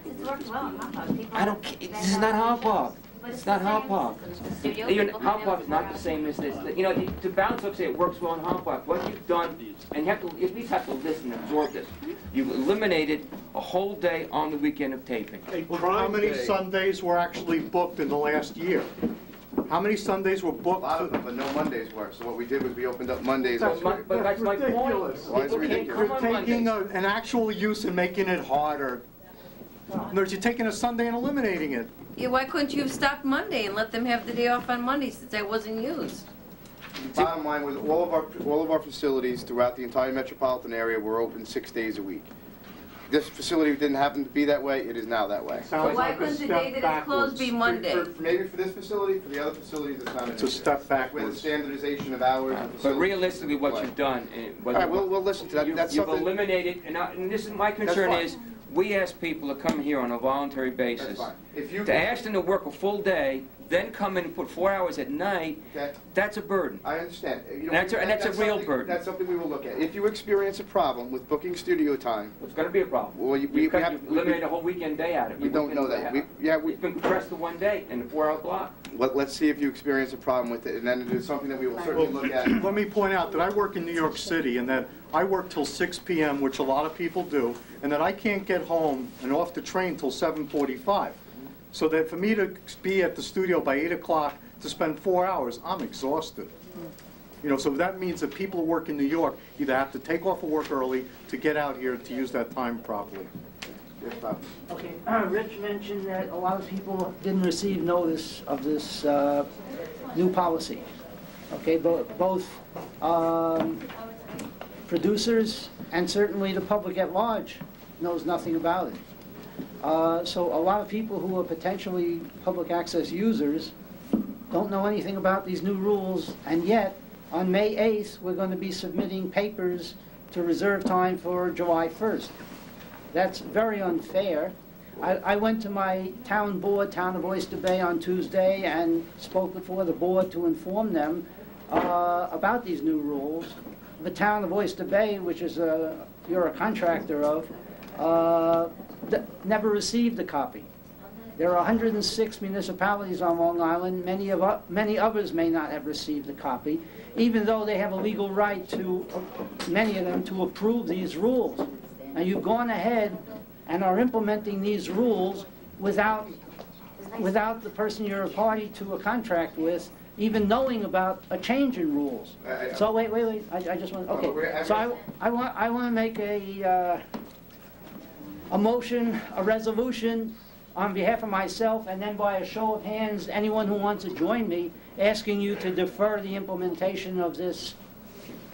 I don't. This is not Hog Park. It's not Hog Park. Even Hog Park is not the same as this. You know, to bounce up, say it works well in Hog Park. What you've done, and you have to at least have to listen and absorb this. You've eliminated a whole day on the weekend of taping. How many Sundays were actually booked in the last year? How many Sundays were booked? A lot of them, but no Mondays were. So what we did was we opened up Mondays. That's but that's my point. ridiculous. Why is it ridiculous? You're taking an actual use and making it harder. In other words, you're taking a Sunday and eliminating it. Yeah, why couldn't you have stopped Monday and let them have the day off on Monday since that wasn't used? The bottom line was all of our facilities throughout the entire metropolitan area were open 6 days a week. This facility didn't happen to be that way. It is now that way. But why couldn't the day that it's closed be Monday? Maybe for this facility, for the other facilities, it's not. It's a step backwards. With the standardization of hours. But realistically, what you've done, all right, we'll listen to that. That's you've something. eliminated, and this is my concern is. We ask people to come here on a voluntary basis. To ask them to work a full day, then come in and put 4 hours at night, that's a burden. I understand. You know, and that's a real burden. That's something we will look at. If you experience a problem with booking studio time, it's going to be a problem. Well, we have to eliminate a whole weekend day out of it. We don't know that. It's been compressed to one day in a 4-hour block. Let's see if you experience a problem with it, and then it is something that we will certainly look at. Let me point out that I work in New York City, and that I work till 6 p.m., which a lot of people do, and that I can't get home and off the train till 7:45. So that for me to be at the studio by 8 o'clock to spend 4 hours, I'm exhausted. You know, so that means that people who work in New York either have to take off of work early to get out here to use that time properly. Okay, Rich mentioned that a lot of people didn't receive notice of this new policy. Okay, both producers and certainly the public at large knows nothing about it. So a lot of people who are potentially public access users don't know anything about these new rules, and yet on May 8th we're going to be submitting papers to reserve time for July 1st. That's very unfair. I went to my town board, Town of Oyster Bay, on Tuesday and spoke before the board to inform them about these new rules. The Town of Oyster Bay, which is you're a contractor of, never received a copy. There are 106 municipalities on Long Island. Many others may not have received a copy, even though they have a legal right to, many of them, to approve these rules. And you've gone ahead and are implementing these rules without the person you're a party to a contract with even knowing about a change in rules. So wait, I just want, okay. So I want to make a motion, a resolution on behalf of myself, and then by a show of hands, anyone who wants to join me, asking you to defer the implementation of this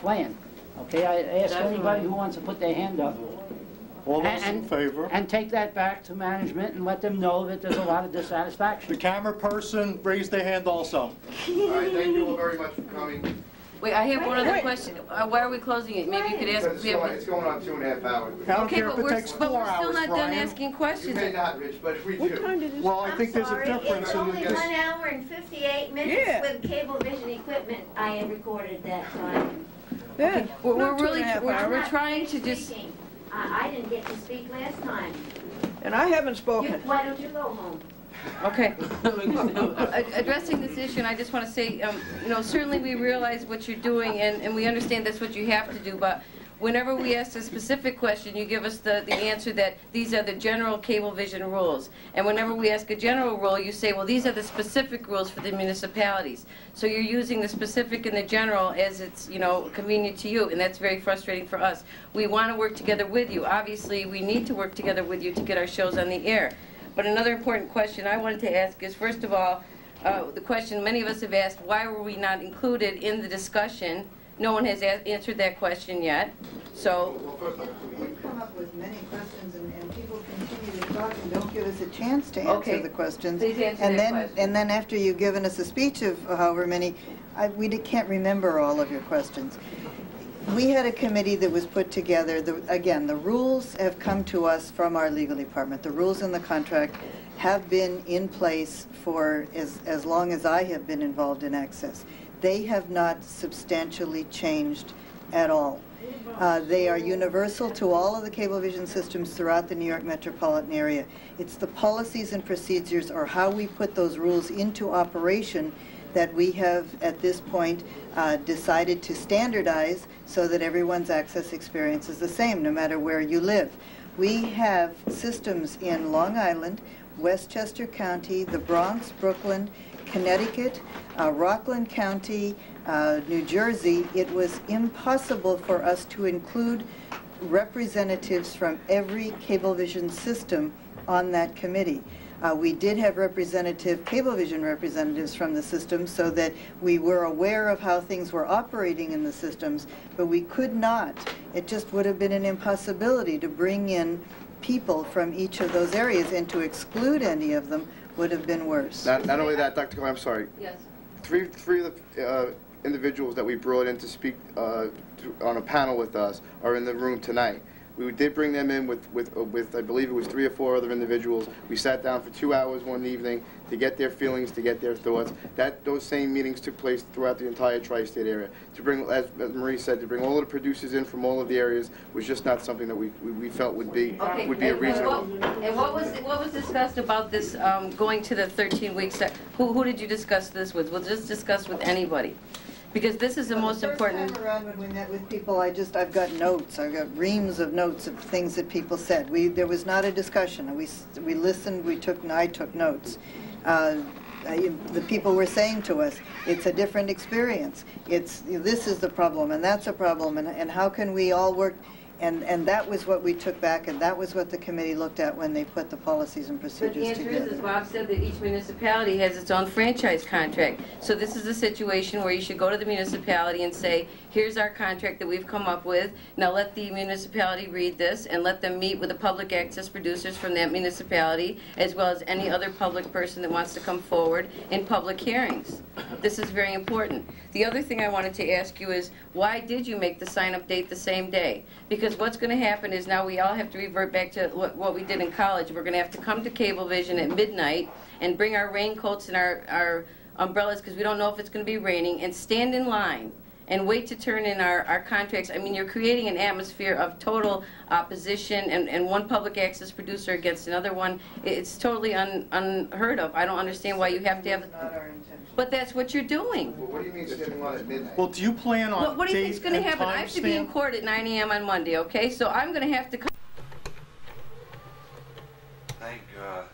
plan. Okay, I ask anybody who wants to put their hand up. All those in favor? And take that back to management and let them know that there's a lot of dissatisfaction. The camera person raised their hand also. All right, thank you all very much for coming. Wait, I have one other question. Why are we closing it? Maybe you could ask. It's going on 2.5 hours. I don't Okay, care but if it we're takes 4 hours, still not done Brian. asking questions. You may not, Rich, but we do. Well, I think there's a difference. It's only in 1 hour and 58 minutes with Cablevision equipment I had recorded that time. Okay, we're trying to just. I didn't get to speak last time. And I haven't spoken. Why don't you go home? Okay. Addressing this issue, and I just want to say, you know, certainly we realize what you're doing, and we understand that's what you have to do, but whenever we ask a specific question, you give us the answer that these are the general Cablevision rules. And whenever we ask a general rule, you say, well, these are the specific rules for the municipalities. So you're using the specific and the general as it's, you know, convenient to you, and that's very frustrating for us. We want to work together with you. Obviously, we need to work together with you to get our shows on the air. But another important question I wanted to ask is, first of all, the question many of us have asked, why were we not included in the discussion? No one has answered that question yet. So we've come up with many questions, and people continue to talk and don't give us a chance to answer the questions. Please answer that question. And then after you've given us a speech of however many, we can't remember all of your questions. We had a committee that was put together. Again, the rules have come to us from our legal department. The rules in the contract have been in place for as long as I have been involved in access. They have not substantially changed at all. They are universal to all of the Cablevision systems throughout the New York metropolitan area. It's the policies and procedures, or how we put those rules into operation, that we have at this point decided to standardize so that everyone's access experience is the same no matter where you live. We have systems in Long Island, Westchester County, the Bronx, Brooklyn, Connecticut, Rockland County, New Jersey. It was impossible for us to include representatives from every Cablevision system on that committee. We did have Cablevision representatives from the system so that we were aware of how things were operating in the systems, but we could not. It just would have been an impossibility to bring in people from each of those areas, and to exclude any of them would have been worse. Not only that, Dr. Cole, I'm sorry. Yes. Three of the individuals that we brought in to speak on a panel with us are in the room tonight. We did bring them in with I believe it was 3 or 4 other individuals. We sat down for 2 hours one evening to get their feelings, to get their thoughts. Those same meetings took place throughout the entire tri-state area. To bring, as Marie said, to bring all of the producers in from all of the areas was just not something that we felt would be a reasonable. And what was discussed about this going to the 13 weeks? Who did you discuss this with? We'll just discuss with anybody. Because this is the most important. The first time around when we met with people, I've got notes. I've got reams of notes of things that people said. There was not a discussion. We listened. I took notes. The people were saying to us, it's a different experience. This is the problem, and that's a problem, and how can we all work? And that was what we took back, and that was what the committee looked at when they put the policies and procedures together. But the answer is, as Bob said, that each municipality has its own franchise contract. So this is a situation where you should go to the municipality and say, here's our contract that we've come up with. Now let the municipality read this, and let them meet with the public access producers from that municipality, as well as any other public person that wants to come forward in public hearings. This is very important. The other thing I wanted to ask you is, why did you make the sign-up date the same day? Because what's going to happen is now we all have to revert back to what we did in college. We're going to have to come to Cablevision at midnight and bring our raincoats and our umbrellas, because we don't know if it's going to be raining, and stand in line and wait to turn in our contracts. I mean, you're creating an atmosphere of total opposition, and one public access producer against another one. It's totally unheard of. I don't understand why you have to have. That's not our intention. But that's what you're doing. Well, what do you mean standing in line at midnight? Well, do you plan on What do you think's going to happen? I have to be in timestamp? court at 9 a.m. on Monday, okay? So I'm going to have to come. Thank God.